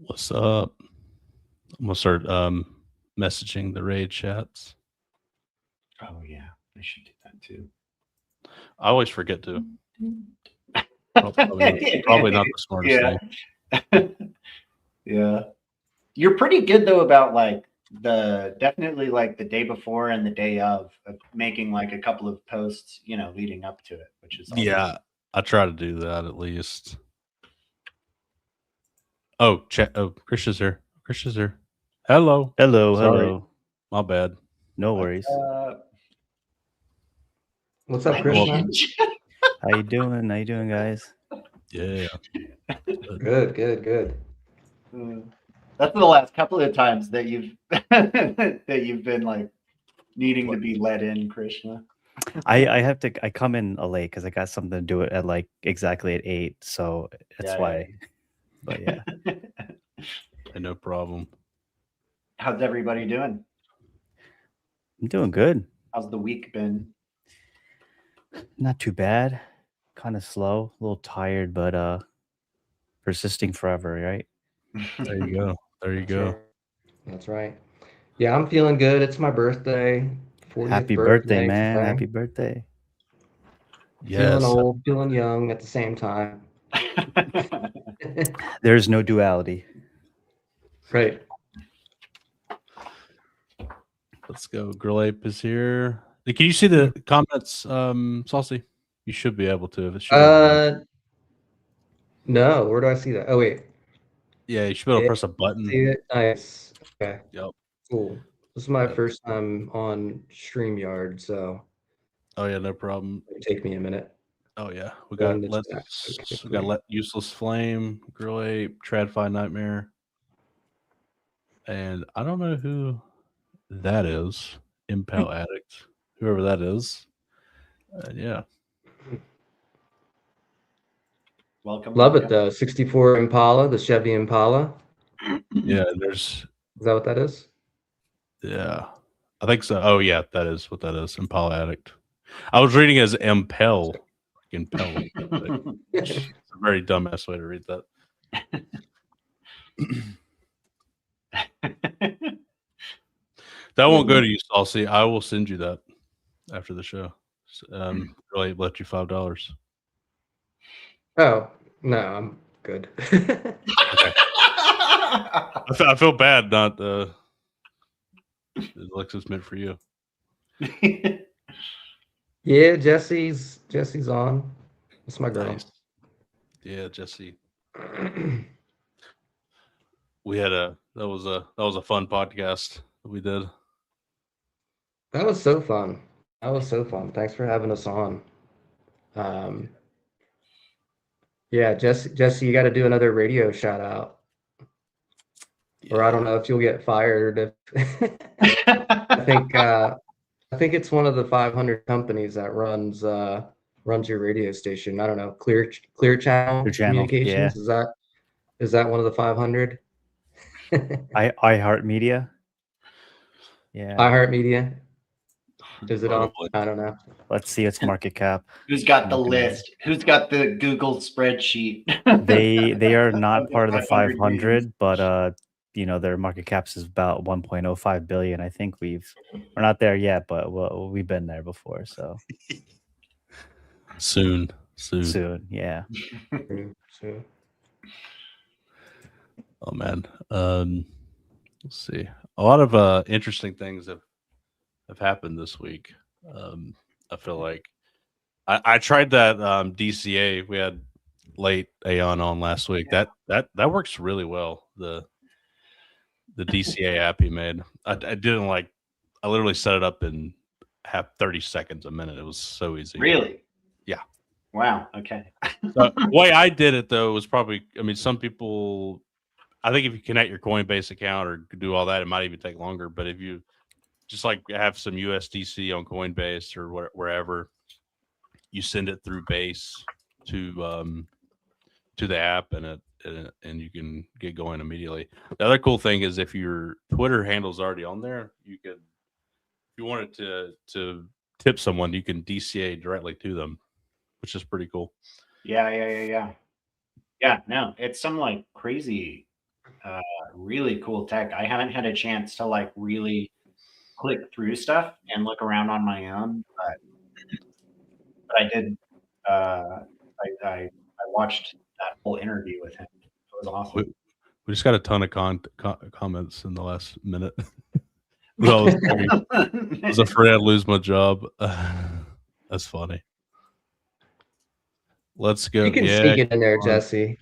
What's up? I'm gonna start messaging the raid chats. Oh yeah, I should do that too. I always forget to. Probably not the smartest thing. Yeah. You're pretty good though about like definitely like the day before and the day of making like a couple of posts, leading up to it, which is awesome. Yeah, I try to do that at least. Oh, Krishna's here. Krishna's here. Hello. Hello. My bad. No worries. What's up, Krishna? How you doing? Guys? Yeah. Good. That's the last couple of times that you've been like needing to be let in, Krishna. I come in late because I got something to do it at like exactly at 8, so that's why. Yeah. But yeah. No problem. How's everybody doing? I'm doing good. How's the week been? Not too bad. Kind of slow, a little tired, but persisting forever, right? There you go. That's right. Yeah, I'm feeling good. It's my birthday. 40th Happy birthday, man. Today. Happy birthday. Yes. Feeling old, feeling young at the same time. There's no duality. Right. Let's go. Girl Ape is here. Can you see the comments, Saucy? You should be able to. If it no. Where do I see that? Oh, wait. Yeah, you should be able to press a button. See it? Nice. Okay. Yep. Cool. This is my first time on Streamyard, so. Oh yeah, no problem. It'll take me a minute. Oh yeah, we got Useless Flame, Girl Ape, Tradfi Nightmare, and I don't know who that is. Impel Addict, whoever that is. Yeah. Welcome. Love it though. 64 Impala, the Chevy Impala. Yeah, Is that what that is? Yeah, I think so. Oh yeah, that is what that is. Impala Addict. I was reading as Impel. Impel. It's a very dumbass way to read that. That won't go to you, Saucy. I will send you that after the show. Really let you $5. Oh no, I'm good. Okay. I feel bad not Alexis meant for you. Yeah, Jesse's on. That's my girl. Nice. Yeah, Jesse. We had that was a fun podcast that we did. That was so fun. Thanks for having us on. Yeah, Jesse, you got to do another radio shout out. Yeah. Or I don't know if you'll get fired. I think it's one of the 500 companies that runs your radio station. I don't know, Clear Channel Communications. Yeah. Is that one of the 500? iHeartMedia. Yeah. iHeartMedia. Is it on? I don't know. Let's see its market cap. Who's got the list? Who's got the Google spreadsheet? They are not part of the 500, but their market caps is about 1.05 billion. I think we're not there yet, but we've been there before. So soon, yeah. Soon. Oh man, let's see. A lot of interesting things have happened this week. I feel like I tried that DCA. We had late AEON on last week. That works really well. The DCA app he made. I didn't like. I literally set it up in 30 seconds a minute. It was so easy. Really? Yeah. Wow. Okay. The way I did it though was probably. I mean, some people. I think if you connect your Coinbase account or do all that, it might even take longer. But if you just like have some USDC on Coinbase or wherever, you send it through Base to the app, and you can get going immediately. The other cool thing is if your Twitter handle's already on there, you could, if you wanted to tip someone, you can DCA directly to them, which is pretty cool. Yeah. Yeah. No, it's some like crazy really cool tech. I haven't had a chance to like really click through stuff and look around on my own, but I did. I watched that whole interview with him. It was awesome. We just got a ton of comments in the last minute. I was afraid I'd lose my job. That's funny. Let's go. You can sneak it in there, Jesse.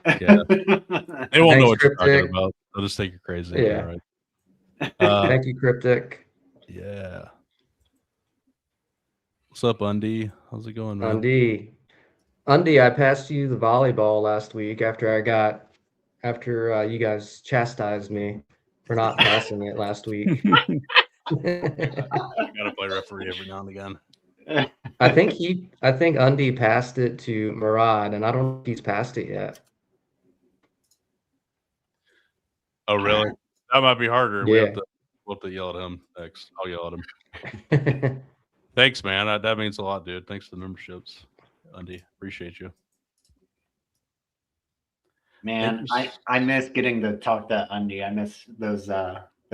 Yeah. They won't know what you're talking about. They'll just think you're crazy. Yeah. Right. Thank you, Cryptic. Yeah. What's up, Undy? How's it going, man? Undy, I passed you the volleyball last week after you guys chastised me for not passing it last week. I gotta play referee every now and again. I think Undy passed it to Murad, and I don't know if he's passed it yet. Oh, really? That might be harder. Yeah. We'll have to yell at him next. I'll yell at him. Thanks, man. That means a lot, dude. Thanks for the memberships, Undy. Appreciate you. Man, I miss getting to talk to Undy. I miss those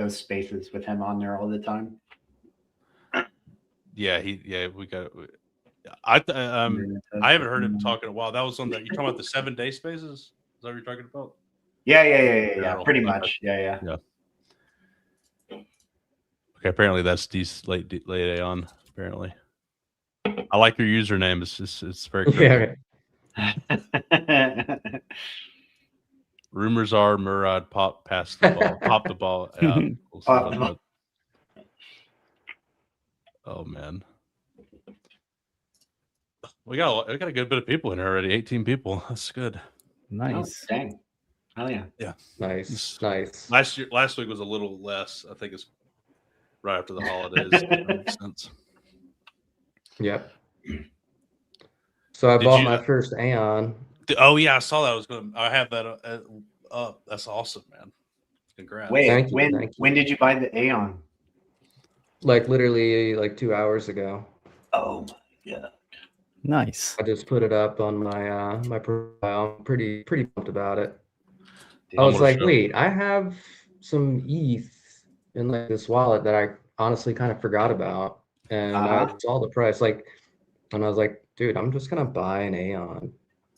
spaces with him on there all the time. Yeah, we got. I haven't heard him talk in a while. That was on that. You talking about the 7-day spaces? Is that what you're talking about? Yeah. Pretty much. Yeah. Okay, apparently that's these late AEON. Apparently, I like your username. It's very cryptic. Yeah. Rumors are Murad passed the ball, popped the ball. Yeah. We'll see about that. Oh man, we got a good bit of people in here already. 18 people. That's good. Nice. Oh, dang. Oh yeah. Yeah. Nice. Last week was a little less. I think it's right after the holidays. That makes sense. Yep. So I bought my first AEON. Oh yeah, I saw that. I have that up. That's awesome, man. Congrats. Wait, when did you buy the AEON? Like literally like 2 hours ago. Oh yeah. Nice. I just put it up on my my profile. I'm pretty pumped about it. Dude, I was like, wait, I have some ETH in like this wallet that I honestly kind of forgot about, and I saw the price, and I was like, dude, I'm just gonna buy an AEON.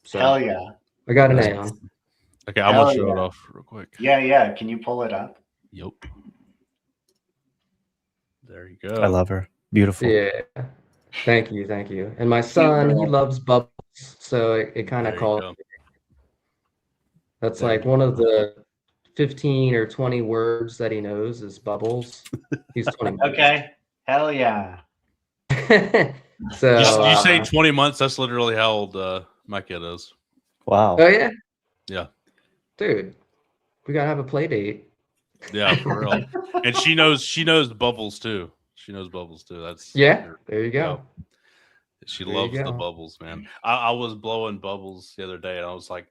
So hell yeah. I got an AEON. Okay, I'm gonna show it off real quick. Yeah. Can you pull it up? Yep. There you go. I love her. Beautiful. Yeah. Thank you. And my son, he loves bubbles, so it kind of called. That's like one of the 15 or 20 words that he knows is bubbles. He's 20 months. Okay. Hell yeah. So you say 20 months, that's literally how old my kid is. Wow. Oh yeah? Yeah. Dude, we gotta have a play date. Yeah, for real. And she knows bubbles too. She knows bubbles too. That's there you go. She loves the bubbles, man. I was blowing bubbles the other day, and I was like,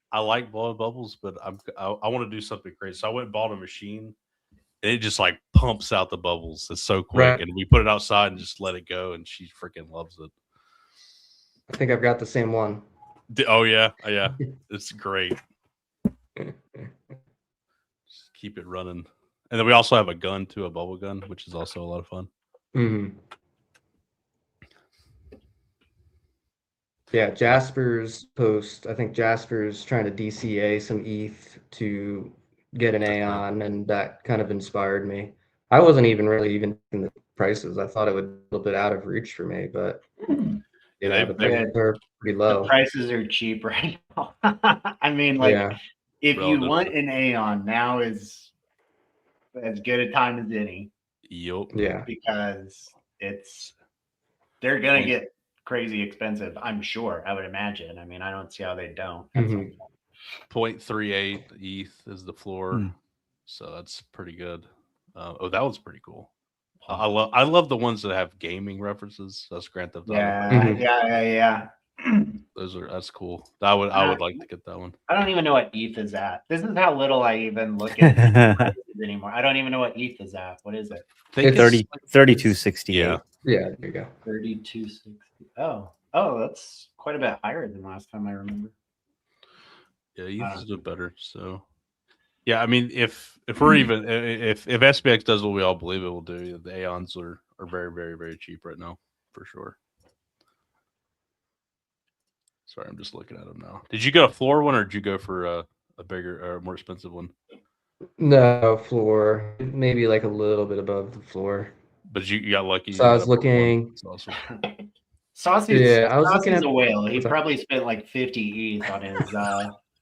I like blowing bubbles, but I want to do something crazy. So I went and bought a machine, and it just like pumps out the bubbles. It's so quick, right. And we put it outside and just let it go, and she freaking loves it. I think I've got the same one. Oh yeah, it's great. Just keep it running, and then we also have a gun too, a bubble gun, which is also a lot of fun. Mm-hmm. Yeah, Jasper's post. I think Jasper's trying to DCA some ETH to get an AEON, and that kind of inspired me. I wasn't even in the prices. I thought it would be a little bit out of reach for me, but the prices are pretty low. The prices are cheap right now. I mean, if you want an AEON, now is as good a time as any. Yep. Yeah. Because they're gonna get crazy expensive, I'm sure. I would imagine. I mean, I don't see how they don't. 0.38 ETH is the floor, so that's pretty good. That was pretty cool. I love the ones that have gaming references. That's Grand Theft Auto. Yeah. That's cool. I would like to get that one. I don't even know what ETH is at. This is how little I even look at anymore. I don't even know what ETH is at. What is it? It's 32.68. Yeah, there you go. 32.60. Oh, that's quite a bit higher than last time I remember. Yeah, ETH is doing better. So, yeah, I mean, if we're even if SPX does what we all believe it will do, the AEONs are very, very, very cheap right now, for sure. Sorry, I'm just looking at them now. Did you go a floor one, or did you go for a bigger or more expensive one? No, floor. Maybe like a little bit above the floor. But you got lucky. So I was looking. That's awesome. Saucy's, Yeah, I was looking Saucy's at a whale. He what's that? probably spent like 50 ETH on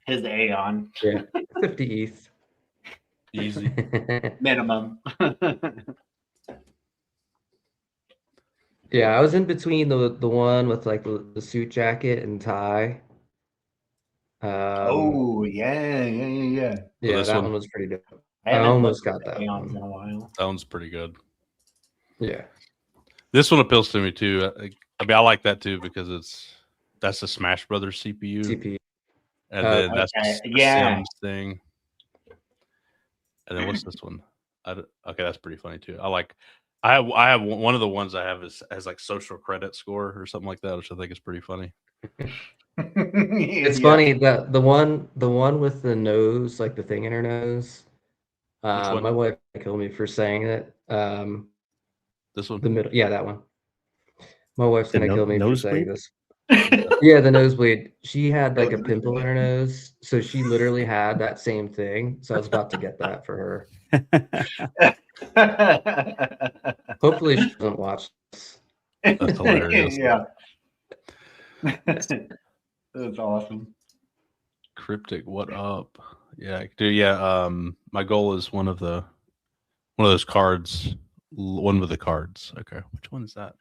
his AEON Yeah, 50 ETH. Easy. minimum. Yeah, I was in between the one with like the suit jacket and tie. Oh yeah. Yeah, this that one? one was pretty dope. I I haven't almost looked got at that AEONs one. in a while. That one's pretty good. Yeah. This one appeals to me too. I mean, I like that too because that's the Smash Brothers CPU, CPU. and then that's Okay, the yeah. Sims thing. And then what's this one? Okay, that's pretty funny too. I have one of the ones I have has like social credit score or something like that, which I think is pretty funny. It's Yeah. funny that the one with the nose, like the thing in her nose. Which one? My wife killed me for saying it. This one? The middle, yeah, that one. My wife's The gonna kill me for saying nosebleed? this. Yeah, the nosebleed. She had like a pimple in her nose, so she literally had that same thing. So I was about to get that for her. Hopefully, she doesn't watch this. That's hilarious. Yeah. That's awesome. Cryptic, what up? Yeah, dude. Yeah. My goal is one of those cards. One with the cards. Okay, which one is that?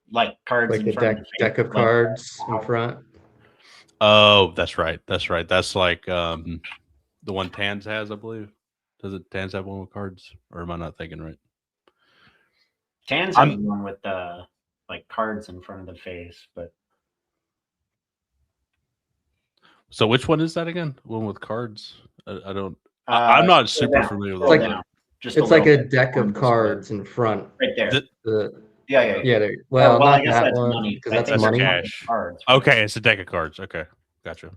Like cards Like in the front deck of like, cards in front. Oh, that's right. That's right. That's like the one Tans has, I believe. Does it Tans have one with cards, or am I not thinking right? Tans has one with the like cards in front of the face, but So which one is that again? One with cards? I don't. I'm not super familiar with it. that. Just It's like a little deck on of this cards in front. right there. Yeah. Yeah. Well, I not guess that that's one money. because I that's think money. Cash. Cards. Okay, it's a deck of cards. Okay, gotcha.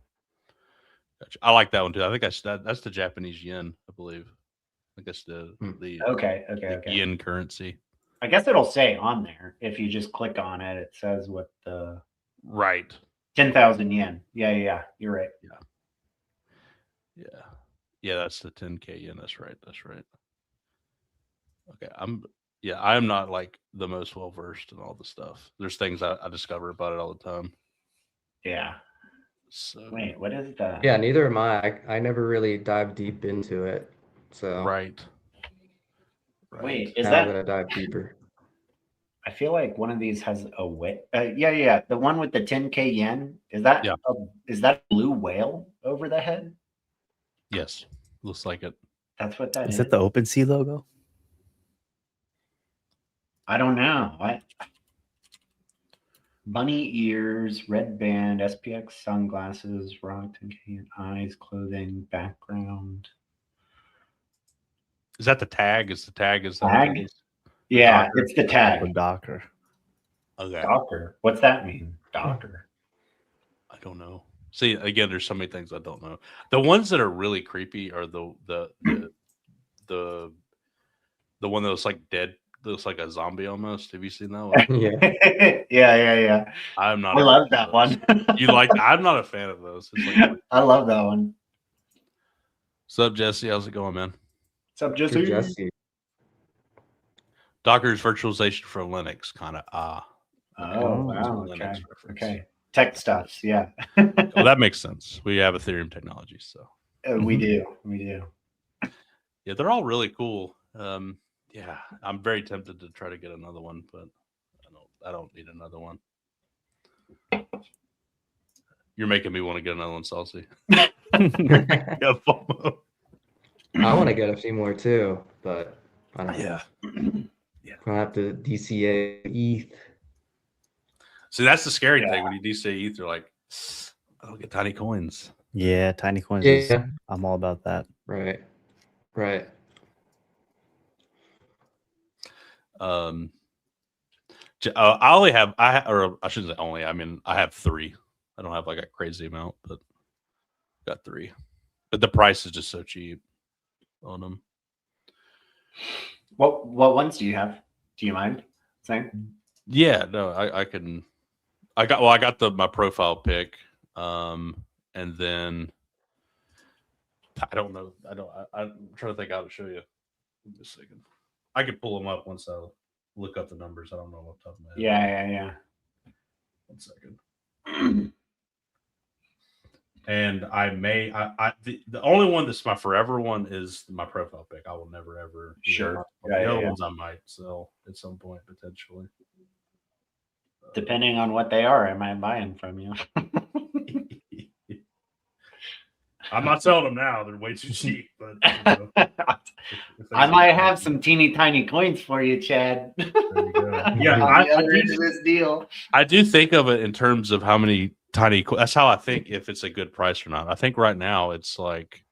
I like that one too. I think that's the Japanese yen, I believe. I think that's the Okay. yen currency. I guess it'll say on there if you just click on it. It says what the Right. 10,000 yen. Yeah. You're right. Yeah. That's the 10K yen. That's right. Okay, I am not like the most well versed in all the stuff. There's things I discover about it all the time. Yeah. So Wait, what is that? Yeah, neither am I. I never really dived deep into it. So right. Wait, is now that? I'm gonna dive deeper. I feel like one of these has a whale. Yeah. The one with the 10K yen. Is that? Yeah. Is that a blue whale over the head? Yes, looks like it. That's what that is. Is that the OpenSea logo? I don't know. What? Bunny ears, red band, SPX sunglasses, rock 10K eyes, clothing, background. Is that the tag? Is the tag? Is that Tag? what it is? Yeah, Docker? it's the tag. Or Docker? Okay. Docker. What's that mean? Docker. I don't know. See, again, there's so many things I don't know. The ones that are really creepy are the one that looks like dead, looks like a zombie almost. Have you seen that one? Yeah. I'm not. I love that one. You like? I'm not a fan of those. It's like, I love that one. what's up, Jesse? How's it going, man? What's up, Good Jesse. Docker's virtualization for Linux, kind of. Oh, wow. Linux Okay. reference. Okay. Tech stuffs. Yeah. Well, that makes sense. We have Ethereum technology, so We do. yeah, they're all really cool. Yeah, I'm very tempted to try to get another one, but I don't need another one. You're making me want to get another one, Saucy. I want to get a few more too, but I don't know. Yeah. I'll have to DCA ETH. See, that's the scary thing when you DCA ETH. You're like, I don't get tiny coins. Yeah, tiny coins. Yeah. I'm all about that. Right. I only have or I shouldn't say only. I mean, I have 3. I don't have like a crazy amount, but Got 3, but the price is just so cheap on them. What ones do you have? Do you mind saying? Yeah, no, I can. I got my profile pick, and then I don't know. I'm trying to think how to show you. Give me a second. I could pull them up once I look up the numbers. I don't know off the top of my head. Yeah. 1 second. And the only one that's my forever one is my profile pick. I will never ever. Sure. The other ones I might sell at some point potentially. Depending on what they are, am I buying from you? I'm not selling them now. They're way too cheap. But you know, I might have some teeny tiny coins for you, Chad. There you go. Yeah, I do this deal. I do think of it in terms of how many tiny. That's how I think if it's a good price or not. I think right now it's like,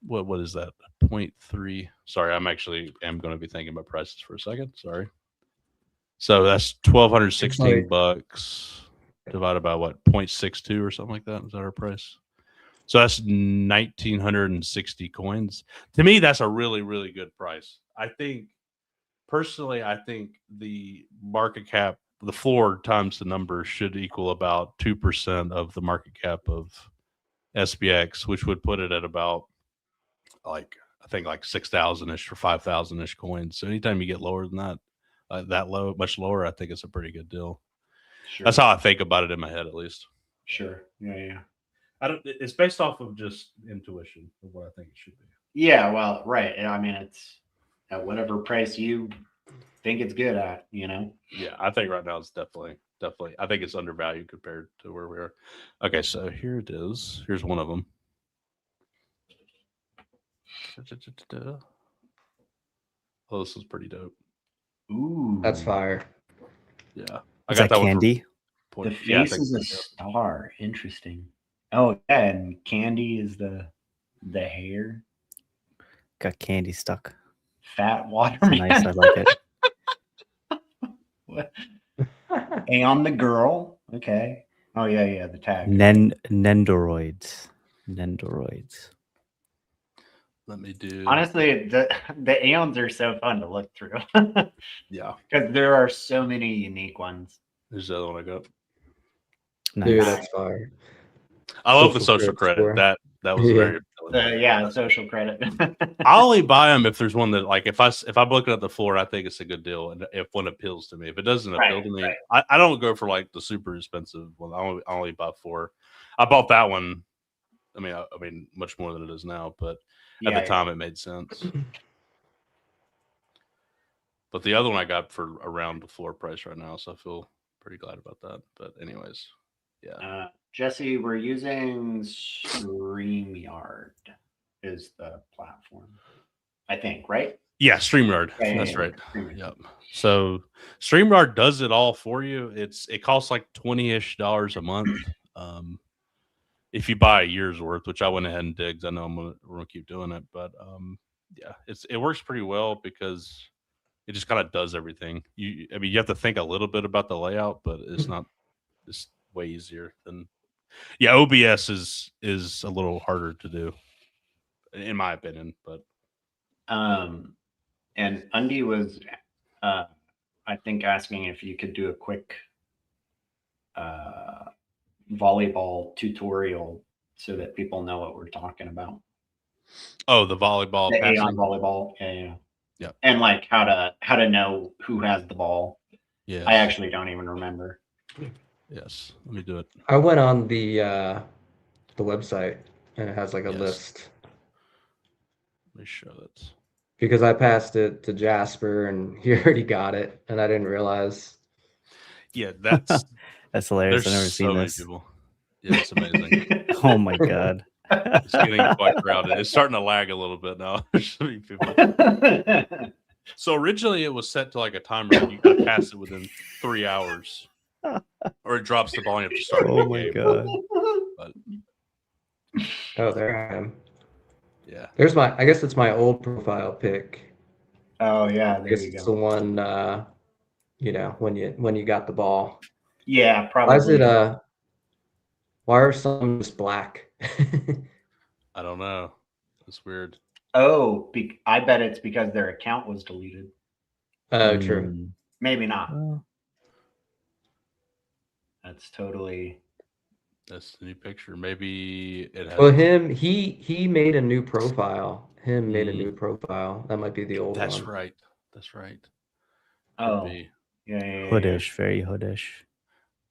what is that? 0.3. Sorry, I'm going to be thinking about prices for a second. Sorry. So that's $1,216 divided by what, 0.62 or something like that. Is that our price? So that's 1,960 coins. To me, that's a really, really good price. I think personally, the market cap, the floor times the number should equal about 2% of the market cap of SPX, which would put it at about like 6,000-ish or 5,000-ish coins. So anytime you get lower than that, that low, much lower, I think it's a pretty good deal. Sure. That's how I think about it in my head, at least. Sure. Yeah. It's based off of just intuition of what I think it should be. Yeah. Well, right. I mean, it's at whatever price you think it's good at, you know? Yeah, I think right now it's definitely. I think it's undervalued compared to where we are. Okay, so here it is. Here's one of them. Oh, this is pretty dope. Ooh, That's fire. Yeah, I got that candy. The face is a star. Interesting. Oh yeah, and candy is the hair. Got candy stuck. Fat watermelon. Nice, I like it. What? AEON the girl. Okay. Oh yeah, the tag. Nendoroids. Let me do. Honestly, the AEONs are so fun to look through. Yeah, because there are so many unique ones. There's the other one I got. Nice. Dude, that's fire. I love the social credit. That was very. Social credit. I only buy them if there's one that, like, if I'm looking at the floor, I think it's a good deal, and if one appeals to me. If it doesn't appeal to me, I don't go for like the super expensive one. I only buy 4. I bought that one. I mean, much more than it is now, but at the time it made sense. But the other one I got for around the floor price right now, so I feel pretty glad about that. But anyways, yeah. Jesse, we're using Streamyard is the platform, I think, right? Yeah, Streamyard. That's right. Yep. So Streamyard does it all for you. It costs like $20-ish a month. If you buy a year's worth, which I went ahead and did, I know we're gonna keep doing it, but yeah, it works pretty well because it just kind of does everything. You have to think a little bit about the layout, but it's way easier than. Yeah, OBS is a little harder to do, in my opinion. But and Undy was, I think, asking if you could do a quick volleyball tutorial so that people know what we're talking about. Oh, the volleyball, the AEON volleyball, yeah, and like how to know who has the ball. Yeah, I actually don't even remember. Yes, let me do it. I went on the website and it has like a list. Let me show that. Because I passed it to Jasper and he already got it, and I didn't realize. Yeah, that's hilarious. I've never seen this. People. Yeah, it's amazing. Oh my god. It's getting quite crowded. It's starting to lag a little bit now. There's so many people. So originally it was set to like a timer. You got to pass it within 3 hours. Or it drops the ball and you have to start. Oh my god! But... Oh, there I am. Yeah. There's I guess it's my old profile pic. Oh yeah, there you go. It's the one, when you got the ball. Yeah, probably. Why are some just black? I don't know. That's weird. Oh, I bet it's because their account was deleted. Oh, true. Mm, Maybe not. well, That's totally. That's the new picture. Maybe it has. Well, he made a new profile. Him made a Mm. new profile. That might be the old That's one. right. That's right. Could Oh, be. yeah. hoodish, very hoodish.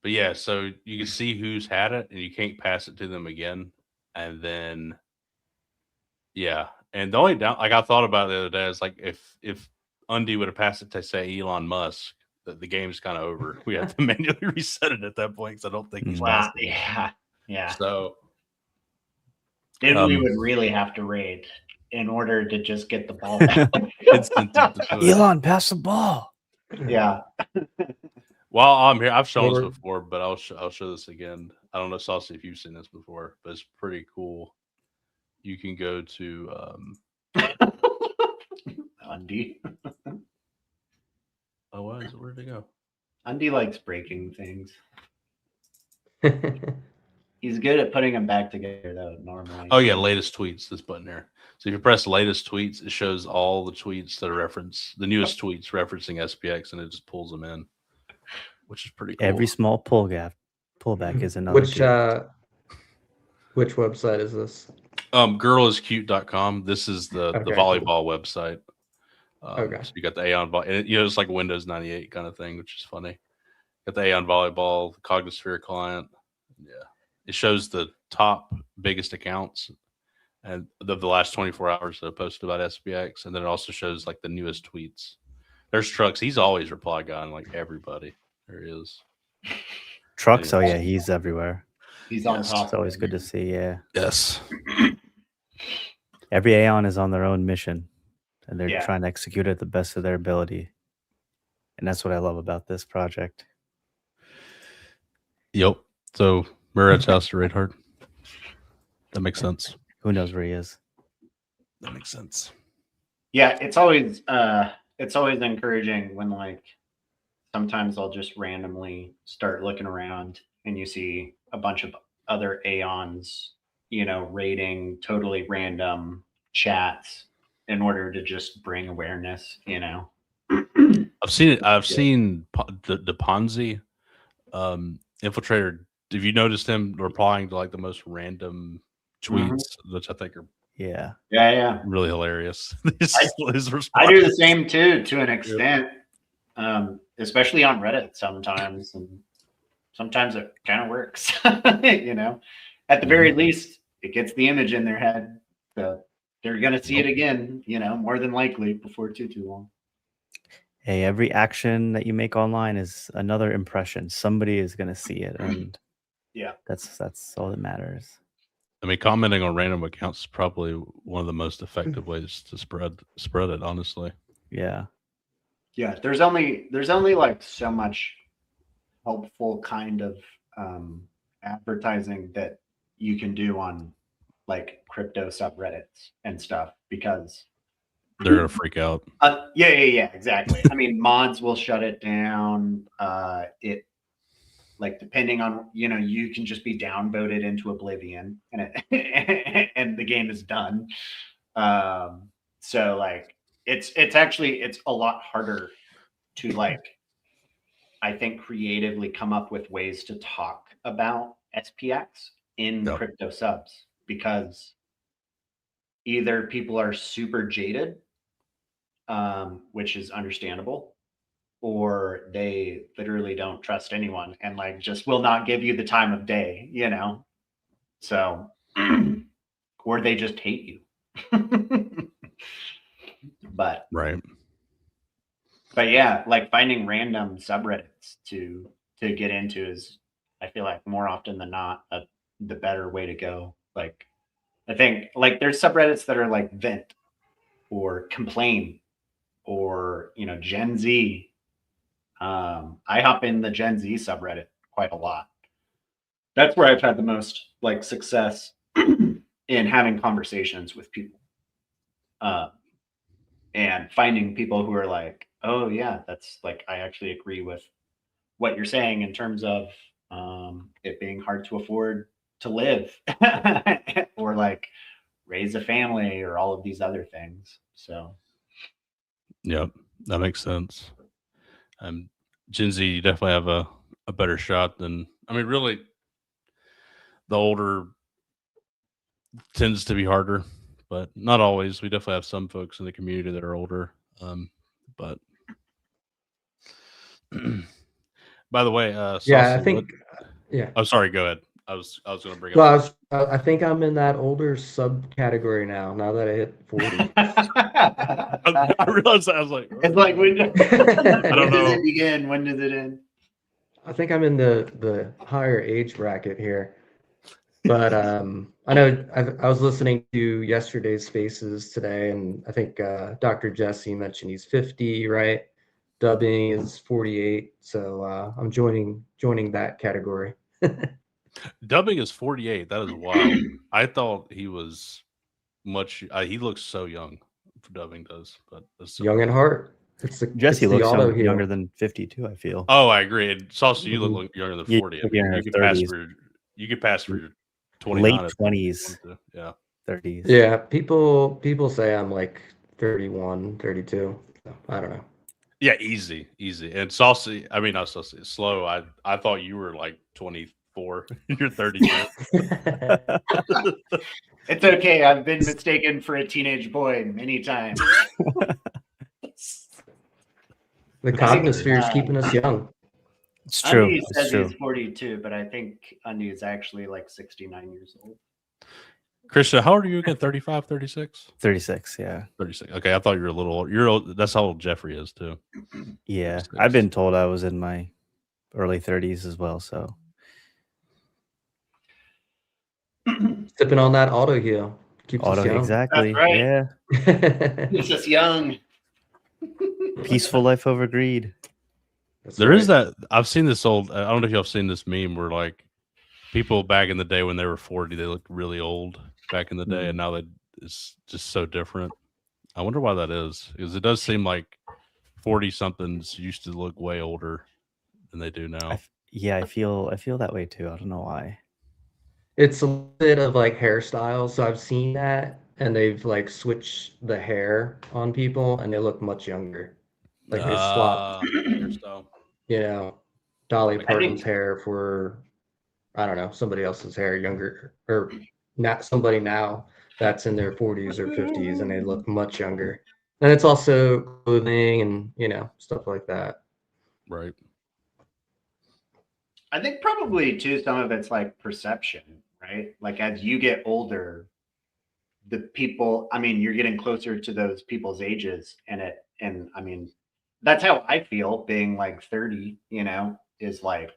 But yeah, so you can see who's had it, and you can't pass it to them again. And then, yeah, and the only down, like I thought about it the other day, is like if Undy would have passed it to say Elon Musk, the game's kind of over. We have to manually reset it at that point because I don't think he's Wow. passed it. Yeah. So Then we would really have to raid in order to just get the ball back. Elon, pass the ball. Yeah. While I'm here, I've shown Well, this before, but I'll show this again. I don't know, Saucy, if you've seen this before, but it's pretty cool. You can go to Undy. oh, why is it? Where'd it go? Undy likes breaking things. He's good at putting them back together, though, normally. Oh, yeah, latest tweets, this button there. So if you press latest tweets, it shows all the tweets that reference the newest tweets referencing SPX, and it just pulls them in, which is pretty cool. Every small pullback is another. Which website is this? Girliscute.com. This is the volleyball website. Okay. So you got the AEON, and it's like Windows 98 kind of thing, which is funny. Got the AEON volleyball, the Cognisphere client. Yeah, it shows the top biggest accounts and the last 24 hours that have posted about SPX, and then it also shows like the newest tweets. There's Trucks. He's always reply guy on like everybody. There he is. Trucks. Oh yeah, he's everywhere. He's on top. It's always good to see. Yeah. Yes. Every AEON is on their own mission, and they're Yeah. trying to execute it the best of their ability. And that's what I love about this project. Yep. So Murad's house to raid hard. That makes sense. Who knows where he is? That makes sense. Yeah, it's always encouraging when like sometimes I'll just randomly start looking around and you see a bunch of other AEONs, raiding totally random chats in order to just bring awareness, I've seen it. I've seen the Ponzi infiltrator. Have you noticed him replying to like the most random tweets, which I think are Yeah. really hilarious? I do the same too, to an extent, especially on Reddit sometimes, and sometimes it kind of works. At the very least, it gets the image in their head, so they're gonna see it again, more than likely before too long. Hey, every action that you make online is another impression. Somebody is going to see it, and yeah, that's all that matters. I mean, commenting on random accounts is probably one of the most effective ways to spread it. Honestly, yeah. There's only like so much helpful kind of advertising that you can do on like crypto subreddits and stuff, because they're gonna freak out. Yeah, exactly. I mean, mods will shut it down. It, like, depending on, you can just be downvoted into oblivion, and and the game is done. So like, it's a lot harder to, like, I think, creatively come up with ways to talk about SPX in crypto subs, because either people are super jaded, which is understandable, or they literally don't trust anyone and like just will not give you the time of day, so or they just hate you. but yeah, like finding random subreddits to get into is, I feel like, more often than not the better way to go. Like, I think like there's subreddits that are like vent or complain, or Gen Z. I hop in the Gen Z subreddit quite a lot. That's where I've had the most like success in having conversations with people, and finding people who are like, oh yeah, that's like, I actually agree with what you're saying in terms of it being hard to afford to live or like raise a family or all of these other things. So, Yep, that makes sense. Gen Z, you definitely have a better shot than, I mean, really, the older tends to be harder, but not always. We definitely have some folks in the community that are older. But by the way, Yeah, I Saucy, think. Yeah. oh, sorry, go ahead. I was going to bring Well, up. I think I'm in that older subcategory now. Now that I hit 40. I realized that. I was like, it's like when, I when don't does know. it begin? When does it end? I think I'm in the higher age bracket here. But I know I was listening to yesterday's Spaces today, and I think Dr. Jesse mentioned he's 50, right? Dubbing is 48, so I'm joining that category. Dubbing is 48. That is wild. I thought he was much. He looks so young. Dubbing does, but that's so Young at heart. Jesse it's the looks auto heal. younger than 52. I feel. Oh, I agree. And Saucy, you Mhm. look younger than Yeah, 40. I like mean, you're in you your could pass 30s. for your 29. Late if you 20s, wanted to. Yeah. 30s. Yeah, people say I'm like 31, 32. So, I don't know. Yeah, easy. And Saucy, I mean, not Saucy, Slow. I thought you were like 24. You're 32. It's okay. I've been mistaken for a teenage boy many times. The Cognosphere is keeping us young. It's true. Undy It's says true. he's 42, but I think Undy is actually like 69 years old. Krishna, how old are you again? 35, 36? 36. Yeah. 36. Okay, I thought you were a little old. You're old. That's how old Jeffrey is too. Yeah. 36. I've been told I was in my early 30s as well. So Sipping on that auto heal keeps us young. exactly. That's right. Yeah. He's just young. Peaceful life over greed. There is that. I've seen this old. I don't know if y'all have seen this meme where like people back in the day when they were 40, they looked really old back in the day, and now it's just so different. I wonder why that is, because it does seem like 40 somethings used to look way older than they do now. I feel that way too. I don't know why. It's a bit of like hairstyles. So I've seen that, and they've like switched the hair on people, and they look much younger. Like they swap, Hairstyle. you know, Dolly I Parton's think- hair for, I don't know, somebody else's hair, younger, or not somebody now that's in their 40s or 50s, and they look much younger. And it's also clothing and stuff like that. Right. I think probably too, some of it's like perception, right? Like as you get older, the people, I mean, you're getting closer to those people's ages, and I mean, that's how I feel being like 30, is like,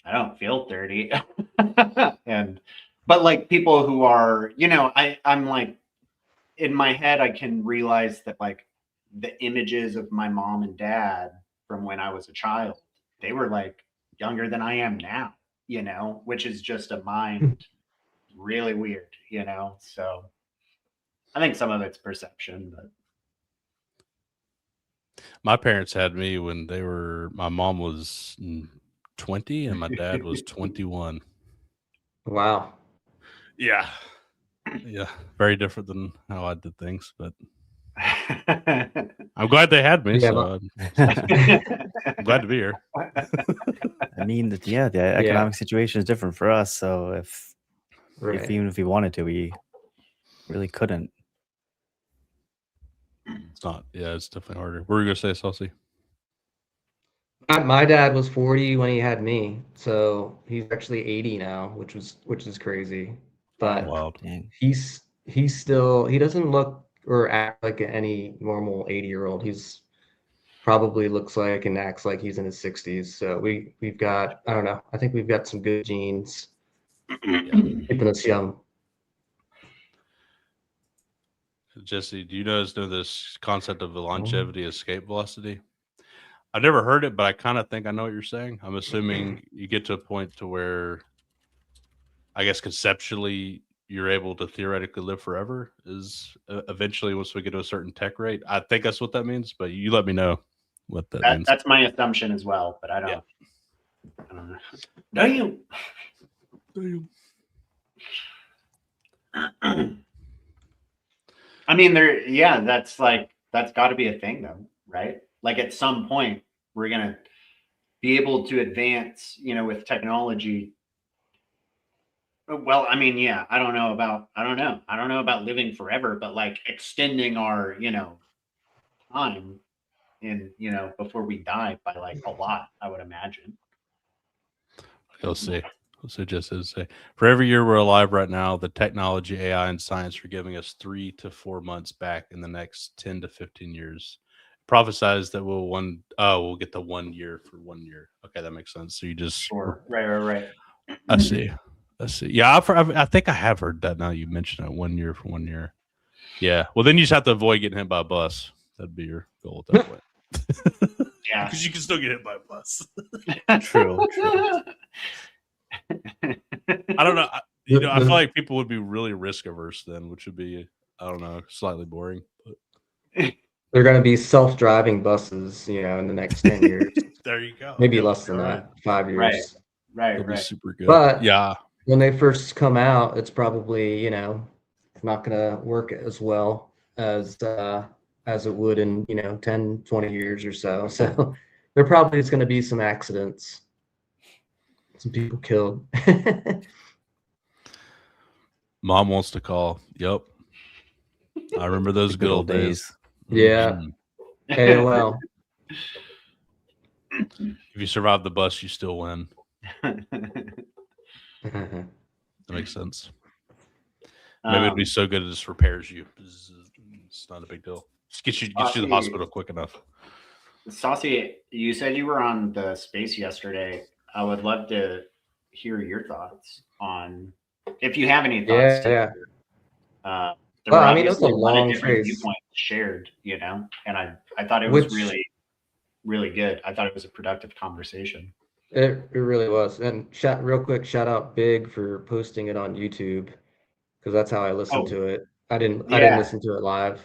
I don't feel 30. But like people who are, I'm like, in my head, I can realize that like the images of my mom and dad from when I was a child, they were like younger than I am now, which is just a mind really weird, so I think some of it's perception, but My parents had me when my mom was 20 and my dad was 21. Wow. Yeah. Yeah. Very different than how I did things, but I'm glad they had me. Yeah, So I'm glad to be here. I mean, the economic situation is different for us. So if even if we wanted to, we really couldn't. It's not. Yeah, it's definitely harder. What were you gonna say, Saucy? My dad was 40 when he had me, so he's actually 80 now, which is crazy. But Wild. he doesn't look or act like any normal 80-year-old. He's probably looks like and acts like he's in his 60s. So we've got, I don't know, I think we've got some good genes keeping us young. Jesse, do you know this concept of the longevity escape velocity? I've never heard it, but I kind of think I know what you're saying. I'm assuming you get to a point to where, I guess conceptually, you're able to theoretically live forever. Is eventually once we get to a certain tech rate. I think that's what that means, but you let me know what that means. That's my assumption as well, but I don't know. I mean, that's got to be a thing, though, right? Like at some point, we're gonna be able to advance, with technology. Well, I mean, yeah, I don't know about living forever, but like extending our, time in, before we die by like a lot, I would imagine. You'll see. Just as say, for every year we're alive right now, the technology, AI, and science are giving us 3 to 4 months back in the next 10 to 15 years. Prophesies that we'll get the 1 year for 1 year. Okay, that makes sense. So you just Sure. Right. I see. Yeah, I think I have heard that now you mentioned it. 1 year for 1 year. Yeah. Well, then you just have to avoid getting hit by a bus. That'd be your goal at that point. Yeah. Because you can still get hit by a bus. True. I don't know. I feel like people would be really risk averse then, which would be, I don't know, slightly boring. But They're going to be self-driving buses, in the next 10 years. there you go. Maybe less than that, 5 years. Right. It'll be super good. But yeah, when they first come out, it's probably, not going to work as well as it would in, 10, 20 years or so. So there probably is going to be some accidents. Some people killed. Mom wants to call. Yep. I remember those good old days. Yeah. AOL. If you survive the bus, you still win. That makes sense. Maybe it'd be so good it just repairs you. It's not a big deal. Just get you to the hospital quick enough. Saucy, you said you were on the space yesterday. I would love to hear your thoughts on, if you have any thoughts. Yeah. There were I mean, it was obviously a a lot of long different face. viewpoints shared, and I thought it was really, really good. I thought it was a productive conversation. It really was. And real quick, shout out Big for posting it on YouTube, because that's how I listened to it. I didn't listen to it live.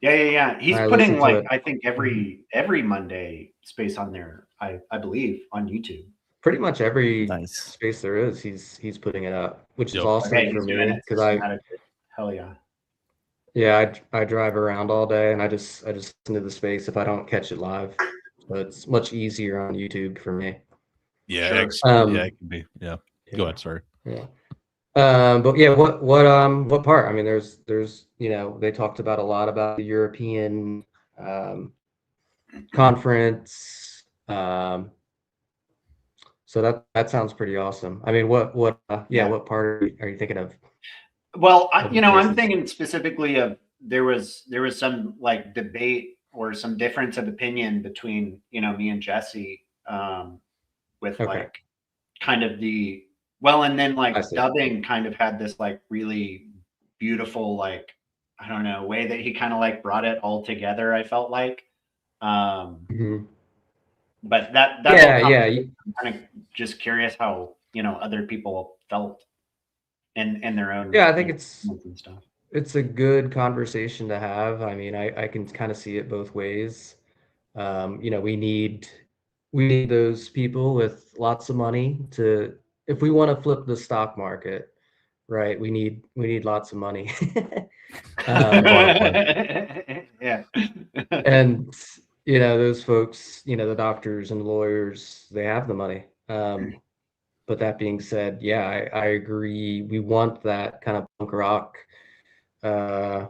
Yeah. He's putting I think every Monday space on there, I believe, on YouTube. Pretty much every space there is, he's putting it up, which is awesome for me, because hell yeah. Yeah, I drive around all day and I just listen to the space if I don't catch it live. So it's much easier on YouTube for me. Yeah, it can be. Yeah. Go ahead, sorry. Yeah. But yeah, what part? I mean, there's they talked about a lot about the European conference. So that sounds pretty awesome. I mean, what part are you thinking of? Well, I'm thinking specifically of there was some like debate or some difference of opinion between me and Jesse with like kind of and then like dubbing kind of had this like really beautiful like I don't know way that he kind of like brought it all together. I felt like, but that's I'm kind of just curious how other people felt. In their own, I think it's a good conversation to have. I mean, I can kind of see it both ways. We need those people with lots of money if we want to flip the stock market, right? We need lots of money. Yeah. And those folks, the doctors and lawyers, they have the money. But that being said, I agree. We want that kind of punk rock, edge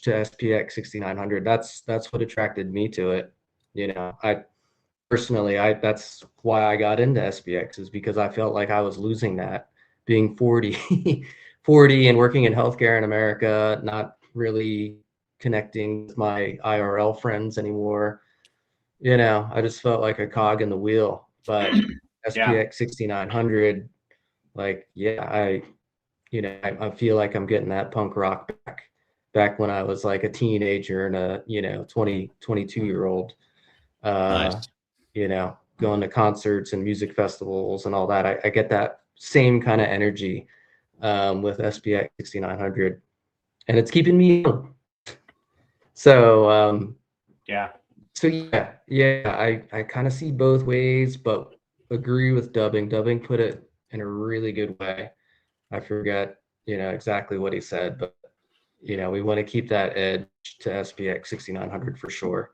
to SPX 6900. That's what attracted me to it. I personally, that's why I got into SPX, is because I felt like I was losing that, being 40 and working in healthcare in America, not really connecting with my IRL friends anymore. I just felt like a cog in the wheel. But SPX 6900, I feel like I'm getting that punk rock back when I was like a teenager and a 22-year-old, nice. Going to concerts and music festivals and all that. I get that same kind of energy with SPX 6900, and it's keeping me young. So I kind of see both ways, but agree with dubbing. Dubbing put it in a really good way. I forget, exactly what he said, but we want to keep that edge to SPX 6900 for sure.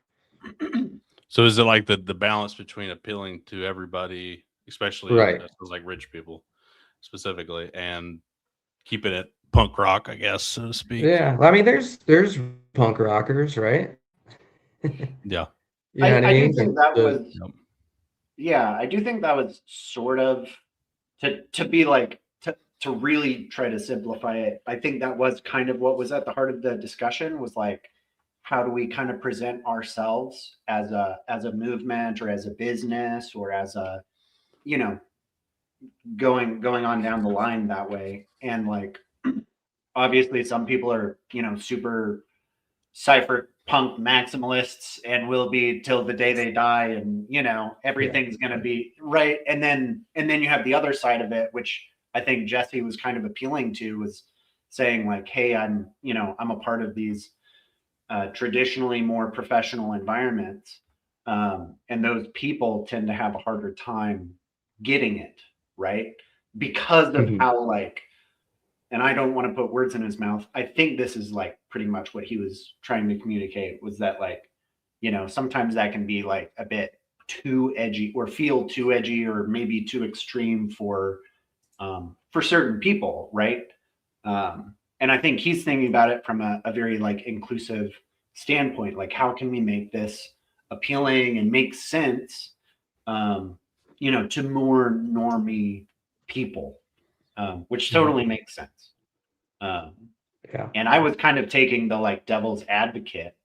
So is it like the balance between appealing to everybody, especially Right. like rich people specifically, and keeping it punk rock, I guess, so to speak? Yeah, I mean, there's punk rockers, right? Yeah. You know what I do mean? think that was, Yep. yeah, I do think that was sort of to be like to really try to simplify it. I think that was kind of what was at the heart of the discussion, was like, how do we kind of present ourselves as a movement or as a business or as a, you know, going on down the line that way. And like, obviously some people are, you know, super cypherpunk maximalists and will be till the day they die, and you know everything's going to be right. And then you have the other side of it, which I think Jesse was kind of appealing to, was saying like, hey, I'm a part of these traditionally more professional environments, and those people tend to have a harder time getting it right because of how like, and I don't want to put words in his mouth. I think this is like pretty much what he was trying to communicate, was that like, you know, sometimes that can be like a bit too edgy or feel too edgy or maybe too extreme for certain people, right? And I think he's thinking about it from a very like inclusive standpoint. Like, how can we make this appealing and make sense, you know, to more normie people, which totally makes sense. And I was kind of taking the like devil's advocate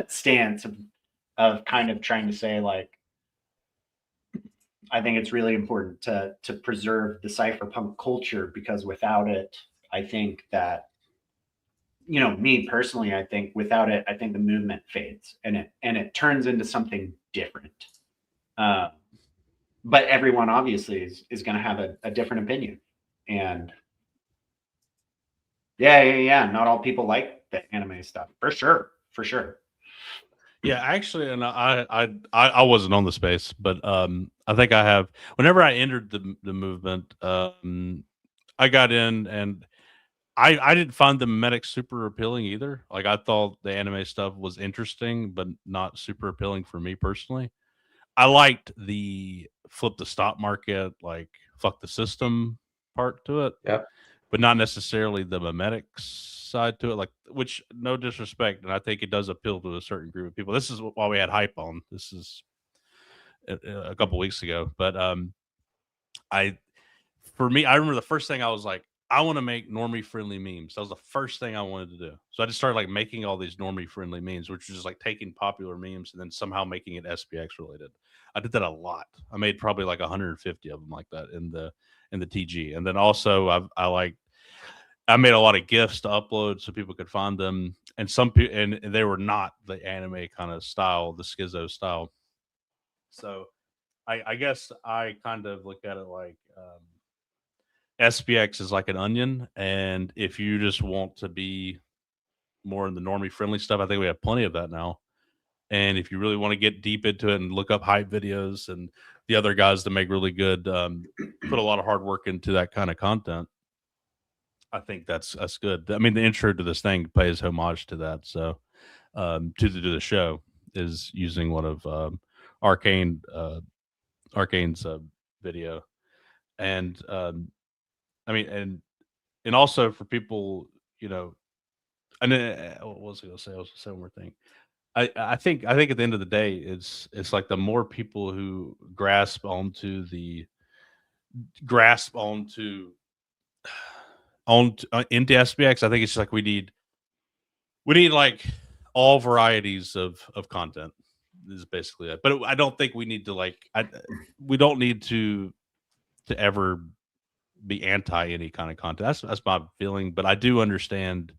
stance of kind of trying to say like, I think it's really important to preserve the cypherpunk culture, because without it, I think that, you know, me personally, I think without it, I think the movement fades and it turns into something different. But everyone obviously is going to have a different opinion, and yeah. Not all people like the anime stuff, for sure. Yeah, actually, and I wasn't on the space, but I think I have. Whenever I entered the movement, I got in, and I didn't find the memetics super appealing either. Like, I thought the anime stuff was interesting, but not super appealing for me personally. I liked the flip the stock market, like fuck the system part to it, Yep. but not necessarily the memetics side to it. Like, which, no disrespect, and I think it does appeal to a certain group of people. This is why we had hype on. This is a couple weeks ago, but for me, I remember the first thing I was like, I want to make normie friendly memes. That was the first thing I wanted to do. So I just started like making all these normie friendly memes, which was just like taking popular memes and then somehow making it SPX related. I did that a lot. I made probably like 150 of them like that in the TG. And then also I made a lot of GIFs to upload so people could find them. And some people, and they were not the anime kind of style, the schizo style. So I guess I kind of look at it like, SPX is like an onion, and if you just want to be more in the normie friendly stuff, I think we have plenty of that now. And if you really want to get deep into it and look up hype videos and the other guys that make really good, put a lot of hard work into that kind of content, I think that's good. I mean, the intro to this thing pays homage to that. So, to the show is using one of Arcane's video, and I mean, and also for people, you know, and then what was I going to say? I was going to say one more thing. I think at the end of the day, it's like the more people who grasp onto into SPX, I think it's like we need like all varieties of content is basically it. But I don't think we need to we don't need to ever be anti any kind of content. That's my feeling. But I do understand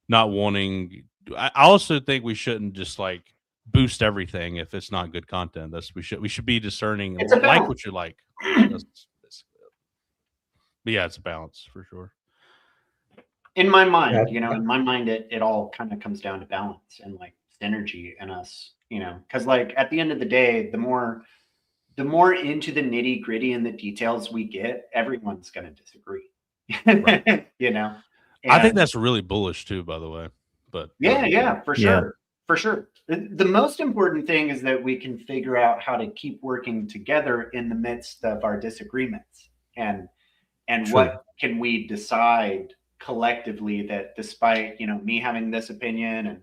not wanting. I also think we shouldn't just like boost everything if it's not good content. We should be discerning and It's a like balance. what you like. That's basically it. But yeah, it's a balance for sure. In my mind, you know, in my mind, it all kind of comes down to balance and like synergy in us, you know, because like at the end of the day, the more the more into the nitty gritty and the details we get, everyone's going to disagree. Right. You know, I think And- that's really bullish too, by the way. But yeah, for Yeah. sure. For sure. The most important thing is that we can figure out how to keep working together in the midst of our disagreements. And True. what can we decide collectively that despite, you know, me having this opinion and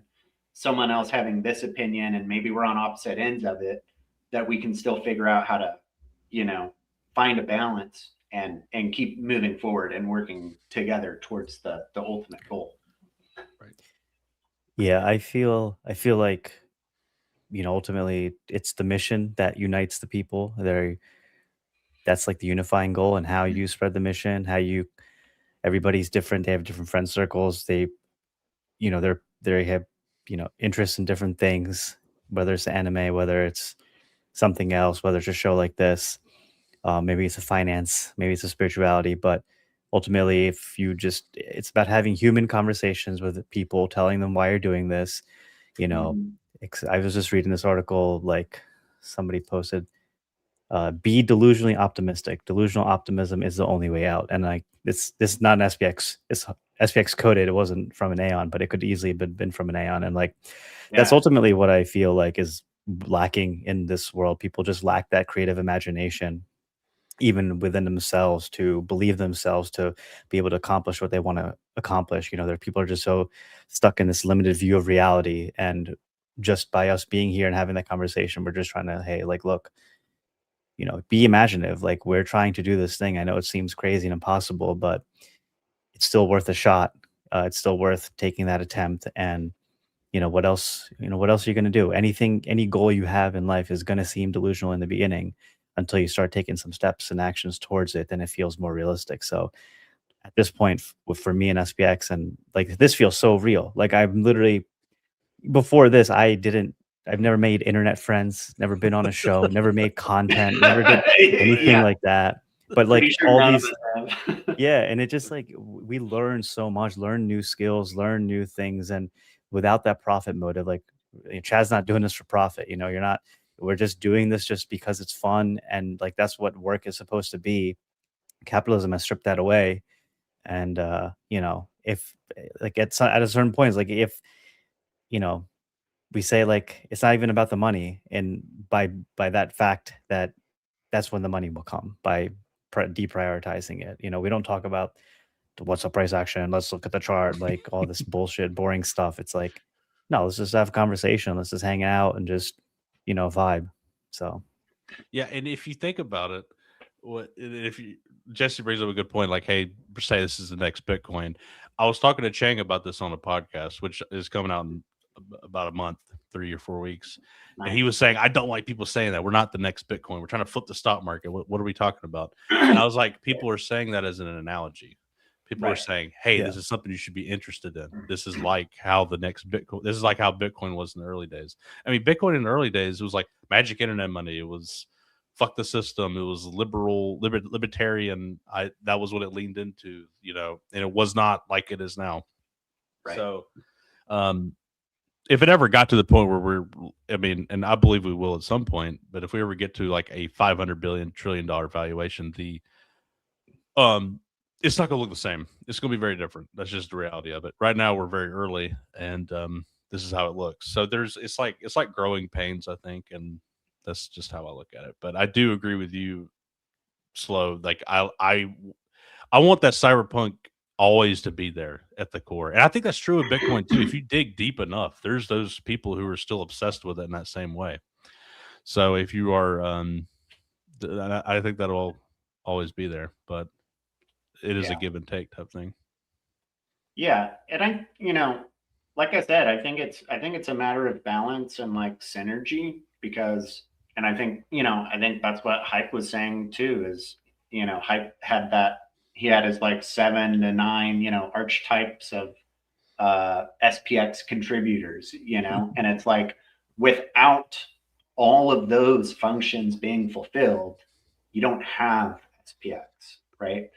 someone else having this opinion, and maybe we're on opposite ends of it, that we can still figure out how to, you know, find a balance and keep moving forward and working together towards the ultimate goal. Yeah, I feel like, you know, ultimately it's the mission that unites the people. That's like the unifying goal, and how you spread the mission, how you everybody's different, they have different friend circles, they, you know, they have, you know, interests in different things, whether it's anime, whether it's something else, whether it's a show like this, maybe it's a finance, maybe it's a spirituality, but ultimately if you just, it's about having human conversations with people, telling them why you're doing this, you know. I was just reading this article, like somebody posted, be delusionally optimistic. Delusional optimism is the only way out. And like this is not an SPX. It's SPX coded. It wasn't from an AEON, but it could easily have been from an AEON. And like that's ultimately what I feel like is lacking in this world. People just lack that creative imagination, even within themselves, to believe themselves, to be able to accomplish what they want to accomplish. You know, there people are just so stuck in this limited view of reality. And just by us being here and having that conversation, we're just trying to, hey, like, look, you know, be imaginative. Like, we're trying to do this thing. I know it seems crazy and impossible, but it's still worth a shot. It's still worth taking that attempt. And, you know, what else are you going to do? Any goal you have in life is going to seem delusional in the beginning until you start taking some steps and actions towards it. Then it feels more realistic. So at this point, for me and SPX, and like, this feels so real. Like, I'm literally, before this, I've never made internet friends, never been on a show, never made content, never did anything like that. But like Pretty sure all none of these, us have. yeah, and it just like we learn so much, learn new skills, learn new things, and without that profit motive, like Chad's not doing this for profit. You know, you're not. We're just doing this just because it's fun, and like that's what work is supposed to be. Capitalism has stripped that away, and you know, if like at a certain point, it's like if, you know, we say like it's not even about the money, and by that fact, that's when the money will come, by deprioritizing it. You know, we don't talk about what's the price action, let's look at the chart, like all this bullshit boring stuff. It's like, no, let's just have a conversation, let's just hang out and just, you know, vibe. So yeah, and if you think about it, Jesse brings up a good point, like, hey, say this is the next Bitcoin. I was talking to Chang about this on a podcast, which is coming out in about a month, 3 or 4 weeks. Nice. And he was saying, I don't like people saying that. We're not the next Bitcoin. We're trying to flip the stock market. What are we talking about? And I was like, people are saying that as an analogy. People are saying, hey, this is something you should be interested in. This is like how the next Bitcoin, this is like how Bitcoin was in the early days. I mean, Bitcoin in the early days, it was like magic internet money. It was fuck the system. It was libertarian. That was what it leaned into, you know, and it was not like it is now. Right. So, if it ever got to the point where and I believe we will at some point, but if we ever get to like a $500 trillion valuation, it's not gonna look the same. It's gonna be very different. That's just the reality of it. Right now, we're very early, and this is how it looks. So it's like growing pains, I think, and that's just how I look at it. But I do agree with you, Slow. Like I want that cyberpunk always to be there at the core, and I think that's true of Bitcoin too. If you dig deep enough, there's those people who are still obsessed with it in that same way. So if you are, I think that'll always be there, but it is a give and take type thing. Yeah, and I, you know, like I said, I think it's a matter of balance and like synergy, because, and I think, you know, I think that's what Hype was saying too, is, you know, Hype had that, he had his like 7 to 9, you know, archetypes of SPX contributors, you know, and it's like, without all of those functions being fulfilled, you don't have SPX, right?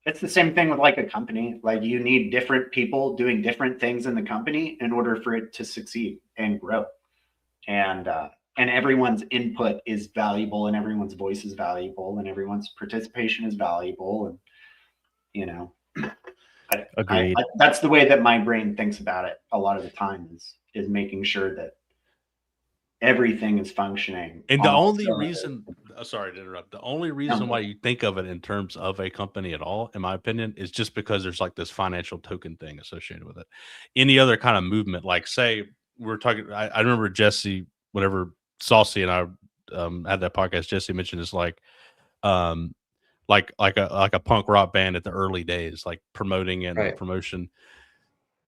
It's the same thing with like a company. Like, you need different people doing different things in the company in order for it to succeed and grow. And and everyone's input is valuable, and everyone's voice is valuable, and everyone's participation is valuable, and you know, Agreed. that's the way that my brain thinks about it a lot of the time, is making sure that everything is functioning. And the only reason, sorry to interrupt, the only reason why you think of it in terms of a company at all, in my opinion, is just because there's like this financial token thing associated with it. Any other kind of movement, like say we're talking, I remember Jesse, whenever Saucy and I had that podcast, Jesse mentioned it's like a punk rock band at the early days, like promoting it, and promotion.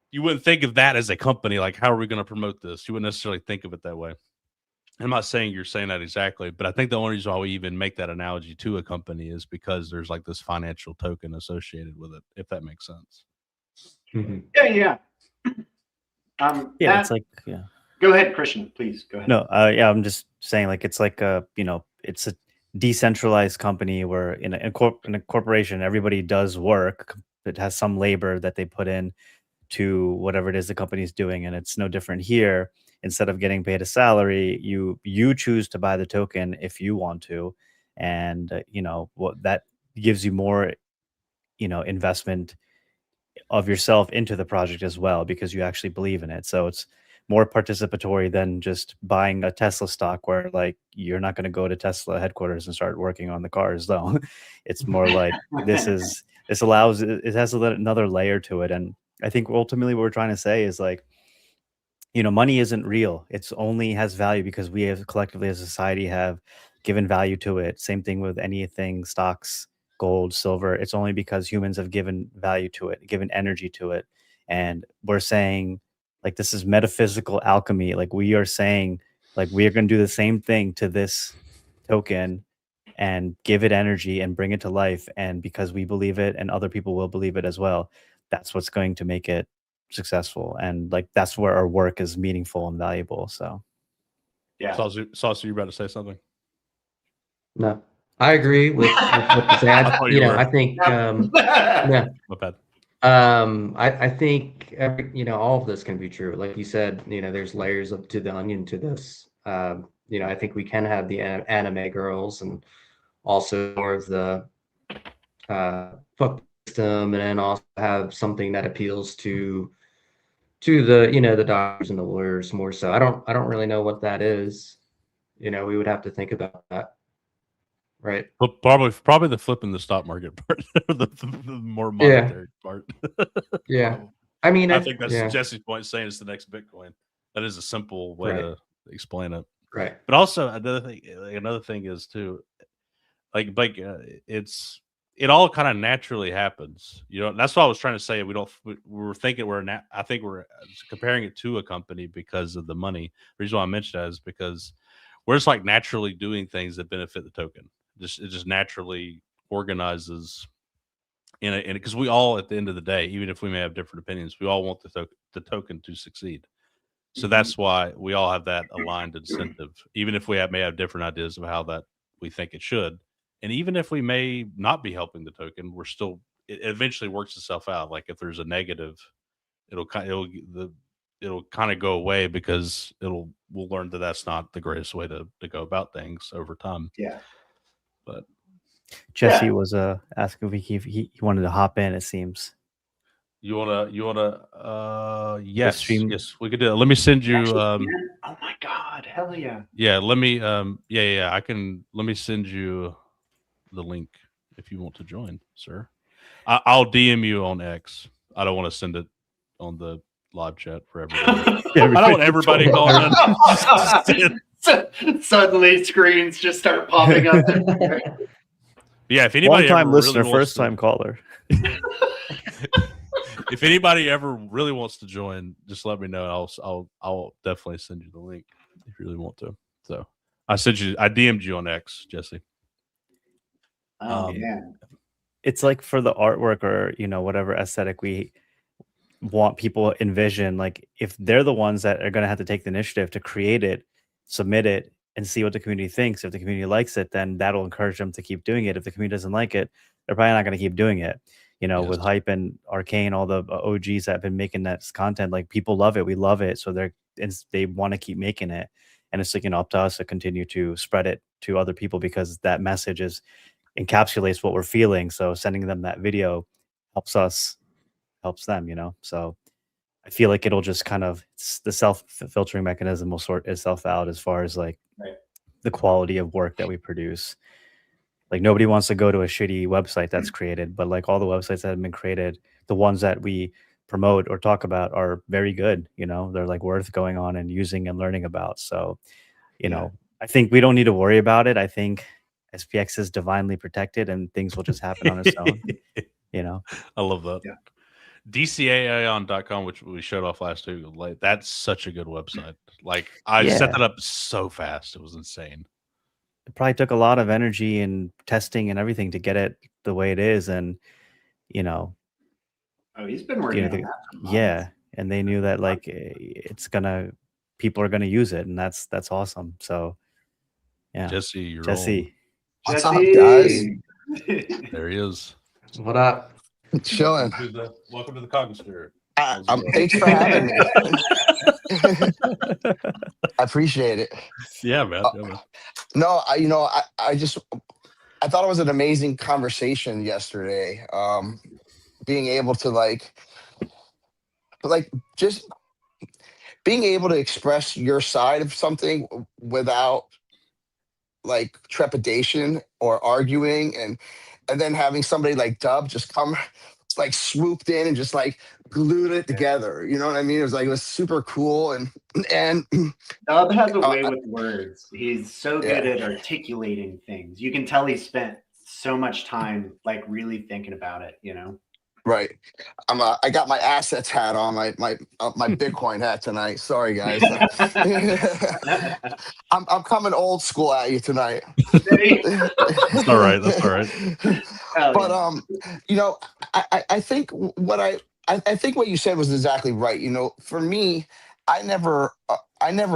You wouldn't think of that as a company. Like, how are we going to promote this? You wouldn't necessarily think of it that way. I'm not saying you're saying that exactly, but I think the only reason why we even make that analogy to a company is because there's like this financial token associated with it, if that makes sense. Mm-hmm. Yeah. It's like, yeah. Go ahead, Krishna, please go ahead. No, I'm just saying, like, it's like it's a decentralized company where in a corporation, everybody does work. It has some labor that they put in to whatever it is the company is doing, and it's no different here. Instead of getting paid a salary, you choose to buy the token if you want to, and what that gives you more, investment of yourself into the project as well, because you actually believe in it. So it's more participatory than just buying a Tesla stock, where like you're not going to go to Tesla headquarters and start working on the cars, though. It's more like it has another layer to it. And I think ultimately what we're trying to say is like, money isn't real. It's only has value because we have collectively as a society have given value to it. Same thing with anything, stocks, gold, silver. It's only because humans have given value to it, given energy to it. And we're saying, like, this is metaphysical alchemy. Like, we are saying, like, we are going to do the same thing to this token and give it energy and bring it to life. And because we believe it and other people will believe it as well, that's what's going to make it successful. And like, that's where our work is meaningful and valuable. So yeah. Saucy, you about to say something? No, I agree with what you said. I think yeah. My bad. I think all of this can be true. Like you said, there's layers to the onion to this. I think we can have the anime girls and also more of the fuck system, and then also have something that appeals to the the doctors and the lawyers more so. I don't really know what that is. We would have to think about that. Right. But probably the flipping the stock market part, the more monetary part. Yeah. I mean, I think that's Jesse's point, saying it's the next Bitcoin. That is a simple way to explain it. Right. But also another thing is too, like it all kind of naturally happens. That's what I was trying to say. We're thinking I think we're comparing it to a company because of the money. The reason why I mentioned that is because we're just like naturally doing things that benefit the token. It just naturally organizes in it, because we all, at the end of the day, even if we may have different opinions, we all want the token to succeed. So that's why we all have that aligned incentive, even if we may have different ideas of how that we think it should. And even if we may not be helping the token, it eventually works itself out. Like if there's a negative, it'll kind of go away, because we'll learn that that's not the greatest way to go about things over time. Yeah. But Jesse was asking if he wanted to hop in, it seems. You wanna yes, we could do it. Let me send you oh my god, hell yeah. Yeah, let me let me send you the link if you want to join, sir. I'll DM you on X. I don't want to send it on the live chat for everybody. I don't want everybody calling in. Suddenly screens just start popping up. Yeah, if anybody long-time listener, first-time caller. If anybody ever really wants to join, just let me know. I'll definitely send you the link if you really want to. So I DM'd you on X, Jesse. Oh man. It's like for the artwork or whatever aesthetic we want people envision, like if they're the ones that are going to have to take the initiative to create it, submit it, and see what the community thinks. If the community likes it, then that'll encourage them to keep doing it. If the community doesn't like it, they're probably not going to keep doing it. Yes. With Hype and Arcane, all the OGs that have been making that content, like people love it. We love it. So they want to keep making it. and it's like, up to us to continue to spread it to other people, because that message encapsulates what we're feeling. So sending them that video helps us, helps them, so I feel like it'll just kind of, the self-filtering mechanism will sort itself out as far as like the quality of work that we produce. Like nobody wants to go to a shitty website that's created, but like all the websites that have been created, the ones that we promote or talk about are very good. They're like worth going on and using and learning about. So, I think we don't need to worry about it. I think SPX is divinely protected and things will just happen on its own. I love that. Yeah. DCAEON.com, which we showed off last week. Like, that's such a good website. Like, I set that up so fast. It was insane. It probably took a lot of energy and testing and everything to get it the way it is. And, oh, he's been working on that for months. Yeah. And they knew that like people are going to use it, and that's awesome. So yeah. Jesse, you're Jesse. What's up, guys? There he is. What up? Chilling. Welcome to the Cognisphere. Thanks for having me. I appreciate it. Yeah, man. No, I thought it was an amazing conversation yesterday. Being able to just being able to express your side of something without like trepidation or arguing, and then having somebody like Dub just come like swooped in and just like glued it together. You know what I mean? It was super cool. And Dub has a way with words. He's so good at articulating things. You can tell he spent so much time like really thinking about it, Right. I got my assets hat on, my Bitcoin hat tonight. Sorry, guys. I'm coming old school at you tonight. That's all right. That's all right. But I think I think what you said was exactly right. For me, I never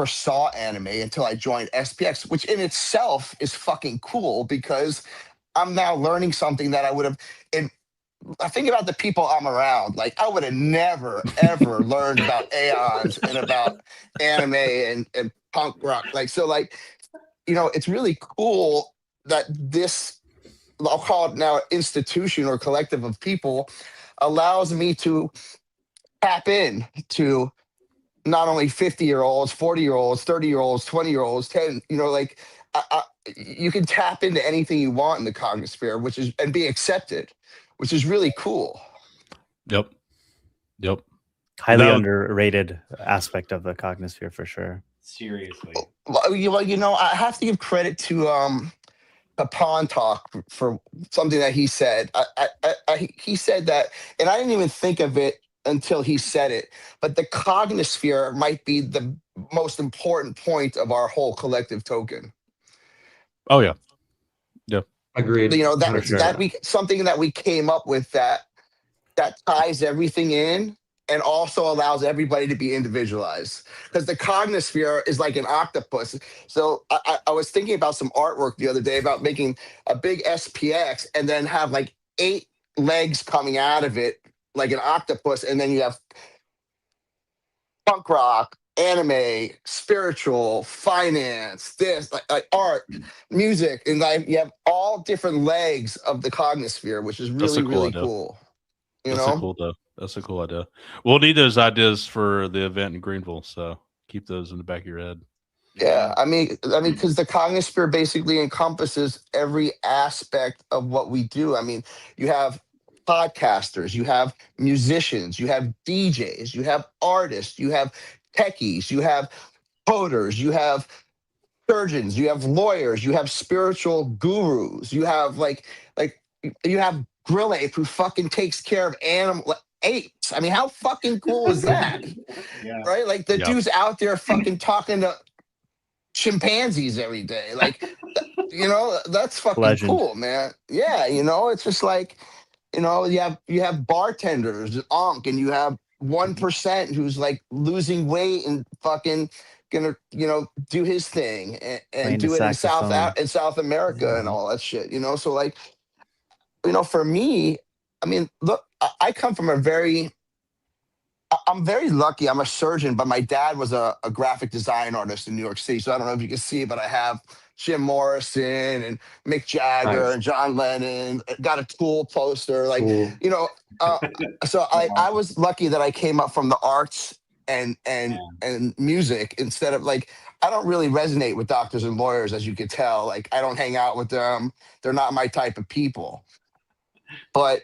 saw anime until I joined SPX, which in itself is fucking cool because I'm now learning something that I would have. I think about the people I'm around. Like I would have never ever learned about AEONs and about anime and punk rock. It's really cool that this, I'll call it now, institution or collective of people allows me to tap in to not only 50-year-olds, 40-year-olds, 30-year-olds, 20-year-olds, 10. You can tap into anything you want in the Cognosphere, and be accepted, which is really cool. Yep. Highly underrated aspect of the Cognisphere for sure. Seriously. Well, I have to give credit to Pawn Talk for something that he said. He said that, and I didn't even think of it until he said it, but the Cognisphere might be the most important point of our whole collective token. Oh yeah. Agreed. Something that we came up with that ties everything in and also allows everybody to be individualized. Because the Cognisphere is like an octopus. So I was thinking about some artwork the other day about making a big SPX and then have like 8 legs coming out of it like an octopus, and then you have punk rock, anime, spiritual, finance, this like art, music, and you have all different legs of the Cognisphere, which is really cool. That's a cool idea. We'll need those ideas for the event in Greenville, so keep those in the back of your head. Yeah, I mean, because the Cognisphere basically encompasses every aspect of what we do. I mean, you have podcasters, you have musicians, you have DJs, you have artists, you have techies, you have coders, you have surgeons, you have lawyers, you have spiritual gurus, you have you have Grill Ape who fucking takes care of apes. I mean, how fucking cool is that? Yeah. Right? Like the dude's out there fucking talking to chimpanzees every day. That's fucking Legend. cool, man. Yeah, it's just like, you have bartenders, and you have 1% who's like losing weight and fucking gonna do his thing and do it in South America and all that shit. So for me, I mean, look, I come from a very I'm very lucky. I'm a surgeon, but my dad was a graphic design artist in New York City. So I don't know if you can see, but I have Jim Morrison and Mick Jagger Nice. and John Lennon. Got a Tool poster, like Cool. you know. So I was lucky that I came up from the arts and music instead of like I don't really resonate with doctors and lawyers, as you could tell. Like I don't hang out with them. They're not my type of people. But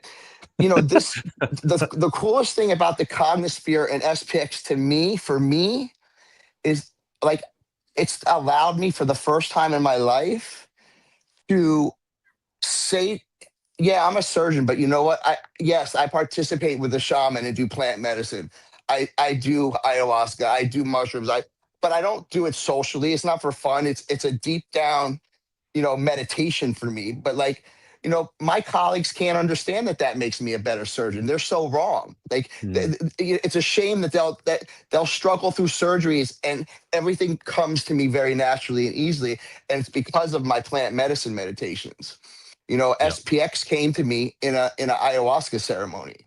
you know, the coolest thing about the Cognisphere and SPX for me, is like it's allowed me for the first time in my life to say, yeah, I'm a surgeon, but you know what? Yes, I participate with the shaman and do plant medicine. I do ayahuasca, I do mushrooms, but I don't do it socially. It's not for fun. It's a deep down, you know, meditation for me. But like, you know, my colleagues can't understand that makes me a better surgeon. They're so wrong. Like it's a shame that they'll struggle through surgeries and everything comes to me very naturally and easily. And it's because of my plant medicine meditations. You know, SPX came to me in a ayahuasca ceremony.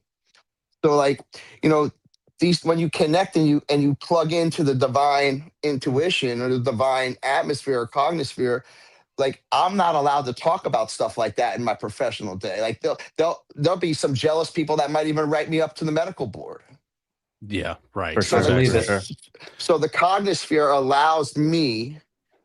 So like, you know, these when you connect and you plug into the divine intuition or the divine atmosphere or cognosphere, like I'm not allowed to talk about stuff like that in my professional day. Like there'll be some jealous people that might even write me up to the medical board. Yeah, right. For sure. Exactly. So the Cognisphere allows me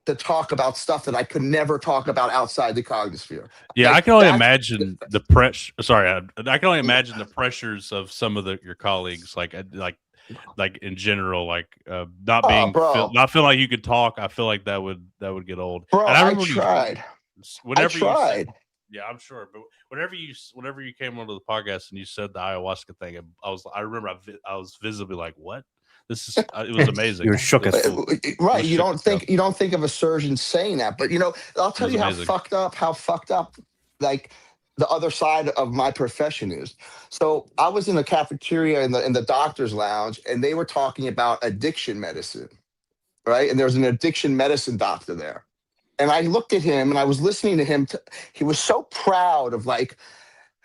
to talk about stuff that I could never talk about outside the Cognisphere. Yeah, Like, I can only imagine the pressure. Sorry, I can only imagine the pressures of some of your colleagues, like in general, like not being not feeling like you could talk. I feel like that would get old. Bro, and I tried. Whenever I tried. yeah, I'm sure. But whenever you came onto the podcast and you said the ayahuasca thing, I remember I was visibly like, what? This is it was amazing. You were shook as cool. Right. You don't think of a surgeon saying that, but you know, I'll tell you how fucked up like the other side of my profession is. So I was in the cafeteria in the doctor's lounge and they were talking about addiction medicine. Right. And there was an addiction medicine doctor there. And I looked at him and I was listening to him. He was so proud of like,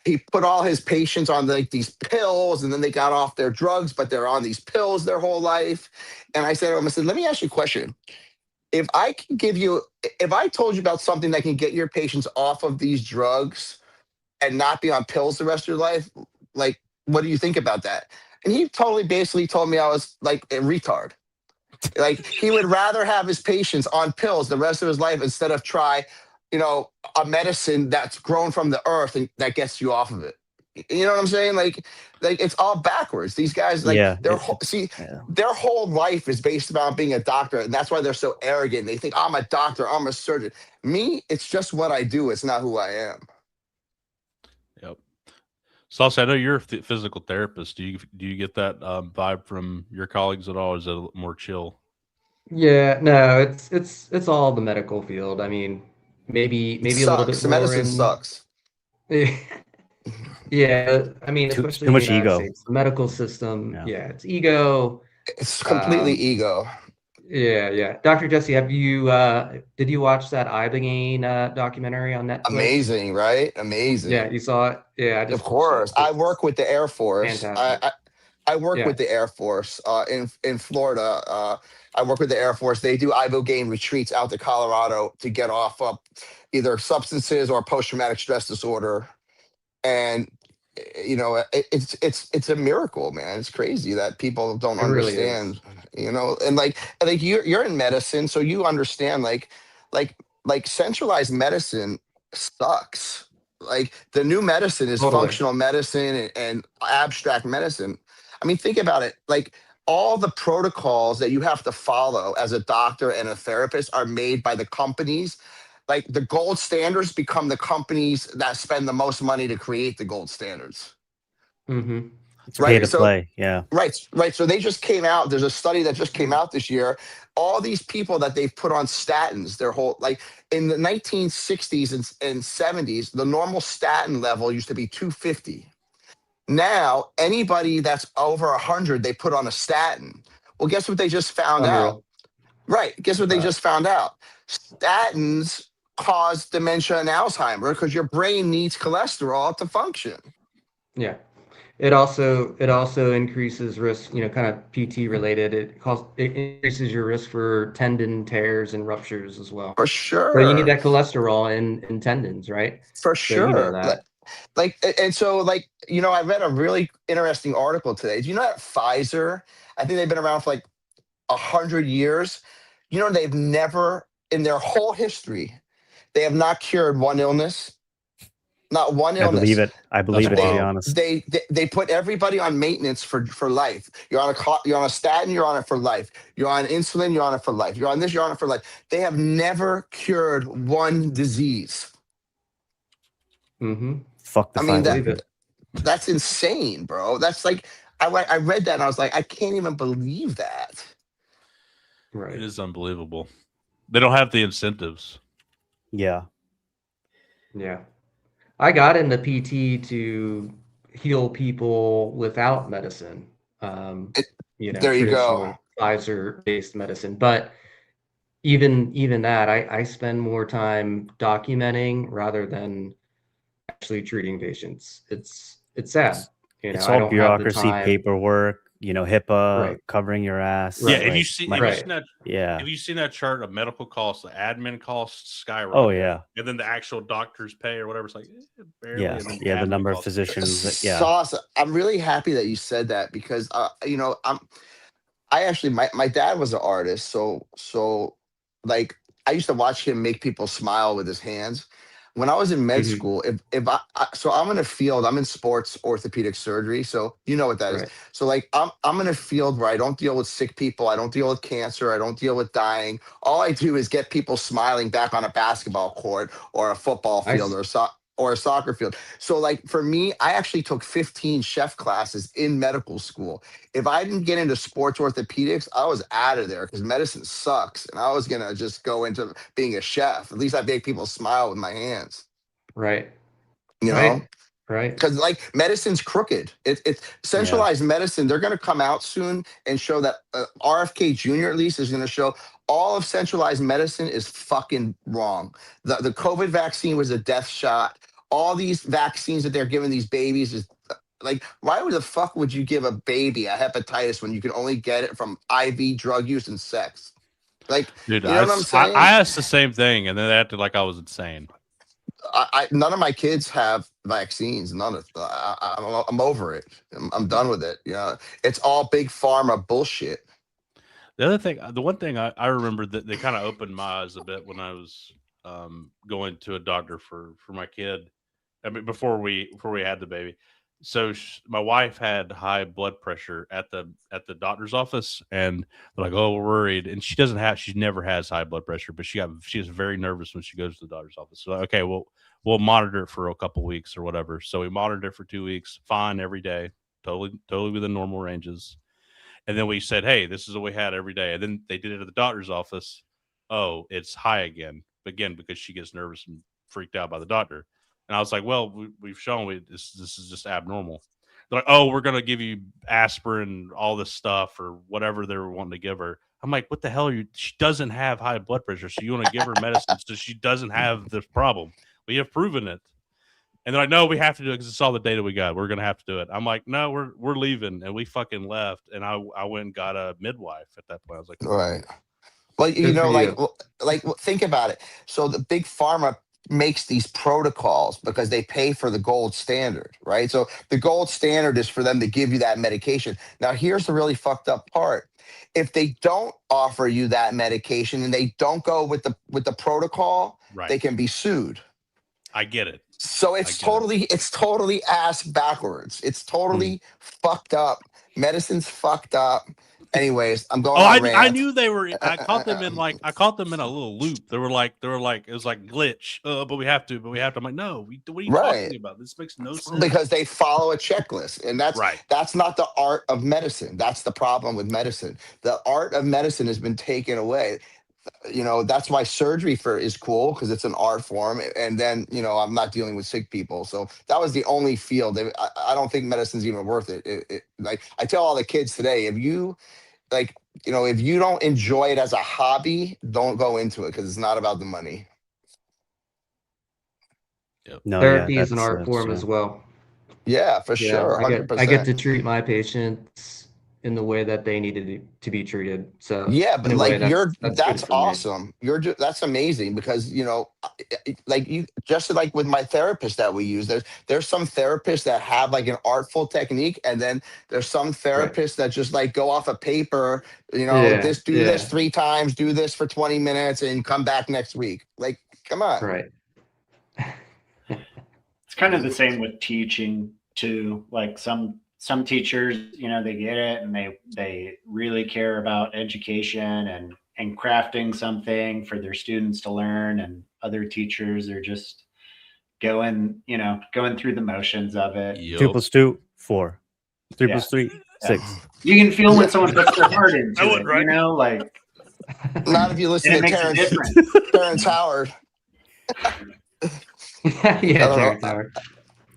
he put all his patients on like these pills and then they got off their drugs, but they're on these pills their whole life. And I said to him, I said, let me ask you a question. If I told you about something that can get your patients off of these drugs and not be on pills the rest of your life, like, what do you think about that? And he totally basically told me I was like a retard. Like he would rather have his patients on pills the rest of his life instead of try, you know, a medicine that's grown from the earth and that gets you off of it. You know what I'm saying? Like it's all backwards. These guys, like their whole life is based about being a doctor, and that's why they're so arrogant. They think I'm a doctor, I'm a surgeon. Me, it's just what I do. It's not who I am. Yep. Saucy, I know you're a physical therapist. Do you get that vibe from your colleagues at all? Or is it more chill? Yeah, no, it's all the medical field. I mean, maybe a little bit The more medicine sucks. Yeah, I mean, especially too much in the United ego. States, the medical system. Yeah, it's ego. It's completely ego. Yeah. Dr. Jesse, did you watch that Ibogaine documentary on Netflix? Amazing, right? Amazing. Yeah, you saw it? Yeah, of course. I work with the Air Force. Fantastic. I work with the Air Force in Florida. I work with the Air Force. They do Ibogaine retreats out to Colorado to get off of either substances or post-traumatic stress disorder. And you know, it's a miracle, man. It's crazy that people don't understand. Really, you know, and like you're in medicine, so you understand. Like centralized medicine sucks. Like the new medicine is functional medicine and abstract medicine. I mean, think about it. Like all the protocols that you have to follow as a doctor and a therapist are made by the companies. Like the gold standards become the companies that spend the most money to create the gold standards. Mm-hmm. It's pay to play. Yeah. Right. So they just came out. There's a study that just came out this year. All these people that they've put on statins, their whole, like in the 1960s and 70s, the normal statin level used to be 250. Now, anybody that's over 100, they put on a statin. Well, guess what they just found out? Right. Guess what they just found out? Statins cause dementia and Alzheimer because your brain needs cholesterol to function. Yeah. It also increases risk, kind of PT related. It increases your risk for tendon tears and ruptures as well. For So you need sure. that cholesterol in tendons, right? For So you know sure. that. And so I read a really interesting article today. Do you know that Pfizer, I think they've been around for like 100 years. They've never in their whole history, they have not cured one illness. Not one I believe illness. it. I believe it, to be wild. honest. They put everybody on maintenance for life. You're on a statin, you're on it for life. You're on insulin, you're on it for life. You're on this, you're on it for life. They have never cured one disease. Mm-hmm. Fuck the I mean, Pfizer. that's insane, bro. That's like I read that and I was like, I can't even believe that. Right. It is unbelievable. They don't have the incentives. Yeah. Yeah. I got into PT to heal people without medicine. There you go. Traditional Pfizer-based medicine. But even that, I spend more time documenting rather than actually treating patients. It's sad. It's I all don't have the bureaucracy, time. paperwork, HIPAA, Right. covering your ass. Yeah, Right. have you seen that? Yeah. Have you seen that chart of medical costs? The admin costs skyrocket. Oh, yeah. And then the actual doctor's pay or whatever. It's like barely. Yeah. And then Yeah. The admin number of costs- physicians. Yeah. Sauce, I'm really happy that you said that because I actually my dad was an artist, so like I used to watch him make people smile with his hands. When I was in med Mhm. school, if so I'm in a field, I'm in sports orthopedic surgery, so you know what that is. Right. So like I'm in a field where I don't deal with sick people, I don't deal with cancer, I don't deal with dying. All I do is get people smiling back on a basketball court or a football I field s- or a soccer field. So like for me, I actually took 15 chef classes in medical school. If I didn't get into sports orthopedics, I was out of there because medicine sucks. And I was going to just go into being a chef. At least I make people smile with my hands, Right. you know? Right. Because like medicine's crooked. It's centralized medicine. They're going to come out soon and show that RFK Jr. at least is going to show all of centralized medicine is fucking wrong. The COVID vaccine was a death shot. All these vaccines that they're giving these babies is like, why the fuck would you give a baby a hepatitis when you can only get it from IV drug use and sex? Like, Dude, you know what I'm saying? I asked the same thing, and then they acted like I was insane. None of my kids have vaccines. None of I'm over it. I'm done with it. It's all big pharma bullshit. The one thing I remember that they kind of opened my eyes a bit when I was going to a doctor for my kid. I mean, before we had the baby. So my wife had high blood pressure at the doctor's office, and they're like, "Oh, we're worried." And she never has high blood pressure, but she is very nervous when she goes to the doctor's office. So okay, we'll monitor it for a couple weeks or whatever. So we monitored it for 2 weeks, fine every day, totally within normal ranges. And then we said, "Hey, this is what we had every day." And then they did it at the doctor's office. Oh, it's high again because she gets nervous and freaked out by the doctor. And I was like, "Well, we've shown this is just abnormal." They're like, "Oh, we're going to give you aspirin, all this stuff, or whatever they were wanting to give her." I'm like, "What the hell are you? She doesn't have high blood pressure, so you want to give her medicine so she doesn't have this problem? We have proven it." And they're like, "No, we have to do it because it's all the data we got. We're going to have to do it." I'm like, "No, we're leaving." And we fucking left. And I went and got a midwife at that point. I was like, Right. Well, Good for you. think about it. So the big pharma makes these protocols because they pay for the gold standard, right? So the gold standard is for them to give you that medication. Now, here's the really fucked up part. If they don't offer you that medication and they don't go with the protocol, right. They can be sued. I get it. So it's totally ass backwards. It's totally fucked up. Medicine's fucked up. Anyways, I'm going. I knew they were. I caught them in a little loop. They were like, it was like glitch. But we have to. I'm like, no. What are you talking about? This makes no sense. Because they follow a checklist, and that's right. That's not the art of medicine. That's the problem with medicine. The art of medicine has been taken away. That's why surgery is cool because it's an art form. And then, I'm not dealing with sick people. So that was the only field. I don't think medicine's even worth it. Like I tell all the kids today, if you don't enjoy it as a hobby, don't go into it because it's not about the money. Yep. No, Therapy is an art form true. as well. Yeah, for sure. I 100%. get to treat my patients in the way that they needed to be treated. So Yeah, in but a way, like that's good that's for me. awesome. That's amazing because like you just like with my therapist that we use, there's some therapists that have like an artful technique, and then there's some therapists that just like go off a paper, Yeah, do this 3 times, do this for 20 minutes, and come back next week. Like, come on. right. It's kind of the same with teaching too. Like some teachers, they get it and they really care about education and crafting something for their students to learn, and other teachers are just going through the motions of it. 2 plus 2, 4. 3 Yeah. plus 3, 6. You can feel when someone puts their heart into That it, one, right? like, Not if you listen and it to makes a difference. Terrence Howard. Yeah, Terrence Howard.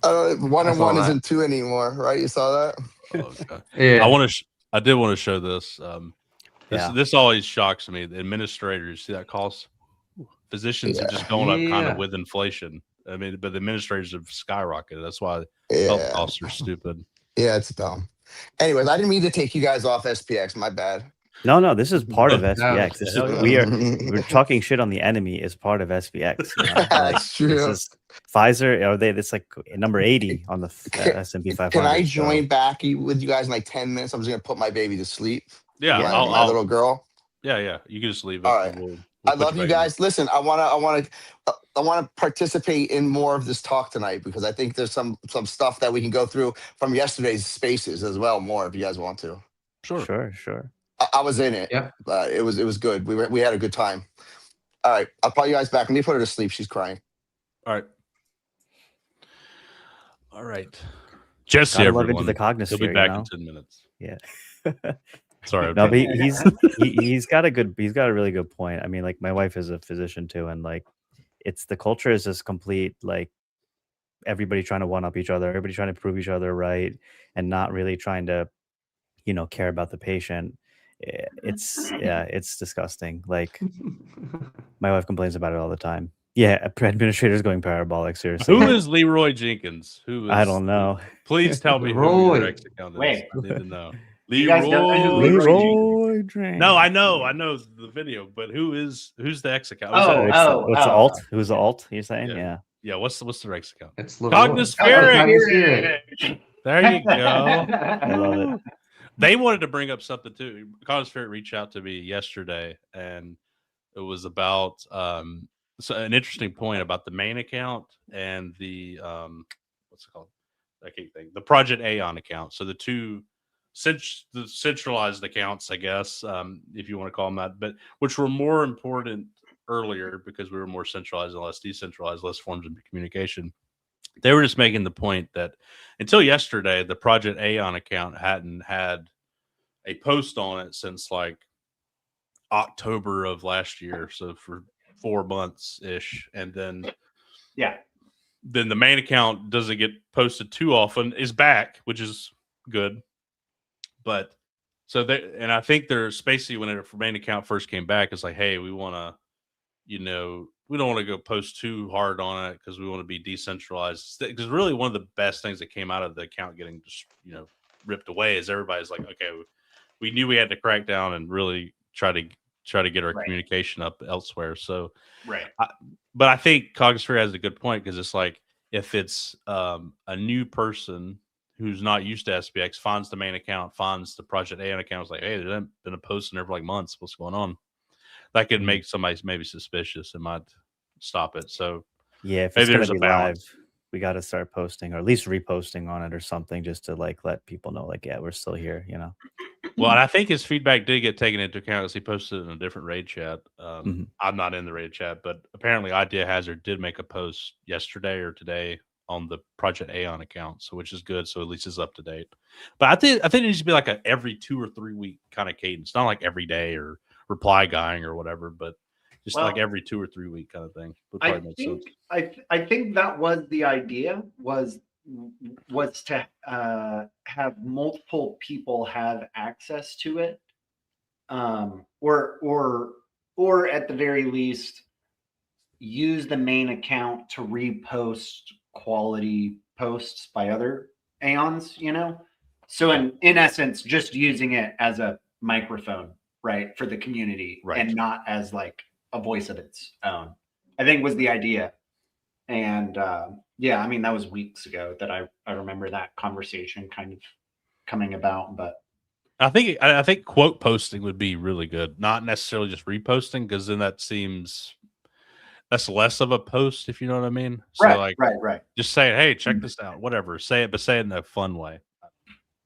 1 and saw 1 that. isn't 2 anymore, right? You saw that? Oh, God. Yeah. I did want to show this. Yeah. This always shocks me. The administrators, see that cost? Physicians are just going up kind of with inflation. I mean, but the administrators have skyrocketed. That's why health costs are stupid. Yeah, it's dumb. Anyways, I didn't mean to take you guys off SPX. My bad. No, this is part of No, SPX. This is hell yeah. we're talking shit on the enemy is part of SPX. That's true. This is Pfizer. It's like number 80 on the S&P 500. Can I join back with you guys in like 10 minutes? I'm just gonna put my baby to sleep. Yeah, my little girl. Yeah. You can just leave it. All right. We'll I love you guys. Listen, I want to participate in more of this talk tonight because I think there's some stuff that we can go through from yesterday's spaces as well. More if you guys want to. Sure. I was in it. Yeah. It was good. We had a good time. All right, I'll call you guys back. Let me put her to sleep. She's crying. All right. Jesse, Gotta love everyone. into the Cognisphere. He'll be back in 10 minutes. Yeah. Sorry. No, but he's got a really good point. I mean, like my wife is a physician too, and like the culture is just complete, like everybody trying to one up each other, everybody trying to prove each other right, and not really trying to, care about the patient. It's disgusting. Like my wife complains about it all the time. Yeah, administrators going parabolic. Seriously, Who is Leroy Jenkins? I don't know. Please tell me who your ex account is. Wait. I need to know. You guys don't know who Leroy Jenkins. No, I know the video, but who's the X account? What's the alt? Who's the alt? You're saying, yeah. Yeah. What's the X account? It's Cognisphere. There you go. I love it. They wanted to bring up something too. Cognisphere reached out to me yesterday, and it was about an interesting point about the main account and the what's it called? I can't think. The Project AEON account. So the two the centralized accounts, I guess, if you want to call them that, but which were more important earlier because we were more centralized and less decentralized, less forms of communication. They were just making the point that until yesterday, the Project AEON account hadn't had a post on it since like October of last year. So for 4 months ish. And then, then the main account doesn't get posted too often, is back, which is good. But so and I think there's basically when the main account first came back, it's like, hey, we want to, we don't want to go post too hard on it because we want to be decentralized. Because really, one of the best things that came out of the account getting just ripped away is everybody's like, okay, we knew we had to crack down and really try to get our communication up elsewhere. So, but I think Cognisphere has a good point because it's like if it's a new person who's not used to SPX finds the main account, finds the Project AEON account, it's like, hey, there's been a post in there for like months. What's going on? That could make somebody maybe suspicious and might stop it. So yeah, if it's going to be live, we got to start posting or at least reposting on it or something just to like let people know, like, yeah, we're still here, Well, and I think his feedback did get taken into account as he posted it in a different raid chat. I'm not in the raid chat, but apparently Idea Hazard did make a post yesterday or today on the Project AEON account, so which is good. So at least it's up to date. But I think it needs to be like a every 2 or 3 week kind of cadence, not like every day or reply guying or whatever, but just like every 2 or 3 week kind of thing. I think that was the idea was to have multiple people have access to it, or at the very least use the main account to repost quality posts by other AEONs, you know? So in essence, just using it as a microphone, right, for the community and not as like a voice of its own, I think was the idea. And yeah, I mean, that was weeks ago that I remember that conversation kind of coming about. But I think quote posting would be really good, not necessarily just reposting, because then that's less of a post, if you know what I mean. So right. Just saying, hey, check this out, whatever. Say it, but say it in a fun way.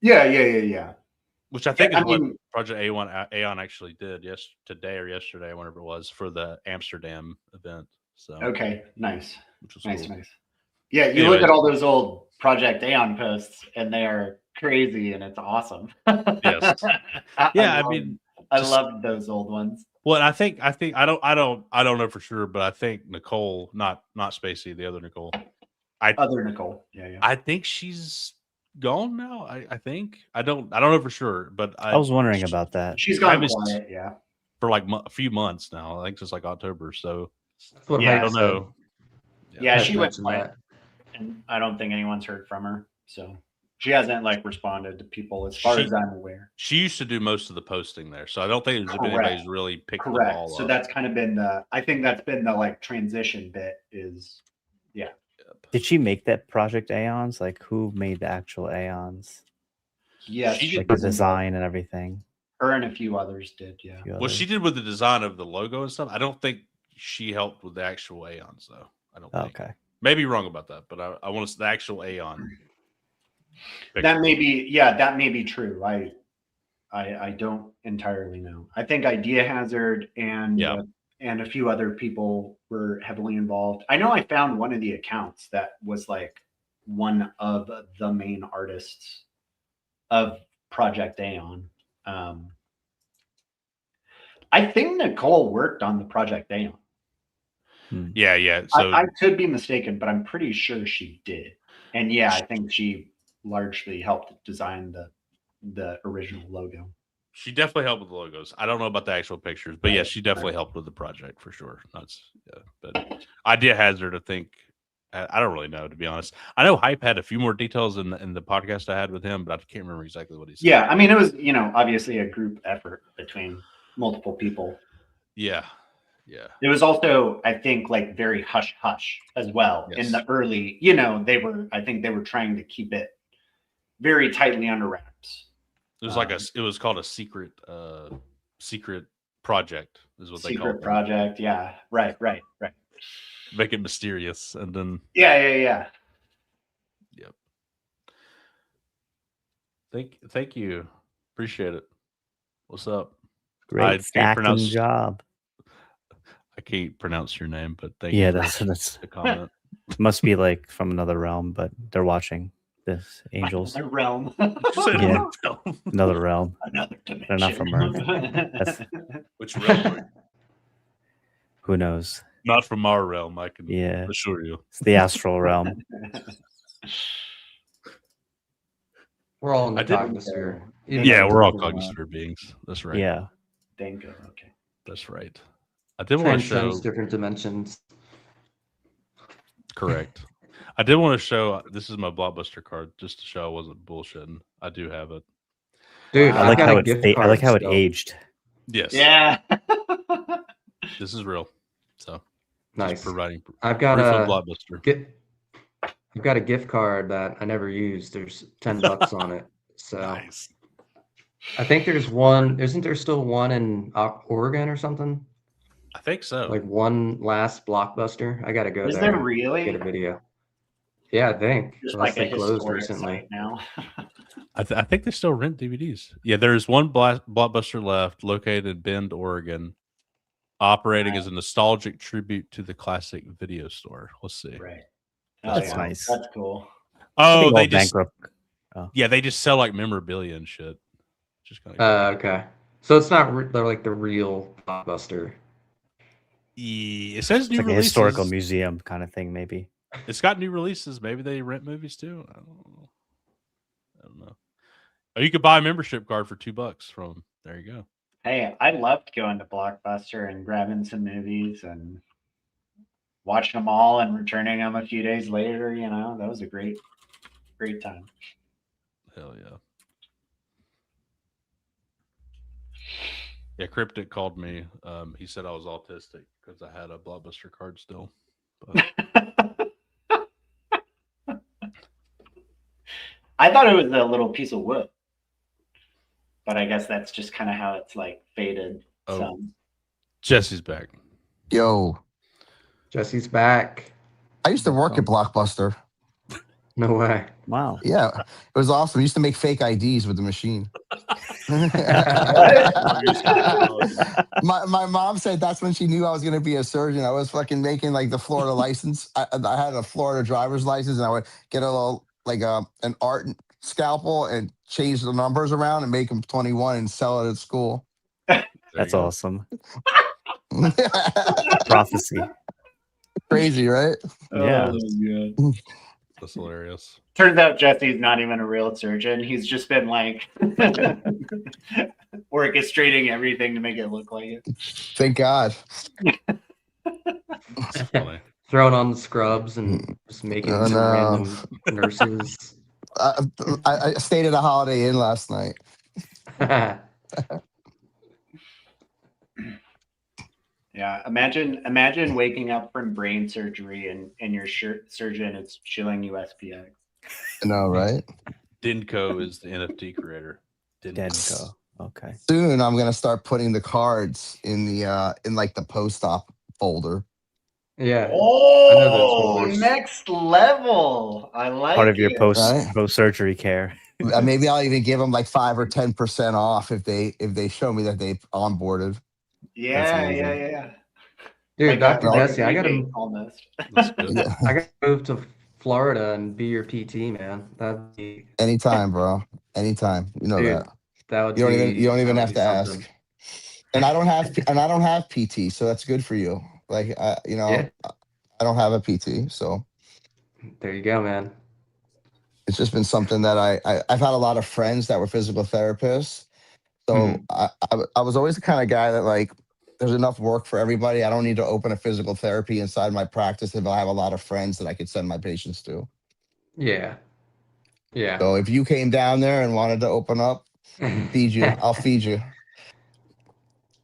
Yeah. Which I think is what Project AEON actually did today or yesterday, whenever it was, for the Amsterdam event. So okay, nice. Which was nice. cool. Yeah, you look at all those old Project AEON posts, and they are crazy, and it's awesome. Yes. I mean, I loved those old ones. Well, I think I don't know for sure, but I think Nicole, not Spacey, the other Nicole. Other Nicole. Yeah. I think she's gone now. I think I don't know for sure, but I was wondering about that. She's gone quiet, yeah, for like a few months now. I think it's like October. So that's what I don't know. Yeah, she went quiet, and I don't think anyone's heard from her. So she hasn't like responded to people as far as I'm aware. She used to do most of the posting there, so I don't think there's anybody's really picked the ball up. So that's kind of been I think that's been the like transition bit is, yeah. Did she make that Project AEONs? Like, who made the actual AEONs? Yes, she like the design and everything. Her and a few others did, yeah. What she did with the design of the logo and stuff, I don't think she helped with the actual AEONs though. I don't think. Okay. Maybe wrong about that, but I want to the actual AEON. That may be true. I don't entirely know. I think Idea Hazard and a few other people were heavily involved. I know I found one of the accounts that was like one of the main artists of Project AEON. I think Nicole worked on the Project AEON. Yeah. So I could be mistaken, but I'm pretty sure she did. And yeah, I think she largely helped design the original logo. She definitely helped with the logos. I don't know about the actual pictures, but yeah, she definitely helped with the project for sure. But Idea Hazard, I think, I don't really know, to be honest. I know Hype had a few more details in the podcast I had with him, but I can't remember exactly what he said. Yeah, I mean, it was, obviously a group effort between multiple people. Yeah. It was also, I think, like very hush hush as well. Yes. In the early, I think they were trying to keep it very tightly under wraps. It was it was called a secret project is what they called it. Secret project, yeah. Right. Make it mysterious, and then yeah. Yep. Thank you. Appreciate it. What's up? Great stacking job. I can't pronounce your name, but thank you. Yeah, that's the comment. Must be like from another realm, but they're watching this Angels. Another realm. Another realm. Another dimension. They're not from Earth. Which realm? Who knows? Not from our realm, I can assure you. It's the astral realm. We're all in the Cognisphere. Yeah, we're all Cognisphere beings. That's right. Yeah. Dango, okay. That's right. I did want to show different dimensions. Correct. I did want to show this is my Blockbuster card just to show I wasn't bullshitting. I do have it. Dude, I like how it aged. Yes. Yeah. This is real. So nice. Providing I've got a Blockbuster. I've got a gift card that I never used. There's $10 on it. So nice. I think there's one. Isn't there still one in Oregon or something? I think so. Like one last Blockbuster. I gotta go there. Is there really? Get a video. Yeah, I think. Just unless like they closed recently. Now. I think they still rent DVDs. Yeah, there's one Blockbuster left, located in Bend, Oregon, operating as a nostalgic tribute to the classic video store. Let's see. Right. That's nice. That's cool. Oh, they just bankrupt. Yeah, they just sell like memorabilia and shit. Just kind of okay. So it's not they're like the real Blockbuster. It says new like releases. A historical museum kind of thing, maybe. It's got new releases. Maybe they rent movies too. I don't know. Oh, you could buy a membership card for $2 from them. There you go. Hey, I loved going to Blockbuster and grabbing some movies and watching them all and returning them a few days later. That was a great time. Hell yeah. Yeah, Cryptic called me. He said I was autistic because I had a Blockbuster card still. But I thought it was a little piece of wood, but I guess that's just kind of how it's like faded. Some. Jesse's back. Yo, Jesse's back. I used to work at Blockbuster. No way. Wow. Yeah, it was awesome. I used to make fake IDs with the machine. my mom said that's when she knew I was going to be a surgeon. I was fucking making like the Florida license. I had a Florida driver's license, and I would get a little like an art scalpel and change the numbers around and make them 21 and sell it at school. That's awesome. Prophecy. Crazy, right? Yeah. Oh, That's hilarious. turns out Jesse's not even a real surgeon. He's just been like orchestrating everything to make it look like it. Thank God. That's funny. Throwing on the scrubs and just making some random nurses. I stayed at a Holiday Inn last night. Yeah, imagine waking up from brain surgery and your surgeon is shilling you SPX. I know, right? Dinko is the NFT creator. Denko. Okay. Soon I'm gonna start putting the cards in the in like the post-op folder. Yeah. Oh, I know those folders. next level! I like Part of your it. post Right? surgery care. Maybe I'll even give them like 5 or 10% off if they show me that they've onboarded. Yeah. Dude, Like a Dr. Jesse, I gotta rebate almost. That's good. Yeah. I gotta move to Florida and be your PT, man. That'd be Anytime, bro. Anytime. You know Dude, that. that would You don't be, even that would have be to something. ask. And I don't have PT, so that's good for you. Like Yeah. I don't have a PT, so There you go, man. it's just been something that I've had a lot of friends that were physical therapists. So Mhm. I was always the kind of guy that like there's enough work for everybody. I don't need to open a physical therapy inside my practice if I have a lot of friends that I could send my patients to. Yeah. Yeah. So if you came down there and wanted to open up, feed you, I'll feed you.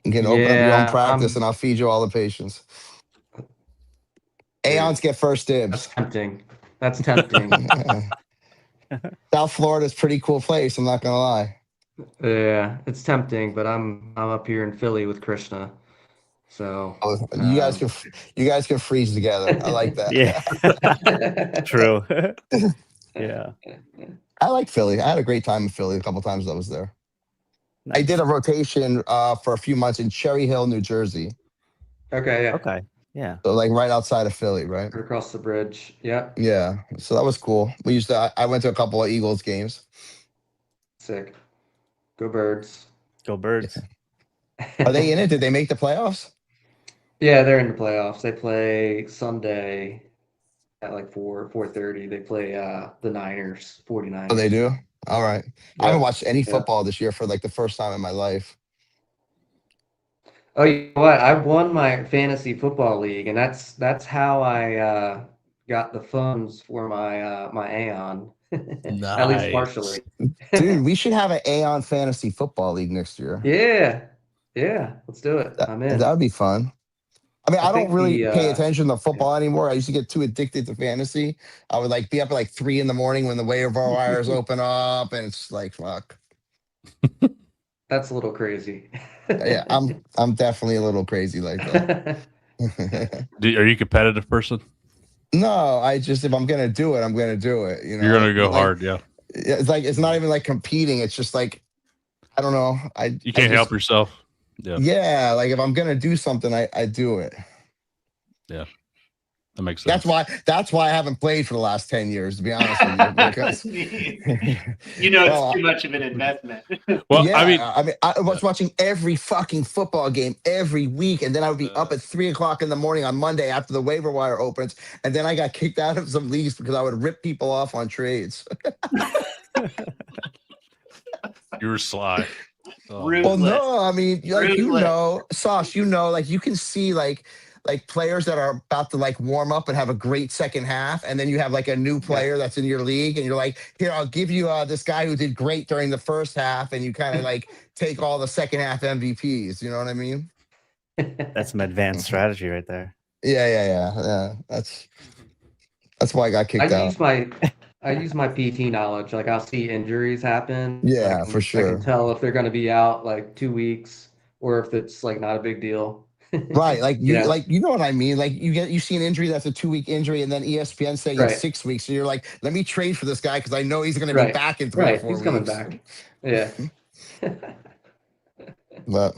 You can open up your own Yeah, practice and I'll feed you all the patients. AEONs get first That's dibs. tempting. That's tempting. South Florida's a pretty cool place, I'm not gonna lie. Yeah, it's tempting, but I'm up here in Philly with Krishna. So You guys can freeze together. I like that. Yeah. True. Yeah. I like Philly. I had a great time in Philly a couple times I was there. I did a rotation for a few months in Cherry Hill, New Jersey. Okay, yeah. Okay. Yeah. So like right outside of Philly, right? Right across the bridge. Yeah. Yeah. So that was cool. I went to a couple of Eagles games. Sick. Go Birds. Go Birds. Are they in it? Did they make the playoffs? Yeah, they're in the playoffs. They play Sunday at like 4:30. They play the Niners, 49ers. Oh, they do? All right. I Yeah. haven't watched any Yeah. football this year for like the first time in my life. Oh, you know what? I won my fantasy football league, and that's how I got the funds for my my AEON. At least Nice. partially. Dude, we should have an AEON fantasy football league next year. Yeah, let's do it. I'm in. That would be fun. I mean, I I don't think really the, pay attention to football anymore. I used to get too addicted to fantasy. I would like be up at like 3 a.m. when the waiver wires open up, and it's like fuck. That's a little crazy. Yeah, I'm definitely a little crazy like that. Are you a competitive person? No, if I'm gonna do it, I'm gonna do it. You know, You're gonna go Like, hard, yeah. It's like it's not even like competing. It's just like I don't know. You can't help yourself. Yeah. Yeah, like if I'm gonna do something, I do it. Yeah. That makes sense. That's why I haven't played for the last 10 years, to be honest with you. Because it's too much of an investment. Well, yeah, I mean, I was watching every fucking football game every week, and then I would be up at 3 o'clock in the morning on Monday after the waiver wire opens, and then I got kicked out of some leagues because I would rip people off on trades. you were sly. Rude. Well, no, I mean, like Ruthless. Sauce, like you can see like like players that are about to like warm up and have a great second half, and then you have like a new player that's in your league, and you're like, here, I'll give you this guy who did great during the first half, and you kind of like take all the second half MVPs. You know what I mean? That's some advanced strategy right there. Yeah. That's why I got kicked out. I use my PT knowledge. Like I'll see injuries happen. Yeah, I for sure. can tell if they're going to be out like 2 weeks or if it's like not a big deal. Right, like you know? like you know what I mean. Like you see an injury that's a 2-week injury, and then ESPN saying Right. it's 6 weeks. So you're like, let me trade for this guy because I know he's going to be back in 3 or 4 He's weeks. coming back. Yeah. But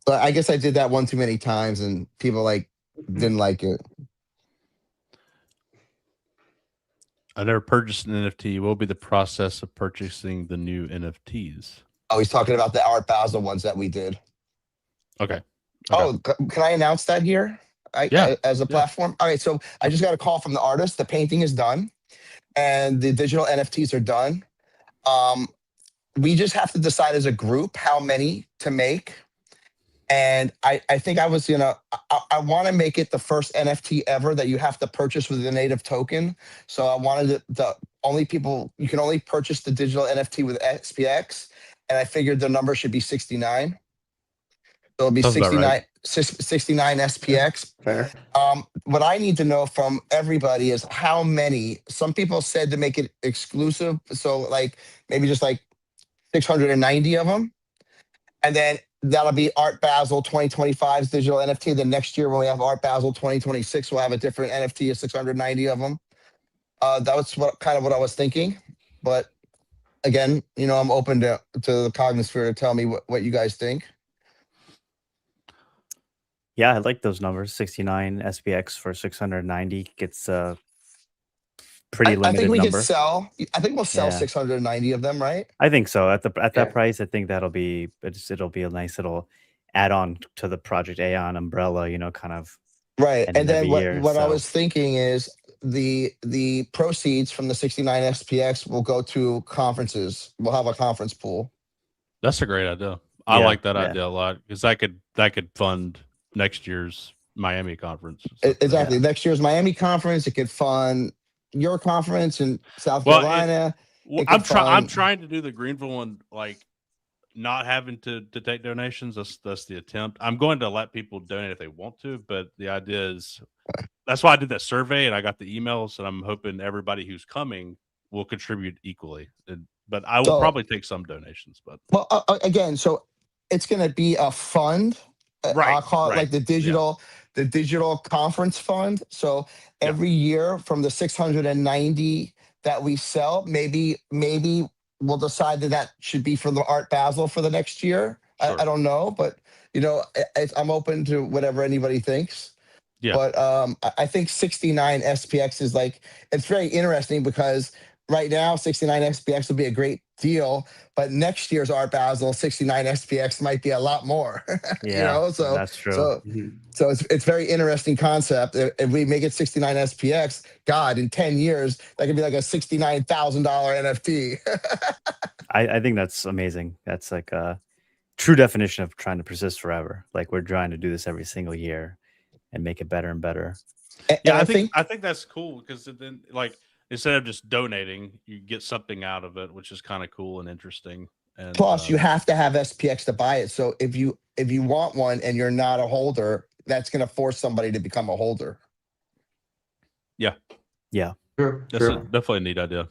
I guess I did that one too many times, and people like didn't like it. I never purchased an NFT. What will be the process of purchasing the new NFTs? Oh, he's talking about the Art Basel ones that we did. Okay. Oh, can I announce that here? As a platform? All right, so I just got a call from the artist. The painting is done, and the digital NFTs are done. We just have to decide as a group how many to make. And I think I was I want to make it the first NFT ever that you have to purchase with a native token. So I wanted the only people, you can only purchase the digital NFT with SPX. And I figured the number should be 69. So it'll be 69, right. 69 SPX. Fair. What I need to know from everybody is how many. Some people said to make it exclusive. So like maybe just like 690 of them. And then that'll be Art Basel 2025's digital NFT. The next year when we have Art Basel 2026, we'll have a different NFT of 690 of them. That was what I was thinking. But again, I'm open to the Cognisphere to tell me what you guys think. Yeah, I like those numbers. 69 SPX for 690 gets a pretty limited I think we number. could sell. I think we'll sell 690 of them, right? I think so. At that price, I think it'll be a nice little add-on to the Project AEON umbrella. Kind of. Right, and then what I was thinking is the proceeds from the 69 SPX will go to conferences. We'll have a conference pool. That's a great idea. I like that idea a lot because that could fund next year's Miami conference. Exactly. Yeah. Next year's Miami conference, it could fund your conference in South Carolina. I'm trying to do the Greenville one, like not having to take donations. That's the attempt. I'm going to let people donate if they want to, but the idea is that's why I did that survey and I got the emails, and I'm hoping everybody who's coming will contribute equally. But I will probably take some donations. But again, so it's going to be a fund. Right, I'll call it like the digital conference fund. So every year from the 690 that we sell, maybe we'll decide that should be for the Art Basel for the next year. Sure. I don't know, but I'm open to whatever anybody thinks. Yeah. But I think 69 SPX is it's very interesting because right now 69 SPX will be a great deal, but next year's Art Basel 69 SPX might be a lot more. So that's true. So it's very interesting concept. If we make it 69 SPX, God, in 10 years that could be like a $69,000 NFT. I think that's amazing. That's like a true definition of trying to persist forever. Like we're trying to do this every single year and make it better and better. I think that's cool because then instead of just donating, you get something out of it, which is kind of cool and interesting. And plus, you have to have SPX to buy it. So if you want one and you're not a holder, that's going to force somebody to become a holder. Yeah. Sure. That's definitely a neat idea,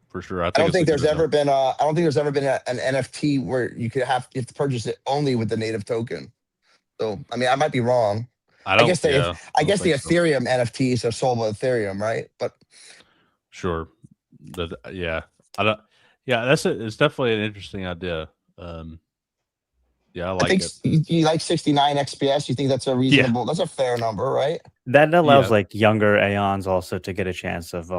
for sure. I don't think there's ever been an NFT where you have to purchase it only with the native token. So I mean, I might be wrong. I guess the Ethereum NFTs are sold with Ethereum, right? But sure. It's definitely an interesting idea. I like it. You like 69 XPS? You think that's a reasonable? That's a fair number, right? That allows younger AEONs also to get a chance of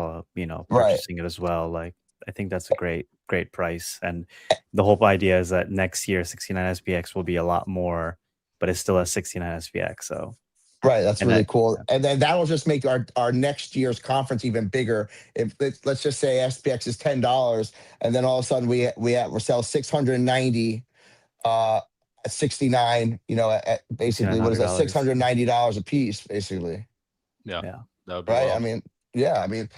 purchasing it as well. Like I think that's a great price. And the whole idea is that next year 69 SPX will be a lot more, but it's still a 69 SPX. So right, that's really cool. And then that will just make our next year's conference even bigger. If let's just say SPX is $10, and then all of a sudden we sell 690. at 69, you know, at basically what is that, $690. $690 a piece, basically. Yeah. Yeah. That would be Right. well. I mean, yeah, I mean,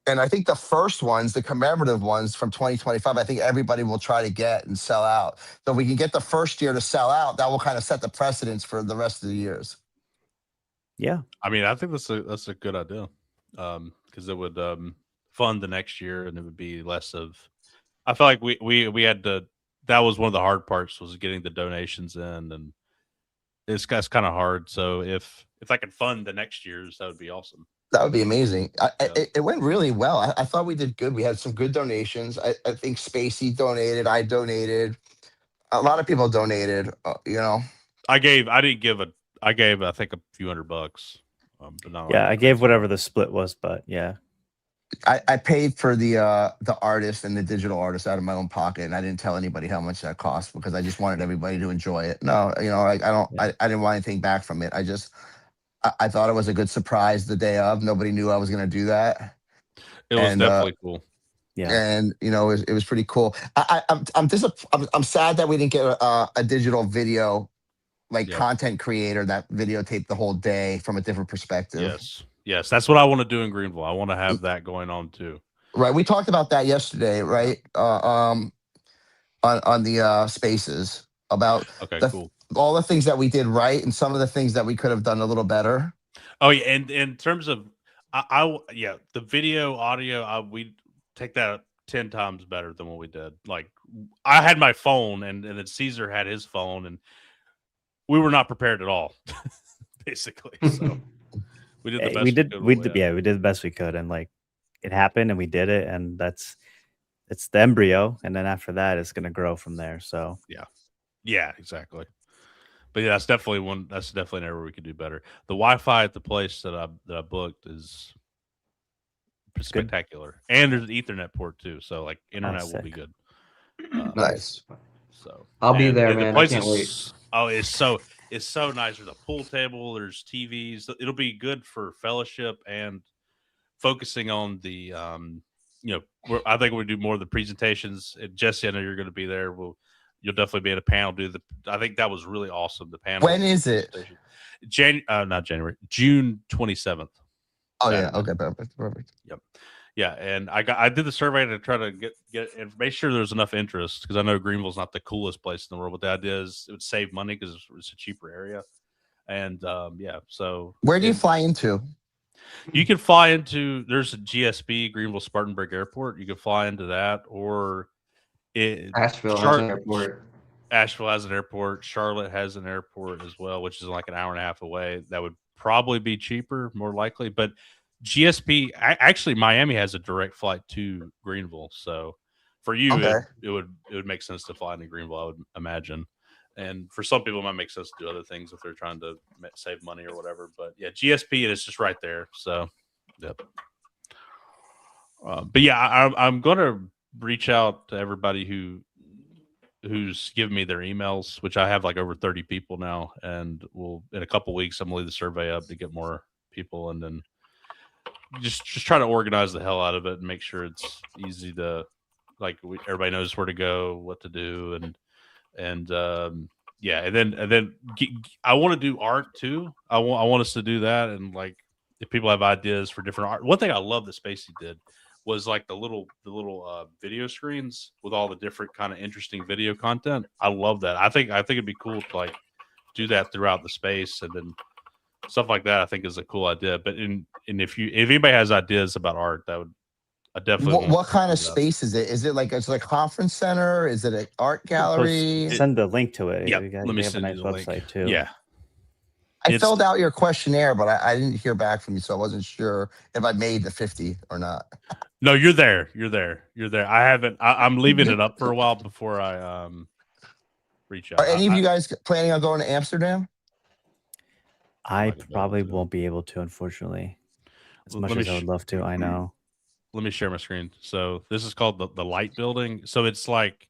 and I think the first ones, the commemorative ones from 2025, I think everybody will try to get and sell out. So if we can get the first year to sell out, that will kind of set the precedence for the rest of the years. Yeah. I mean, I think that's a good idea. Because it would fund the next year, and it would be less of. I feel like we had to. That was one of the hard parts, was getting the donations in, and that's kind of hard. So if I could fund the next year's, that would be awesome. That would be amazing. Yeah. It went really well. I thought we did good. We had some good donations. I think Spacey donated. I donated. A lot of people donated. You know, I gave I think a few $100. But not Yeah, like I gave whatever the split was, but yeah. I paid for the artist and the digital artist out of my own pocket, and I didn't tell anybody how much that cost because I just wanted everybody to enjoy it. No, you know, like I didn't want anything back from it. I thought it was a good surprise the day of. Nobody knew I was going to do that. It was definitely cool. Yeah. And you know, it was pretty cool. I'm sad that we didn't get a digital video, like content creator that videotaped the whole day from a different perspective. Yes, that's what I want to do in Greenville. I want to have that going on too. Right, we talked about that yesterday, right? On the spaces about cool. All the things that we did right and some of the things that we could have done a little better. Oh yeah, and in terms of the video, audio, we take that 10 times better than what we did. Like I had my phone, and then Caesar had his phone, and we were not prepared at all, basically. So we did the best. We did the best we could, and like it happened, and we did it, and it's the embryo, and then after that, it's gonna grow from there. So yeah, exactly. But yeah, that's definitely an area we could do better. The Wi-Fi at the place that I booked is spectacular, and there's an Ethernet port too, so like internet will be good. Nice. So I'll be there, man. I can't wait. Oh, it's so nice. There's a pool table. There's TVs. It'll be good for fellowship and focusing on the I think we'll do more of the presentations. And Jesse, I know you're going to be there. You'll definitely be at a panel. I think that was really awesome. The panel. When is it? Not January. June 27th. Oh yeah. Okay. Perfect. Yep. Yeah, and I did the survey to try to get and make sure there's enough interest, because I know Greenville's not the coolest place in the world, but the idea is it would save money because it's a cheaper area. And so where do you fly into? You can fly into, there's a GSB, Greenville Spartanburg Airport. You can fly into that, or Asheville has an airport. Asheville has an airport. Charlotte has an airport as well, which is like an hour and a half away. That would probably be cheaper, more likely. But GSP, actually, Miami has a direct flight to Greenville. So for you, it would make sense to fly into Greenville, I would imagine. And for some people, it might make sense to do other things if they're trying to save money or whatever. But yeah, GSP, it's just right there. So, yep. But yeah, I'm going to reach out to everybody who's given me their emails, which I have like over 30 people now. And in a couple weeks, I'm going to leave the survey up to get more people, and then just try to organize the hell out of it and make sure it's easy to, like, everybody knows where to go, what to do, and then I want to do art too. I want us to do that, and like if people have ideas for different art. One thing I love that Spacey did was like the little video screens with all the different kind of interesting video content. I love that. I think it'd be cool to like do that throughout the space, and then stuff like that I think is a cool idea. But if anybody has ideas about art, that would, I definitely. What kind of space is it? Is it like, it's like a conference center? Is it an art gallery? Send the link to it. Yeah, let me have a send nice you the website link. too. Yeah, I filled out your questionnaire, but I didn't hear back from you, so I wasn't sure if I made the 50 or not. No, you're there. I haven't. I'm leaving it up for a while before I reach out. Are any of you guys planning on going to Amsterdam? I probably won't be able to, unfortunately. As much as I would love to, I know. Let me share my screen. So this is called the Light Building. So it's like,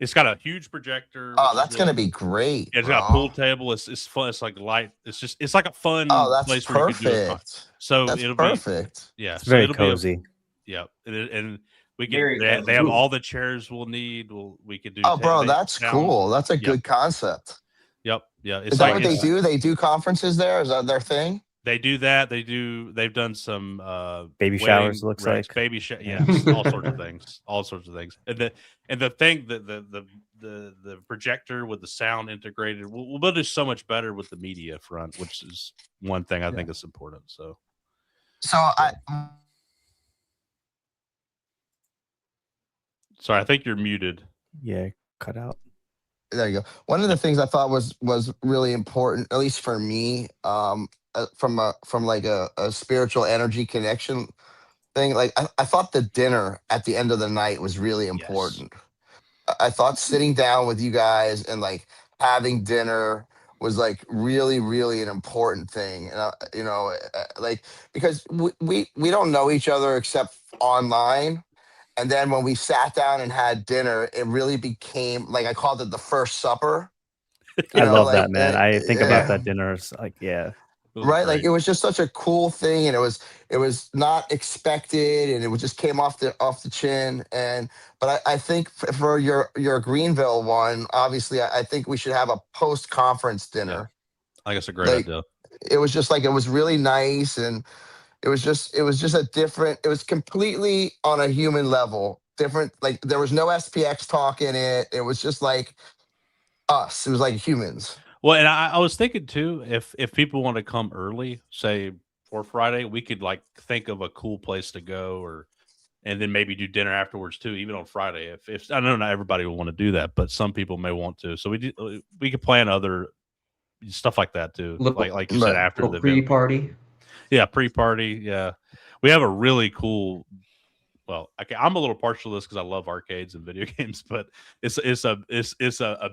it's got a huge projector. Oh, that's gonna be great. It's got a pool table. It's fun. It's like light. It's like a fun place perfect. where you can do it. So that's it'll perfect. be, yeah, It's very cozy. Yeah, and We Very can. They cozy. have all the chairs we'll need. We could do. Oh, bro, they- that's sound- cool. That's a Yep. good concept. Yep. Yeah. It's Is that like what they do? They do conferences there? Is that their thing? They do that. They've done some Baby showers, looks like. baby yeah, all sorts of things. All sorts of things. And the thing that the projector with the sound integrated will do so much better with the media front, which is one thing I think is important. So sorry, I think you're muted. Yeah, cut out. There you go. One of the things I thought was really important, at least for me, from like a spiritual energy connection thing. Like I thought the dinner at the end of the night was really important. I thought sitting down with you guys and like having dinner was like really, really an important thing. And you know, like because we don't know each other except online. And then when we sat down and had dinner, it really became like I called it the first supper. I know, love like, that, man. I think about yeah. that dinner. It's like, yeah, Right, like it was just such a cool thing, and it was not expected, and it just came off the chin. And but I think for your Greenville one, obviously, I think we should have a post conference dinner. I think it's a great Like, idea. It was just like it was really nice, and it was just a different. It was completely on a human level, different. Like there was no SPX talk in it. It was just like us. It was like humans. Well, and I was thinking too, if people want to come early, say for Friday, we could like think of a cool place to go, and then maybe do dinner afterwards too, even on Friday. If I know not everybody will want to do that, but some people may want to. So we could plan other stuff like that too, like you said after the pre-party. Yeah, pre-party. Yeah, we have a really cool. Well, I'm a little partial to this because I love arcades and video games, but it's a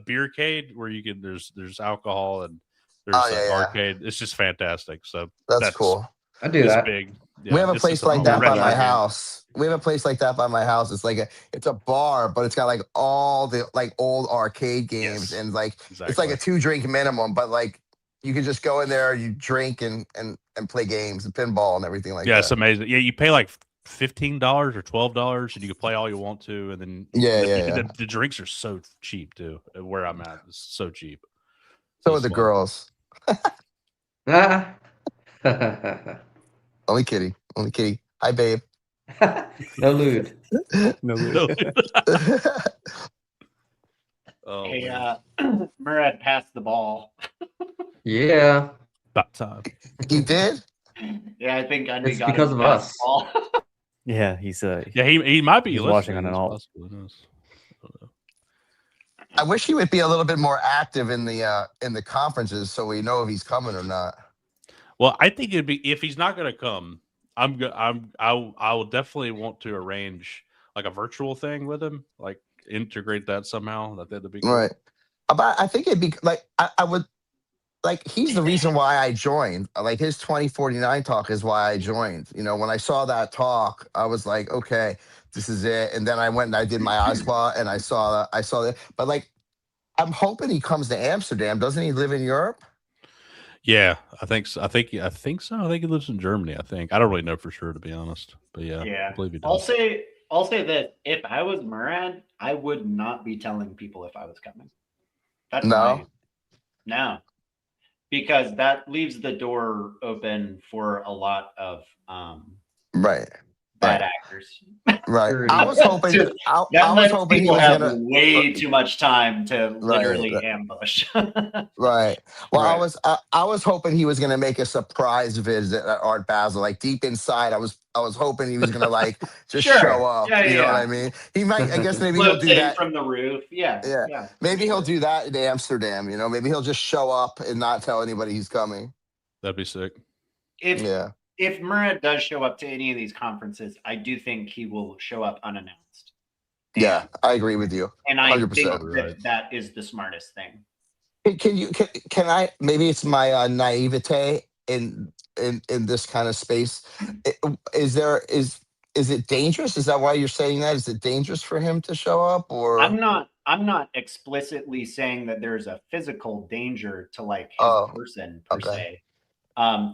beercade where you can there's alcohol and there's arcade. It's just fantastic. So that's cool. I do that. Big. Yeah, we have a place like that by my house. We have a place like that by my house. It's like it's a bar, but it's got like all the like old arcade games and like it's like a 2-drink minimum, but like you can just go in there, you drink and play games and pinball and everything like that. Yeah, it's amazing. Yeah, you pay like $15 or $12 and you can play all you want to, and then the drinks are so cheap too. Where I'm at, it's so cheap. So are the girls. Only kidding. Hi, babe. No lewd. No lewd. Oh, hey, Murad passed the ball. Yeah. About time. He did? Yeah, I think It's because of us. Yeah, he's he might be watching on an alt. I wish he would be a little bit more active in the conferences so we know if he's coming or not. Well, I think it'd be if he's not going to come. I will definitely want to arrange like a virtual thing with him, like integrate that somehow. That'd be cool. Right. But I think it'd be like I would like he's the reason why I joined. Like his 2049 talk is why I joined. You know, when I saw that talk, I was like, okay, this is it. And then I went and I did my iSpot and I saw that. But like, I'm hoping he comes to Amsterdam. Doesn't he live in Europe? Yeah, I think so. I think so. I think he lives in Germany. I think I don't really know for sure, to be honest. But yeah, I believe he does. I'll say that if I was Murad, I would not be telling people if I was coming. That's no, because that leaves the door open for a lot of bad actors. Right. I was hoping. I was hoping people he was have gonna, way too much time to literally ambush. Right. Well, I was hoping he was gonna make a surprise visit at Art Basel. Like deep inside, I was hoping he was gonna like just show up. You know what I mean? He might. I guess maybe he'll do that from the roof. Yeah. Maybe he'll do that in Amsterdam. You know, maybe he'll just show up and not tell anybody he's coming. That'd be sick. If Murad does show up to any of these conferences, I do think he will show up unannounced. Yeah, I agree with you. And I 100%. think that is the smartest thing. Can I? Maybe it's my naivete in this kind of space. Is it dangerous? Is that why you're saying that? Is it dangerous for him to show up? Or I'm not explicitly saying that there's a physical danger to like his person per se.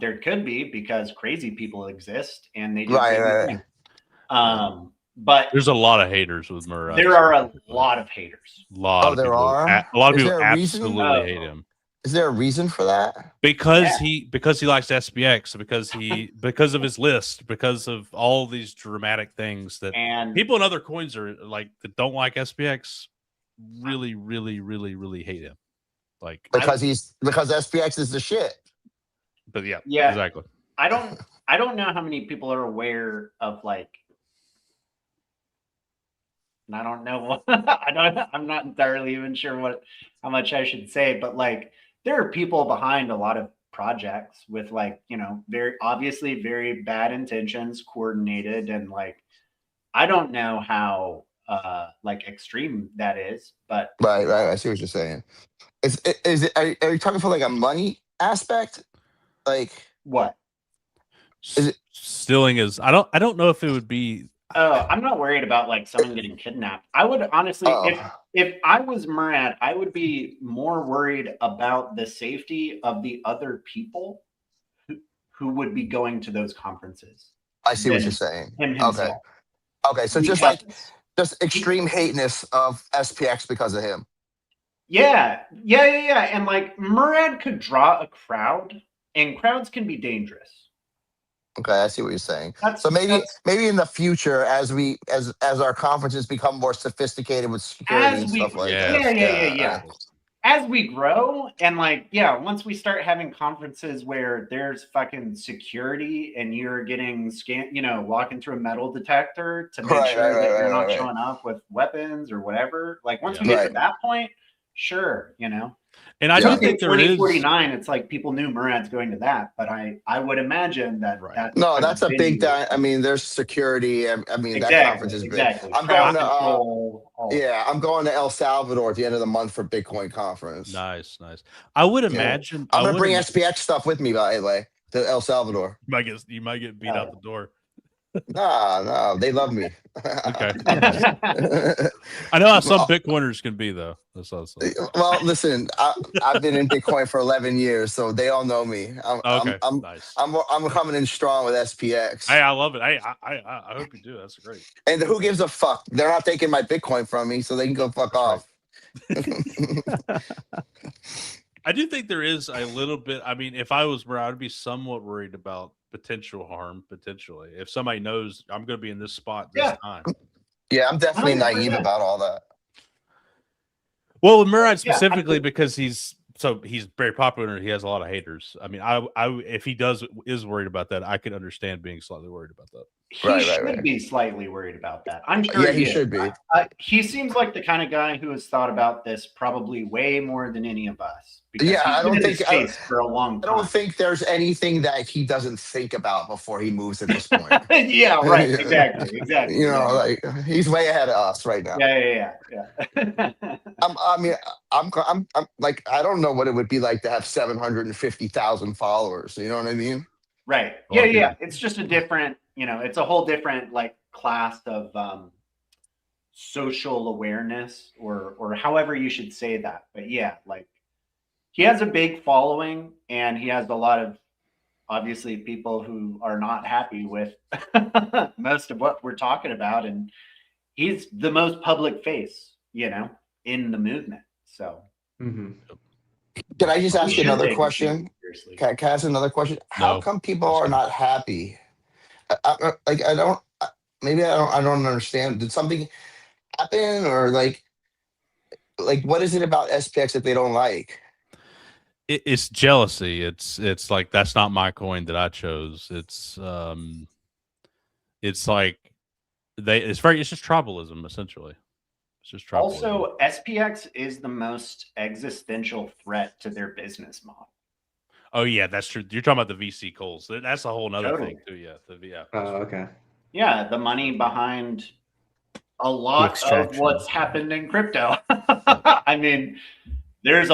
There could be because crazy people exist and they do crazy things. but There's a lot of haters with Murad. there are a lot of haters. A lot Oh, of there people. are? A lot of Is people there a reason? absolutely hate him Is there a reason for that? because Yeah. he likes SPX, because of his list, because of all these dramatic things that And people in other coins are like that don't like SPX. Really, really, really, really hate him. Like, Because SPX is the shit. but yeah, Yeah. exactly. I don't know how many people are aware of like, and I don't know what I'm not entirely even sure how much I should say, but like there are people behind a lot of projects with like, very obviously very bad intentions, coordinated, and like I don't know how like extreme that is, but Right. I see what you're saying. Are you talking for like a money aspect? Like, what? Is it- Stealing is I don't know if it would be Oh, I'm not worried about like someone getting kidnapped. I would honestly, if I was Murad, I would be more worried about the safety of the other people who would be going to those conferences. I see what than you're saying. Him himself. Okay. So just extreme hateness of SPX because of him. Yeah. And like Murad could draw a crowd, and crowds can be dangerous. Okay, I see what you're saying. That's, So maybe that's- maybe in the future, as our conferences become more sophisticated with security As and we- stuff like Yeah. that. Yeah. As we grow, and like, once we start having conferences where there's fucking security and you're getting scanned, walking through a metal detector to make Right, sure that you're not right. showing up with weapons or whatever. Like once Yeah. we get Right. to that point, sure, and I Yeah. do in think there is 2049, it's like people knew Murad's going to that, but I would imagine that Right. that's No, kind that's of a big. venue. I mean, there's security. I mean, that conference is big. Exactly. I'm Crowd going to. control, all of it. Yeah, I'm going to El Salvador at the end of the month for Bitcoin conference. nice. I would imagine I'm gonna bring SPX stuff with me, by the way, to El Salvador. you might get beat out the door. No, they love me. Okay. I know how some Bitcoiners can be though. That's also. Well, listen, I've been in Bitcoin for 11 years, so they all know me. Nice. I'm coming in strong with SPX. Hey, I love it. Hey, I hope you do. That's great. And who gives a fuck? They're not taking my Bitcoin from me, so they can go fuck off. I do think there is a little bit. I mean, if I was Murad, I'd be somewhat worried about potential harm. Potentially, if somebody knows I'm going to be in this spot this time. Yeah, I'm definitely 100%. naive about all that. Well, with Murad specifically, I think- because he's very popular and he has a lot of haters. I mean, I if he is worried about that, I could understand being slightly worried about that. He should be slightly worried about that. I'm sure. Yeah, he should be. He seems like the kind of guy who has thought about this probably way more than any of us. Yeah, I don't been in think- this space for a long I time. don't think there's anything that he doesn't think about before he moves at this point. Yeah, right. Exactly. You know, like he's way ahead of us right now. Yeah. I'm like, I don't know what it would be like to have 750,000 followers. You know what I mean? Right. Well, Yeah. It's just a different, it's a whole different like class of social awareness or however you should say that. But yeah, like he has a big following and he has a lot of obviously people who are not happy with most of what we're talking about. And he's the most public face, in the movement. So Mm-hmm. Can I just ask we you should another take it question? seriously. Can I ask another question? How No. come people are not happy? I don't understand. Did something happen or like what is it about SPX that they don't like? It's jealousy. It's like that's not my coin that I chose. It's like it's just tribalism essentially. It's just tribalism. Also, SPX is the most existential threat to their business model. Oh yeah, that's true. You're talking about the VC calls. That's a whole nother Totally. thing too. Yeah, Oh, okay. Yeah, the money behind a lot of extraction. what's happened in crypto. I mean, there's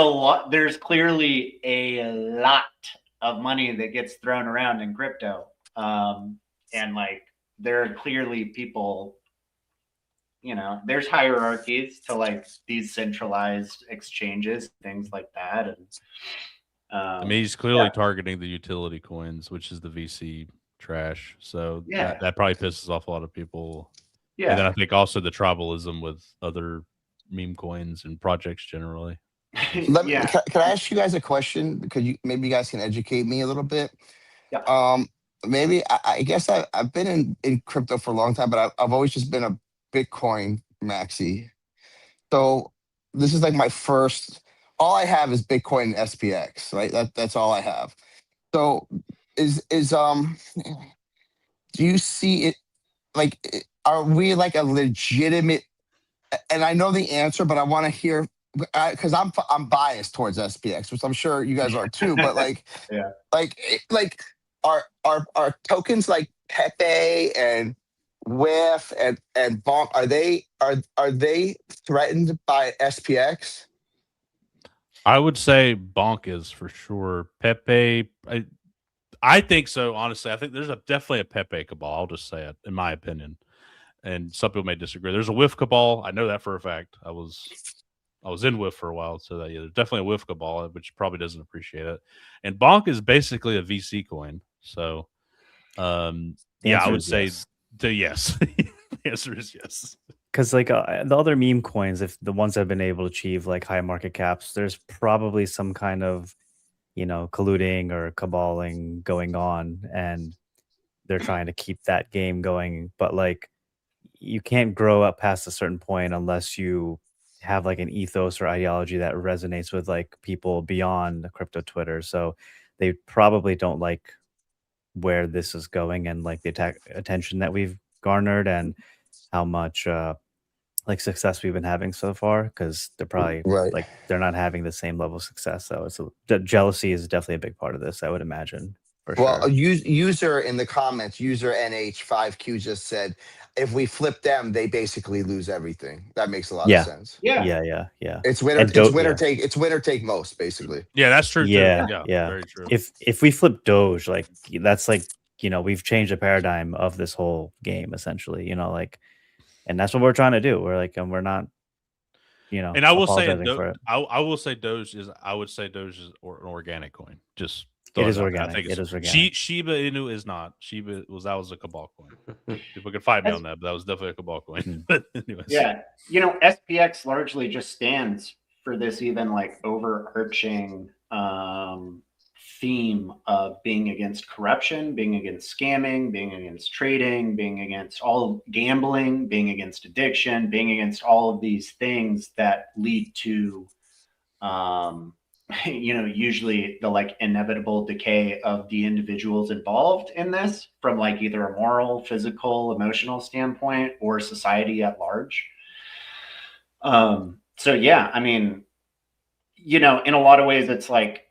clearly a lot of money that gets thrown around in crypto. And like there are clearly people, there's hierarchies to like these centralized exchanges, things like that. And I mean, he's clearly targeting the utility coins, which is the VC trash. So that probably pisses off a lot of people. And then Yeah. I think also the tribalism with other meme coins and projects generally. Yeah. Can I ask you guys a question? Because maybe you guys can educate me a little bit. Yeah. Maybe I guess I've been in crypto for a long time, but I've always just been a Bitcoin maxi. So this is like my first. All I have is Bitcoin and SPX, right? That's all I have. So is do you see it like? Are we like a legitimate? And I know the answer, but I want to hear because I'm biased towards SPX, which I'm sure you guys are too. But like, Yeah. like are tokens like Pepe and WIF and Bonk, are they threatened by SPX? I would say Bonk is for sure. Pepe, I think so. Honestly, I think there's definitely a Pepe cabal. I'll just say it, in my opinion. And some people may disagree. There's a WIF cabal. I know that for a fact. I was in WIF for a while, so that, yeah, there's definitely a WIF cabal, which probably doesn't appreciate it. And Bonk is basically a VC coin. So, yeah, I would say yes. yes. The answer is yes. Because like the other meme coins, if the ones that have been able to achieve like high market caps, there's probably some kind of, colluding or caballing going on, and they're trying to keep that game going. But like, you can't grow up past a certain point unless you have like an ethos or ideology that resonates with like people beyond the crypto Twitter. So they probably don't like where this is going and like the attention that we've garnered and how much like success we've been having so far, because they're probably Right. like they're not having the same level of success. So it's jealousy is definitely a big part of this, I would imagine. For Well, sure. a user in the comments, user NH5Q just said, if we flip them, they basically lose everything. That makes a lot Yeah. of sense. Yeah. Yeah. It's winner. And It's winner yeah. take. It's winner take most, basically. Yeah, that's true. Yeah, too. yeah. Very true. If we flip Doge, like that's like, we've changed the paradigm of this whole game essentially, like, and that's what we're trying to do. We're like, and we're not, And I will say, apologizing for it. I will say Doge is. I would say Doge is an organic coin. Just It is throw out there. I organic. think It is organic. Shiba Inu is not. Shiba was a cabal coin. People can fight me on that, but that was definitely a cabal coin. But anyways, Yeah. SPX largely just stands for this even like overarching theme of being against corruption, being against scamming, being against trading, being against all gambling, being against addiction, being against all of these things that lead to usually the like inevitable decay of the individuals involved in this from like either a moral, physical, emotional standpoint or society at large. So yeah, I mean, in a lot of ways it's like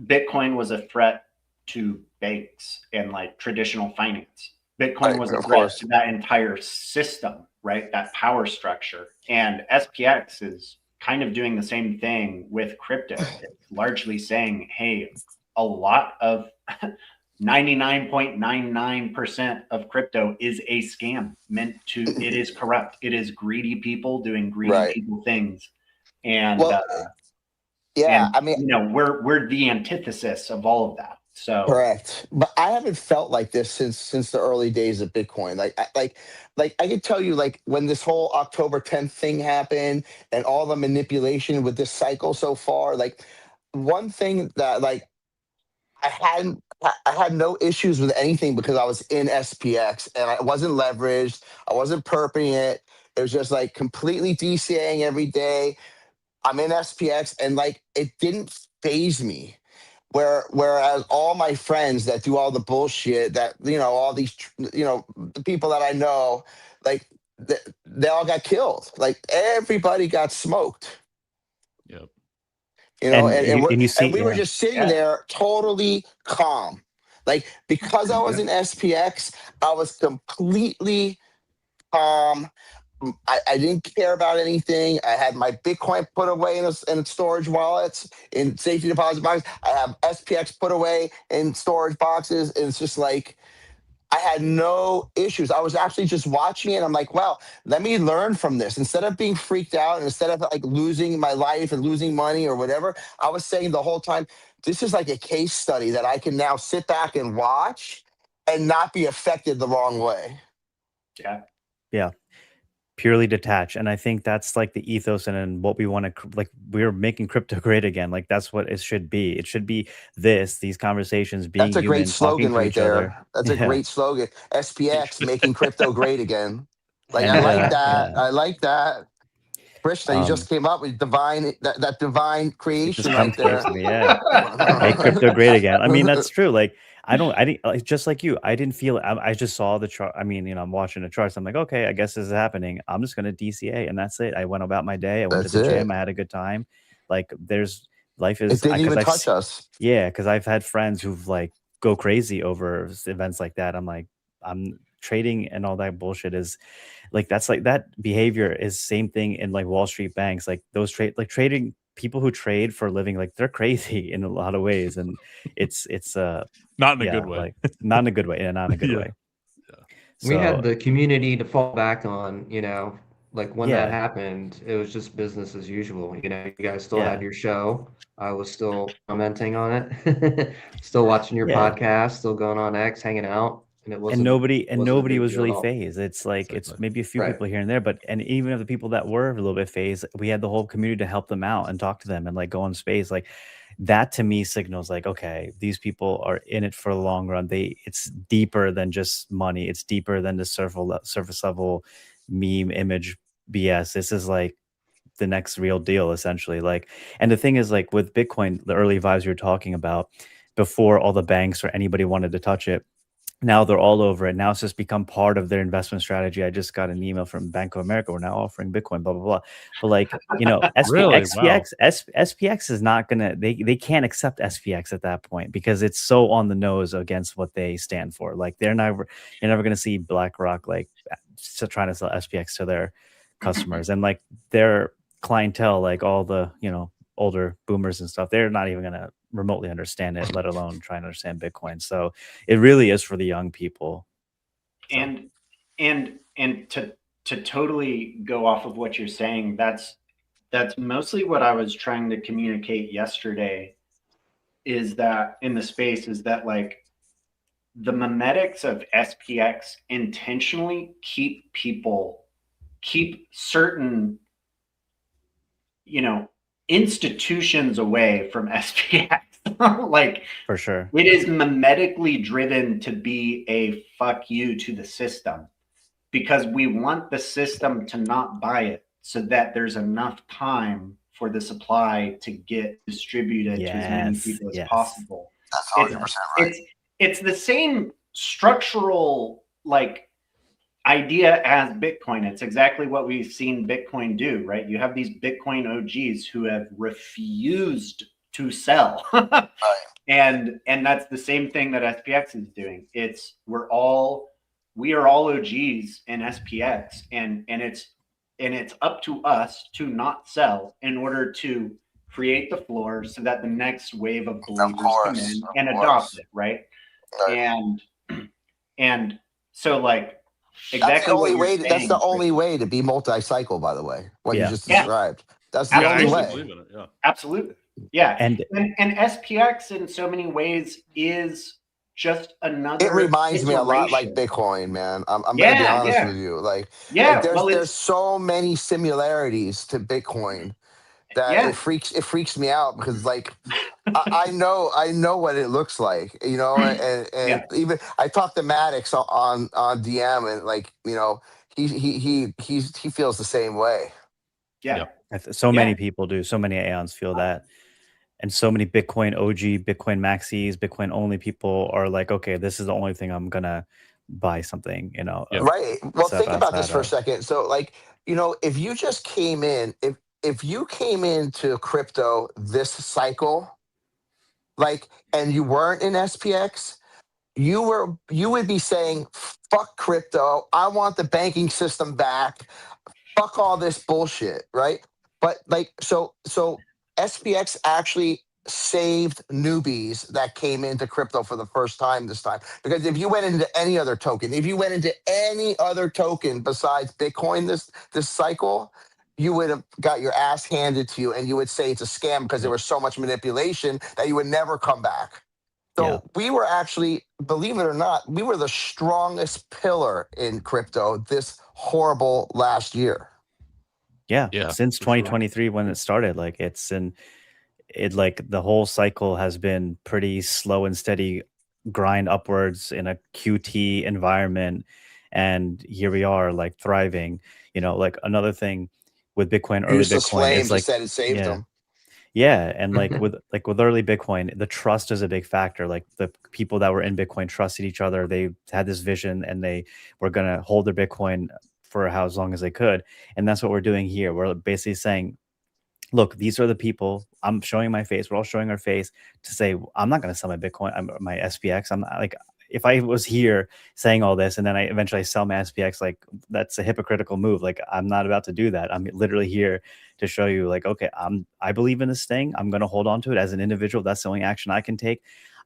Bitcoin was a threat to banks and like traditional finance. Bitcoin was a threat to that entire system, right? That power structure. And SPX is kind of doing the same thing with crypto. It's largely saying, hey, a lot of 99.99% of crypto is a scam it is corrupt. It is greedy people doing greedy people things. And yeah, I mean, we're the antithesis of all of that. So correct. But I haven't felt like this since the early days of Bitcoin. Like I could tell you, like when this whole October 10th thing happened and all the manipulation with this cycle so far, like one thing that like I had no issues with anything because I was in SPX and I wasn't leveraged. I wasn't perping it. It was just like completely DCAing every day. I'm in SPX and like it didn't phase me. Whereas all my friends that do all the bullshit that, all these, the people that I know, like they all got killed. Like everybody got smoked. Yep. And we were just sitting there totally calm. Like because I was in SPX, I was completely calm. I didn't care about anything. I had my Bitcoin put away in storage wallets, in safety deposit boxes. I have SPX put away in storage boxes. And it's just like, I had no issues. I was actually just watching it. I'm like, wow, let me learn from this. Instead of being freaked out and instead of like losing my life and losing money or whatever, I was saying the whole time, this is like a case study that I can now sit back and watch and not be affected the wrong way. Yeah. Yeah. purely detached. And I think that's like the ethos and what we want to, like, we're making crypto great again. Like that's what it should be. It should be these conversations, being That's a great human, talking slogan to right each other. there. That's a Yeah. great slogan. SPX, making crypto great again. Like, And, I like that. yeah. I like that. Krishna, you just Um, came up with divine, that divine it creation just right comes close there. to me. Yeah. Make crypto great again. I mean, that's true. Like, I didn't, like, just like you, I didn't feel, I just saw the chart. I mean, I'm watching the charts. I'm like, okay, I guess this is happening. I'm just going to DCA, and that's it. I went about my day. I went to That's the it. gym. I had a good time. Like, life It is, didn't even I've touch us. yeah, because I've had friends who've like go crazy over events like that. I'm like, I'm trading and all that bullshit is like, that's like, that behavior is same thing in like Wall Street banks. Like those trading people who trade for a living, like they're crazy in a lot of ways. And it's Not in a yeah, good way. like not in a good way. Yeah, not in a good Yeah. way. We had So the community to fall back on, like when that yeah, happened, it was just business as usual. You guys still yeah, had your show. I was still commenting on it, still watching your yeah. podcast, still going on X, hanging out, and it And wasn't a nobody big was deal at really all. phased. It's like it's Exactly. maybe a few Right. people here and there, but and even of the people that were a little bit phased, we had the whole community to help them out and talk to them and like go on space. Like that to me signals like, okay, these people are in it for the long run. It's deeper than just money. It's deeper than the surface level meme image BS. This is like the next real deal, essentially. Like, and the thing is, like with Bitcoin, the early vibes you were talking about, before all the banks or anybody wanted to touch it, now they're all over it. Now it's just become part of their investment strategy. I just got an email from Bank of America. We're now offering Bitcoin, blah, blah, blah. But like, Really? Wow. SPX is not going to, they can't accept SPX at that point because it's so on the nose against what they stand for. Like you're never going to see BlackRock, like trying to sell SPX to their customers, and like their clientele, like all the, older boomers and stuff, they're not even going to remotely understand it, let alone try and understand Bitcoin. So it really is for the young people. So. And to totally go off of what you're saying, that's mostly what I was trying to communicate yesterday, is that in the space is that like the memetics of SPX intentionally keep certain, institutions away from SPX. Like For sure. it is memetically driven to be a fuck you to the system, because we want the system to not buy it so that there's enough time for the supply to get distributed to as many people as possible. That's 100% right. It's the same structural like idea as Bitcoin. It's exactly what we've seen Bitcoin do, right? You have these Bitcoin OGs who have refused to sell. And that's the same thing that SPX is doing. We are all OGs in SPX, and it's up to us to not sell in order to create the floor so that the next wave of believers come in and adopt it, right? And so like exactly what you're saying, that's the only way to be multi-cycle, by the way, what you just described. That's the Absolutely. only I way. actually believe in it. Yeah. Absolutely. Yeah. And SPX in so many ways is just another. It reminds me a lot like iteration. Bitcoin, man. I'm gonna be honest with you. Like there's so many similarities to Bitcoin that it freaks me out, because like I know what it looks like, and even I talked to Maddox on DM, and like, he feels the same way. Yeah. So many people do. So many AEONs feel that. And so many Bitcoin OG, Bitcoin maxis, Bitcoin only people are like, okay, this is the only thing I'm going to buy something, Right. Well, think about this for a outside second. So like, if you just came in, if you came into crypto this cycle, like, and you weren't in SPX, you would be saying, fuck crypto. I want the banking system back. Fuck all this bullshit. Right. But like, so SPX actually saved newbies that came into crypto for the first time this time. Because if you went into any other token, besides Bitcoin this cycle, you would have got your ass handed to you, and you would say it's a scam because there was so much manipulation that you would never come back. So we were actually, believe it or not, we were the strongest pillar in crypto this horrible last year. Yeah, Yeah, since for sure. 2023 when it started, like like the whole cycle has been pretty slow and steady grind upwards in a QT environment, and here we are like thriving. Like another thing with Bitcoin, early Useless Bitcoin Flame is just like, said it saved yeah, them. yeah, and with early Bitcoin, the trust is a big factor. Like the people that were in Bitcoin trusted each other. They had this vision, and they were gonna hold their Bitcoin for as long as they could. And that's what we're doing here. We're basically saying, look, these are the people. I'm showing my face. We're all showing our face to say, I'm not going to sell my Bitcoin, my SPX. I'm not, like, if I was here saying all this and then I eventually sell my SPX, like that's a hypocritical move. Like I'm not about to do that. I'm literally here to show you, like, okay, I believe in this thing. I'm going to hold on to it as an individual. That's the only action I can take.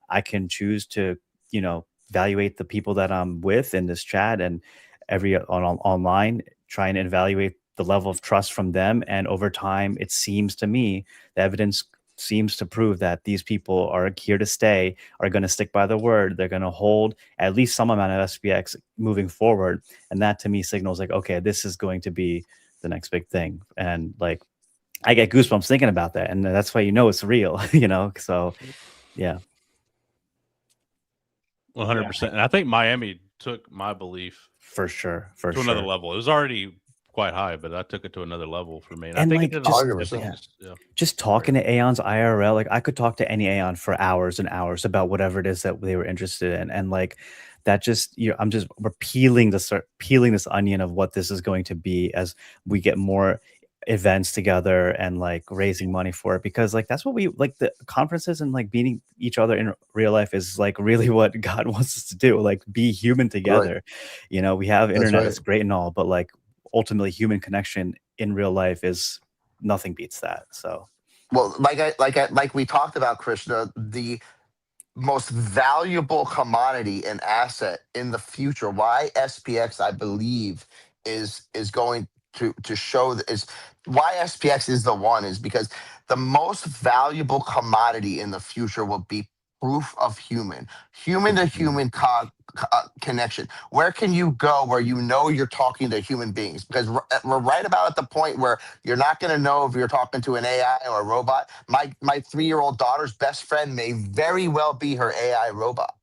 I can choose to, evaluate the people that I'm with in this chat and online, try and evaluate the level of trust from them. And over time, it seems to me, the evidence seems to prove that these people are here to stay, are going to stick by the word. They're going to hold at least some amount of SPX moving forward. And that to me signals like, okay, this is going to be the next big thing. And like, I get goosebumps thinking about that. And that's why, it's real, So yeah. 100%. And I think Miami took my belief For sure. to another level. It was already quite high, but I took it to another level for me. And And I think like, it just talking to AEONs IRL, like I could talk to any AEON for hours and hours about whatever it is that they were interested in. And like that just, we're peeling this onion of what this is going to be as we get more events together and like raising money for it, because like that's what we like. The conferences and like meeting each other in real life is like really what God wants us to do, like be human together. Right. We have internet, right. it's great and all, but like ultimately human connection in real life is nothing beats that. So Well, like we talked about, Krishna, the most valuable commodity and asset in the future, why SPX I believe is going to show is why SPX is the one, is because the most valuable commodity in the future will be proof of human to human connection. Where can you go where you're talking to human beings? Because we're right about at the point where you're not going to know if you're talking to an AI or a robot. My 3-year-old daughter's best friend may very well be her AI robot.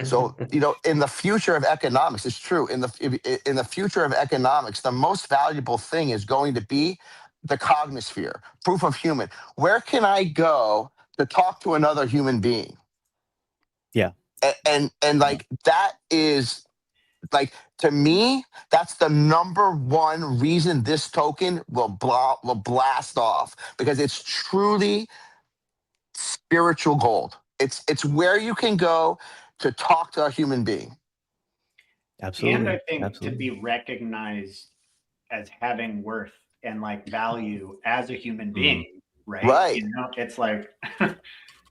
So in the future of economics, it's true. In the future of economics, the most valuable thing is going to be the Cognisphere, proof of human. Where can I go to talk to another human being? Yeah. And like that is like, to me, that's the number one reason this token will blast off, because it's truly spiritual gold. It's where you can go to talk to a human being. Absolutely. And I think Absolutely. to be recognized as having worth and like value as a human being, right? Right. It's like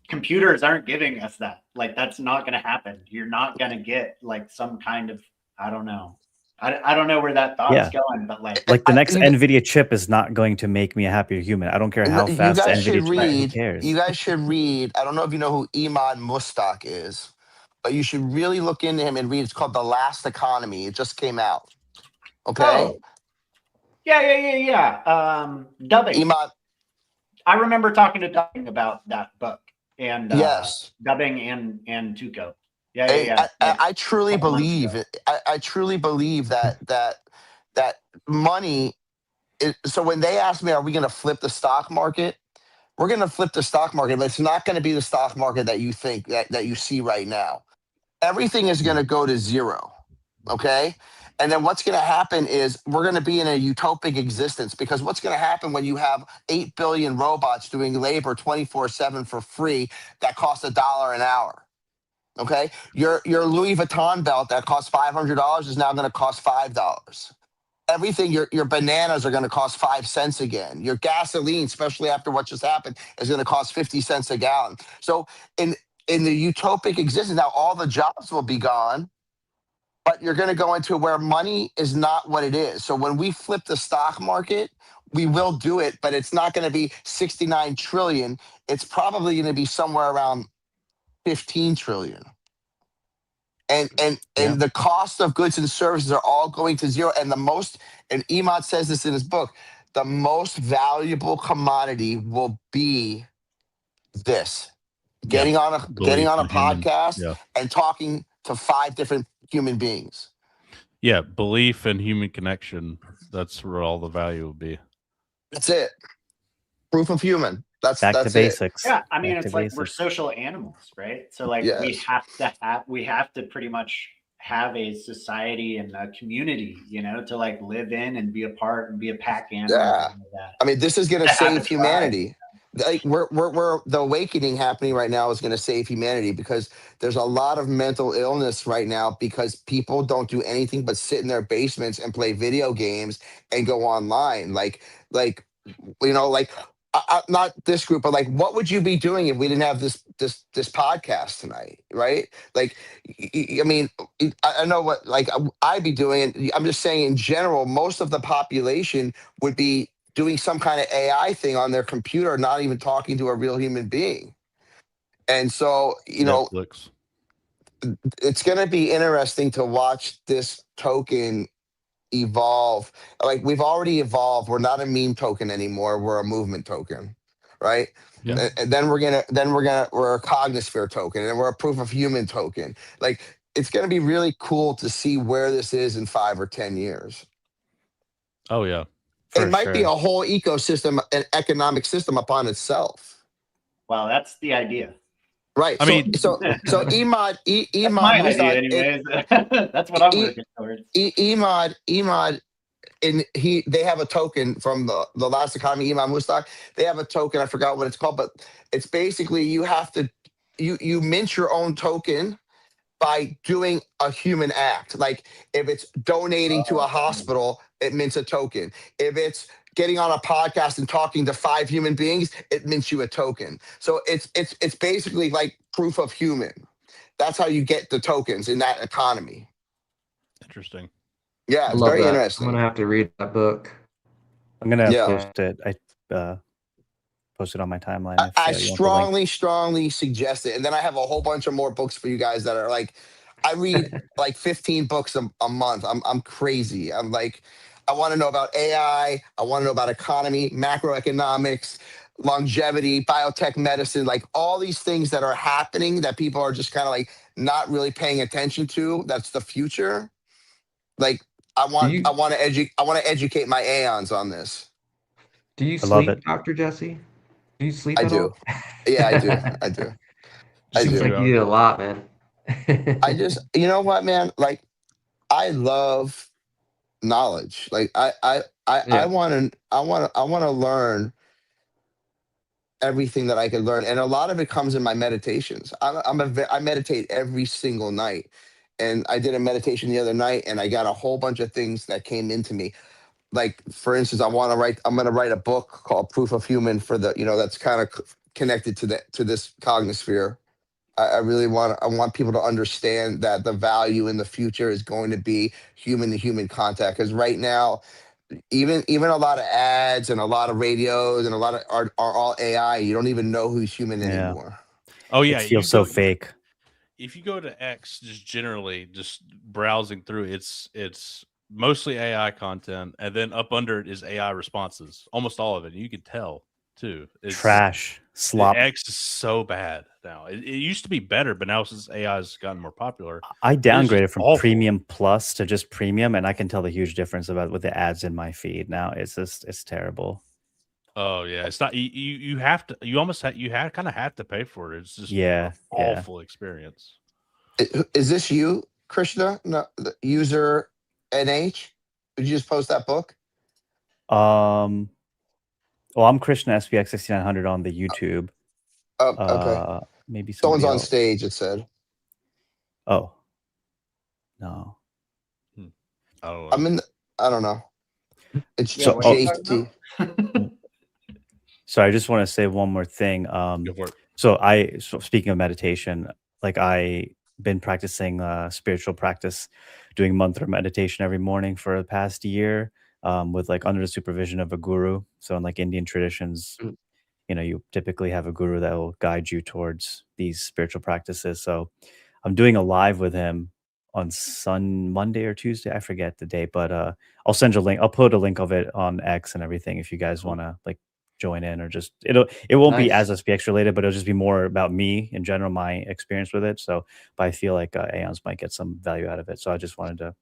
computers aren't giving us that. Like that's not going to happen. You're not going to get like some kind of, I don't know. I don't know where that thought's going, but like the next NVIDIA chip is not going to make me a happier human. I don't care how fast the NVIDIA chip. Who cares? You guys should read. I don't know if you know who Iman Mustak is, but you should really look into him and read. It's called The Last Economy. It just came out. Okay. Oh. Yeah. Dubbing. Iman. I remember talking to Dubbing about that book and yes, Dubbing and Tuco. Yeah. I truly believe it. I truly believe that money. So when they ask me, are we going to flip the stock market? We're going to flip the stock market, but it's not going to be the stock market that you think that you see right now. Everything is going to go to zero. Okay. And then what's going to happen is we're going to be in a utopic existence, because what's going to happen when you have 8 billion robots doing labor 24/7 for free that costs $1 an hour? Okay. Your Louis Vuitton belt that costs $500 is now going to cost $5. Everything, your bananas are going to cost 5 cents again. Your gasoline, especially after what just happened, is going to cost 50 cents a gallon. So in the utopic existence, now all the jobs will be gone, but you're going to go into where money is not what it is. So when we flip the stock market, we will do it, but it's not going to be 69 trillion. It's probably going to be somewhere around 15 trillion. And Yeah. the cost of goods and services are all going to zero. And and Emad says this in his book, the most valuable commodity will be this. Getting on a Belief in human. podcast Yeah. and talking to 5 different human beings. Yeah, belief and human connection. That's where all the value will be. That's it. Proof of human. That's Back to it. basics. Yeah, I mean, Back it's to like we're basics. social animals, right? So like Yes. we have to pretty much have a society and a community, you know, to like live in and be a part and be a pack animal. Yeah. And all that. I mean, this is going to To have save a tribe. humanity. Like we're the awakening happening right now is going to save humanity, because there's a lot of mental illness right now because people don't do anything but sit in their basements and play video games and go online. Like you know, like not this group, but like, what would you be doing if we didn't have this podcast tonight, right? Like, I mean, I know what like I'd be doing, and I'm just saying in general, most of the population would be doing some kind of AI thing on their computer, not even talking to a real human being. And so, you know, Netflix. it's going to be interesting to watch this token evolve. Like we've already evolved. We're not a meme token anymore. We're a movement token, right? Yeah. And then we're a Cognisphere token, and we're a proof of human token. Like it's gonna be really cool to see where this is in 5 or 10 years. Oh yeah. It might be a whole ecosystem, an economic system upon itself. Well, that's the idea. Right. I mean, so Emad, That's my idea, anyways. That's what I'm working towards. Emad, and they have a token from the last economy, Emad Mustak. They have a token. I forgot what it's called, but it's basically you have to you mint your own token by doing a human act. Like if it's donating to a hospital, it mints a token. If it's getting on a podcast and talking to 5 human beings, it mints you a token. So it's basically like proof of human. That's how you get the tokens in that economy. Interesting. Yeah, it's very interesting. I'm gonna have to read that book. I'm gonna post it. I posted on my timeline. I strongly suggest it. And then I have a whole bunch of more books for you guys that are like, I read like 15 books a month. I'm crazy. I'm like, I want to know about AI. I want to know about economy, macroeconomics, longevity, biotech medicine, like all these things that are happening that people are just kind of like not really paying attention to. That's the future. Like I want to educate my AEONs on this. Do you sleep, Dr. Jesse? Do you sleep at all? Yeah, I do. I do. Seems like you do a lot, man. I just, you know what, man? Like, I love knowledge. Like, I want to learn everything that I can learn, and a lot of it comes in my meditations. I meditate every single night, and I did a meditation the other night, and I got a whole bunch of things that came into me. Like, for instance, I'm going to write a book called Proof of Human for the, that's kind of connected to this Cognisphere. I want people to understand that the value in the future is going to be human to human contact. Because right now, even a lot of ads and a lot of radios and a lot of are all AI. You don't even know who's human anymore. Oh yeah, it feels so fake. If you go to X, just browsing through, it's mostly AI content, and then up under it is AI responses. Almost all of it. You can tell too. It's trash, slop. X is so bad now. It used to be better, but now since AI has gotten more popular, I downgraded from Premium Plus to just Premium, and I can tell the huge difference with the ads in my feed now. It's terrible. Oh yeah, it's not. You have to. You almost kind of have to pay for it. It's just an awful experience. Is this you, Krishna? No, the user NH? Did you just post that book? Well, I'm Krishna SPX 6900 on the YouTube. Okay. Maybe someone's on else. stage. It said. Oh. No. I don't know. It's JT. So I just want to say one more thing. So speaking of meditation, like I've been practicing spiritual practice, doing mantra meditation every morning for the past year, with like under the supervision of a guru. So in like Indian traditions, you typically have a guru that will guide you towards these spiritual practices. So I'm doing a live with him on Monday or Tuesday. I forget the date, but I'll send you a link. I'll put a link of it on X and everything if you guys want to like join in, or just it won't be as SPX related, but it'll just be more about me in general, my experience with it. So, but I feel like AEONs might get some value out of it. So I just wanted to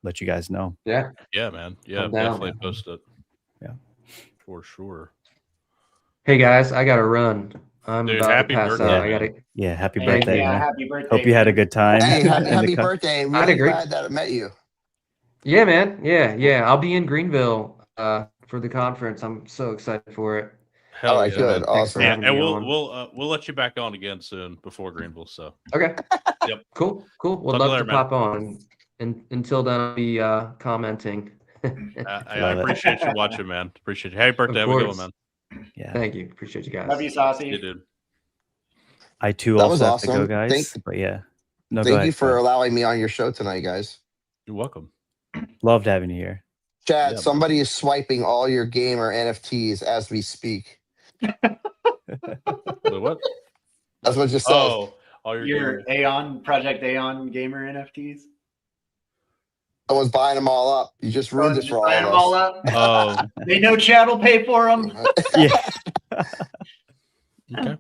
let you guys know. Yeah, man. Yeah, definitely post it. Yeah, for sure. Hey guys, I gotta run. I'm Dude, about happy to pass birthday, out. I gotta. yeah. Happy Hey, birthday, yeah, man. happy birthday. Hope you had a good time. Hey, in the happy co- birthday. I'd Really agree. glad that I met you. Yeah, man. Yeah. I'll be in Greenville for the conference. I'm so excited for it. Hell All right, yeah, good, man. Thanks for awesome. Yeah, having and me we'll on. we'll let you back on again soon before Greenville. So Okay. Yep. Cool. Would Talk to you love later, to man. pop on. And until then, I'll be commenting. I Love it. appreciate you watching, man. Appreciate you. Happy birthday. Have a good one, man. Yeah. Thank you. Appreciate you guys. Love you, Saucy. You dude. I too That also was have to go, awesome. guys. But yeah. No, go Thank ahead. you for allowing me on your show tonight, guys. You're welcome. Loved having you here. Chad, Yeah, bro. somebody is swiping all your gamer NFTs as we speak. Wait, what? That's what it just says. Oh, all Your AEON, Project AEON gamer NFTs. Someone's buying them all up. You just ruined it Just for buying them all all of up. Oh, They know Chad will pay for them. us. Yeah. okay.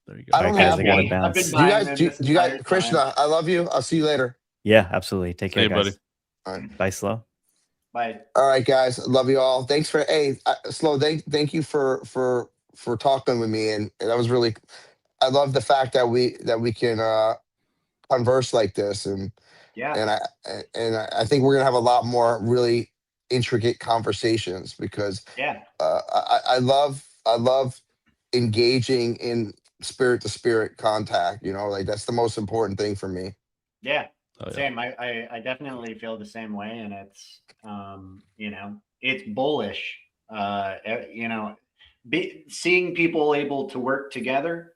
There you go. I don't Alright, guys, have I gotta one. bounce. I've been Do you buying guys, them do, this do you guys, entire time. Krishna, I love you. I'll see you later. Yeah, absolutely. Take See care, you, buddy. guys. All right. Bye, Slow. Bye. All right, guys. Love you all. Thanks for Slow. Thank you for talking with me, and that was really. I love the fact that we can converse like this, and Yeah. I think we're gonna have a lot more really intricate conversations because Yeah. I love engaging in spirit to spirit contact. Like that's the most important thing for me. Yeah. Oh, yeah. Same. I definitely feel the same way, and it's it's bullish. Seeing people able to work together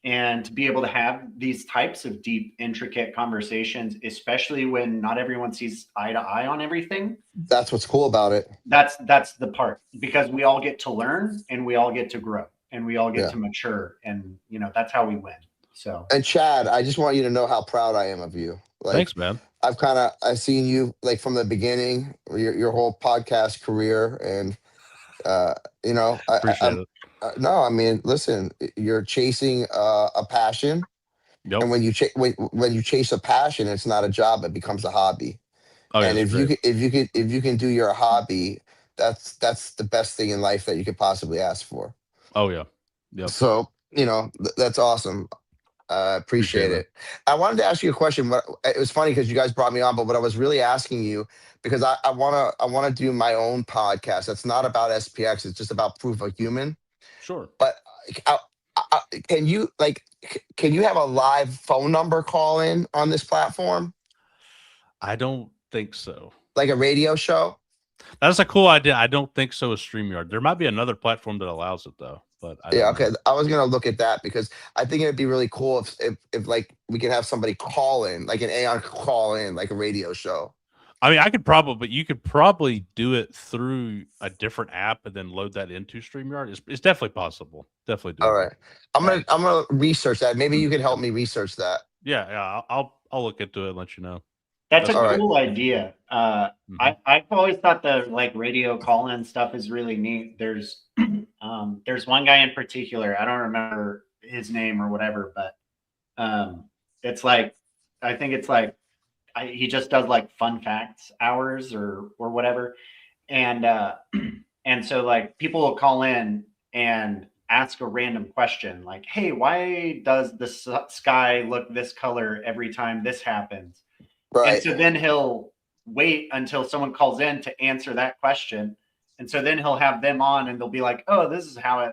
and to be able to have these types of deep, intricate conversations, especially when not everyone sees eye to eye on everything. That's what's cool about it. That's the part, because we all get to learn and we all get to grow and we all get to mature, and that's how we win. So, and Chad, I just want you to know how proud I am of you. Like, thanks, man. I've seen you like from the beginning, your whole podcast career, and Appreciate it. no, I mean, listen, you're chasing a passion, Yep. and when you chase a passion, it's not a job; it becomes a hobby. Oh, yeah, And it's if you can do your hobby, that's the best thing in life that you could possibly ask for. Oh, yeah. Yep. So that's awesome. Appreciate it. I wanted to ask you a question, but it was funny because you guys brought me on. But what I was really asking you, because I wanna do my own podcast. That's not about SPX. It's just about proof of human. Sure. But can you have a live phone number call in on this platform, I don't think so. like a radio show? That's a cool idea. I don't think so with StreamYard. There might be another platform that allows it though, but I don't know. Okay. I was gonna look at that because I think it'd be really cool if like we could have somebody call in, like an AEON call in, like a radio show. I mean, but you could probably do it through a different app and then load that into StreamYard. It's definitely possible. Definitely doable. All right. I'm gonna research that. Maybe you could help me research that. Yeah. I'll look into it and let you know. that's a All right. cool idea. I've always thought the radio call-in stuff is really neat. There's one guy in particular, I don't remember his name or whatever, but it's like, I think it's like he just does like fun facts hours or whatever, and so like people will call in and ask a random question like, hey, why does the sky look this color every time this happens? Right. And so then he'll wait until someone calls in to answer that question. And so then he'll have them on and they'll be like, oh, this is how it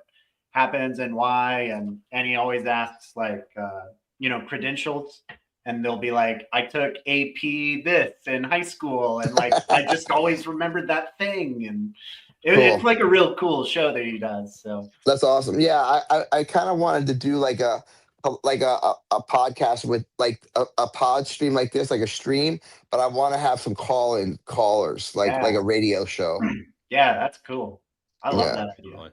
happens and why. And he always asks like, credentials. And they'll be like, I took AP this in high school. And like, I just always remembered that thing. And it's like a real cool show that he does. So that's awesome. Yeah. I kind of wanted to do like a podcast with like a pod stream like this, like a stream, but I want to have some callers, like a radio show. Yeah, that's cool. I love that idea.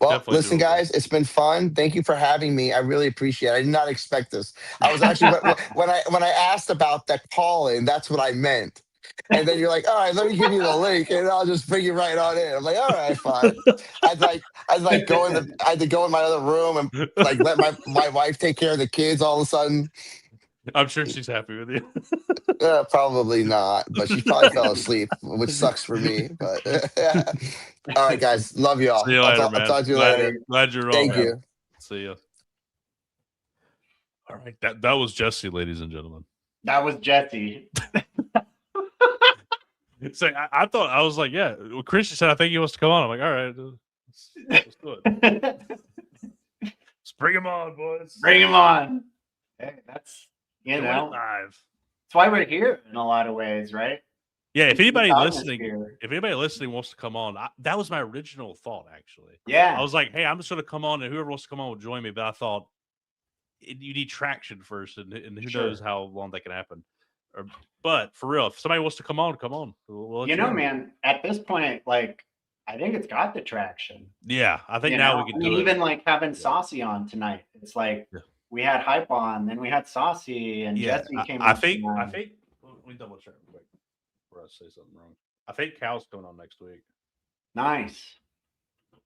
Well, Definitely listen, doable. guys, it's been fun. Thank you for having me. I really appreciate it. I did not expect this. I was actually when I asked about that call in, that's what I meant. And then you're like, all right, let me give you the link, and I'll just bring you right on in. I'm like, all right, fine. I'd like go in I had to go in my other room and like let my wife take care of the kids. All of a sudden, I'm sure she's happy with you. probably not, but she probably fell asleep, which sucks for me. But all right, guys, love y'all. See you later, I'll man. talk to you later. Glad you're on. Thank man. you. See you. All right, that was Jesse, ladies and gentlemen. That was Jesse. So I thought, I was like, yeah. Krishna said I think he wants to come on. I'm like, all right, let's do it. Let's bring him on, boys. Bring him on. Hey, that's Doing it live. that's why we're here in a lot of ways, right? Yeah, if anybody listening, Cognisphere. wants to come on, that was my original thought. Actually, Yeah, I was like, hey, I'm just going to come on, and whoever wants to come on will join me. But I thought you need traction first, and who knows how long that can happen. But for real, if somebody wants to come on, come on. We'll let you know, know. man, at this point, like, I think it's got the traction. Yeah, I think You now know? we can I mean, do it. even like having Saucy on tonight, it's like we had Hype on, then we had Saucy, and Jesse came on. I think. Let me double check real quick before I say something wrong. I think Cal's coming on next week. Nice.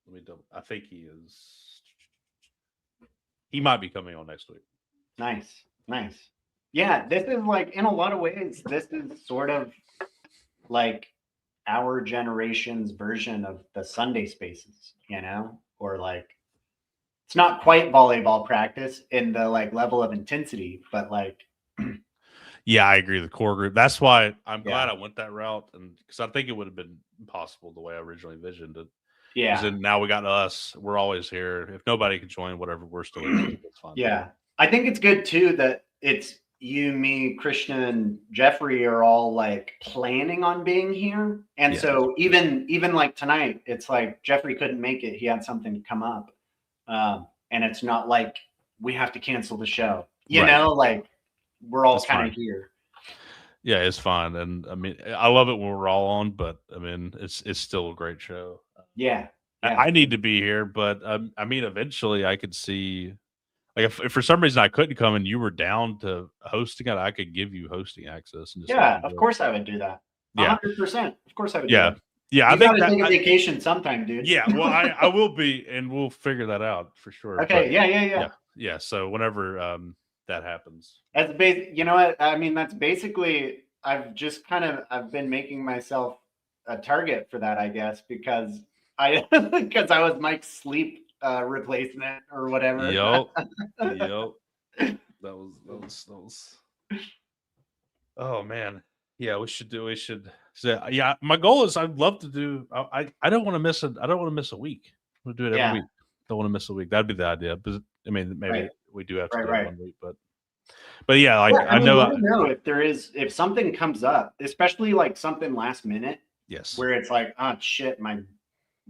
Let me double. I think he is. He might be coming on next week. Nice. Yeah, this is like, in a lot of ways, this is sort of like our generation's version of the Sunday spaces, you know, or like, it's not quite volleyball practice in the like level of intensity, but like, Yeah, I agree. The core group. That's why I'm glad I went that route, and because I think it would have been impossible the way I originally envisioned it. yeah. Then now we got us. We're always here. If nobody can join, whatever, we're still here. It's fine. Yeah. I think it's good too that it's you, me, Krishna, and Jeffrey are all like planning on being here. And so even like tonight, it's like Jeffrey couldn't make it. He had something to come up. And it's not like we have to cancel the show. You know, like we're all kind of here. Yeah, it's fine. And I mean, I love it when we're all on, but I mean, it's still a great show. Yeah. I need to be here, but I mean, eventually I could see, like, if for some reason I couldn't come and you were down to hosting it, I could give you hosting access. And just of course I would do that. 100%. Of course I would do that. Yeah, I think gotta take a vacation sometime, dude. Yeah, well, I will be, and we'll figure that out for sure. Okay, yeah. So whenever that happens, that's you know what I mean. That's basically I've been making myself a target for that, I guess, because I was Mike's sleep replacement or whatever. Yep. That was. Oh man. Yeah, we should. So, yeah, my goal is I'd love to do. I don't want to miss it. I don't want to miss a week. We'll do it every week. Don't want to miss a week. That'd be the idea. But I mean, maybe we do have to do it 1 week, but yeah, like I know. Let me know if something comes up, especially like something last minute. Yes. Where it's like, oh shit, my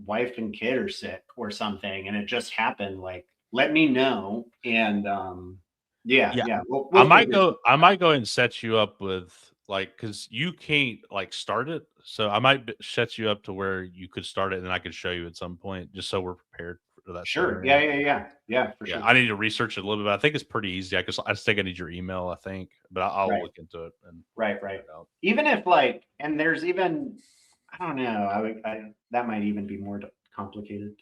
wife and kid are sick or something, and it just happened. Like, let me know, and we'll I might go ahead and set you up with, like, because you can't like start it, so I might set you up to where you could start it, and then I could show you at some point, just so we're prepared for that. Sure. Yeah. For sure. I need to research it a little bit. I think it's pretty easy. I think I need your email. I think, but I'll look into it. And right. Even if like, and there's even, I don't know. That might even be more complicated.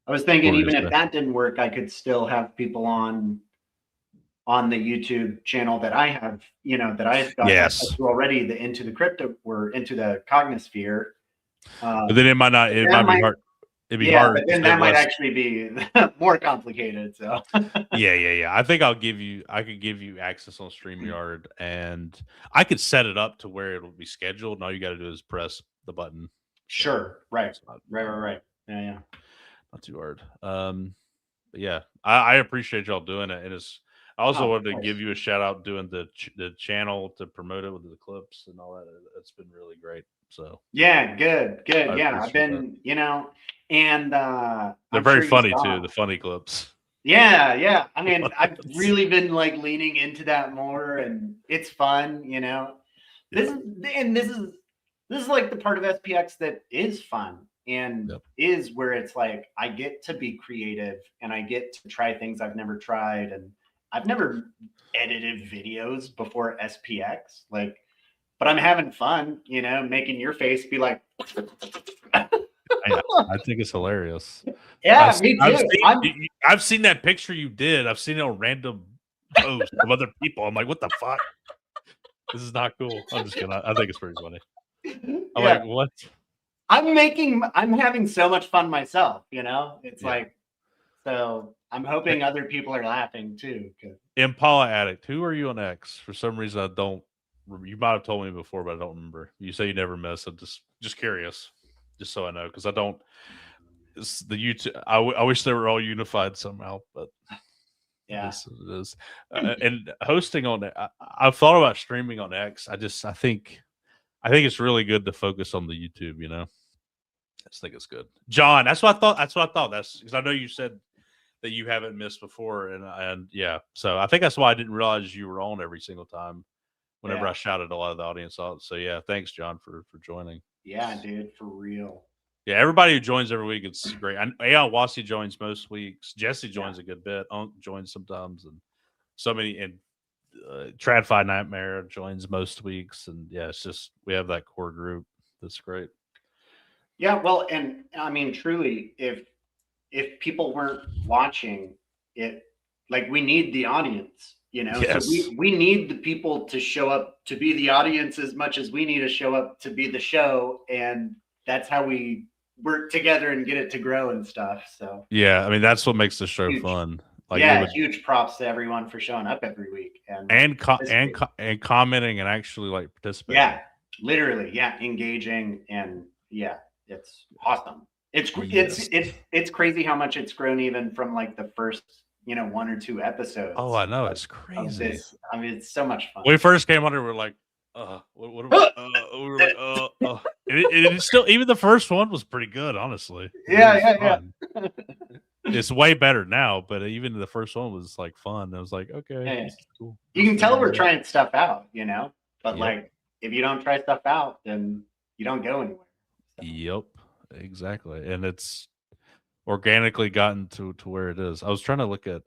I was thinking even if that didn't work, I could still have people on the YouTube channel that I have, that I've got already, the Into the Crypto or Into the Cognisphere. But then it might not. It might be hard. It'd be hard. But then that might actually be more complicated. So yeah. I think I could give you access on StreamYard, and I could set it up to where it'll be scheduled. And all you got to do is press the button. Sure. Right. Yeah. Not too hard. But yeah, I appreciate y'all doing it. And I also wanted to give you a shout out doing the channel to promote it with the clips and all that. It's been really great. So yeah, good. Yeah, I've been, and they're very funny too. The funny clips. Yeah. I mean, I've really been like leaning into that more, and it's fun. This is like the part of SPX that is fun. and Yep. is where it's like I get to be creative and I get to try things I've never tried, and I've never edited videos before SPX, like, but I'm having fun, you know, making your face be like, I think it's hilarious. yeah, me too. I've seen that picture you did. I've seen it on random posts of other people. I'm like, what the fuck? This is not cool. I'm just kidding. I think it's pretty funny. I'm Yeah. like, what? I'm having so much fun myself, you know? It's Yeah. like, so I'm hoping other people are laughing too. Impala Addict, who are you on X? For some reason, I don't. You might have told me before, but I don't remember. You say you never miss. I'm just curious, just so I know, because I don't. It's the YouTube. I wish they were all unified somehow, but Yeah. it is. And hosting on it, I've thought about streaming on X. I think it's really good to focus on the YouTube. You know, I just think it's good. John, that's what I thought. That's because I know you said that you haven't missed before, and yeah. So I think that's why I didn't realize you were on every single time. Whenever I shouted a lot of the audience out. So yeah, thanks, John, for joining. Yeah, dude, for real. Yeah, everybody who joins every week, it's great. AEON Wasi joins most weeks. Jesse joins a good bit. Unk joins sometimes, and so many. And TradFi Nightmare joins most weeks. And yeah, it's just we have that core group. That's great. Yeah, well, and I mean, truly, if people weren't watching it, like, we need the audience. You know, Yes. So we need the people to show up to be the audience as much as we need to show up to be the show. And that's how we work together and get it to grow and stuff. So yeah, I mean, that's what makes the show fun. Like, huge props to everyone for showing up every week and commenting and actually like participating. Yeah, literally. Yeah. Engaging. And yeah, it's awesome. It's crazy how much it's grown even from like the first, 1 or 2 episodes. Oh, I know. It's crazy. I mean, it's so much fun. When we first came on here, we were like, what we were like, it's still, even the first one was pretty good, honestly. Yeah. It's way better now, but even the first one was like fun. I was like, okay, yeah. Cool. You can tell we're trying stuff out, but like, if you don't try stuff out, then you don't go anywhere. So. Yep, exactly. And it's organically gotten to where it is. I was trying to look at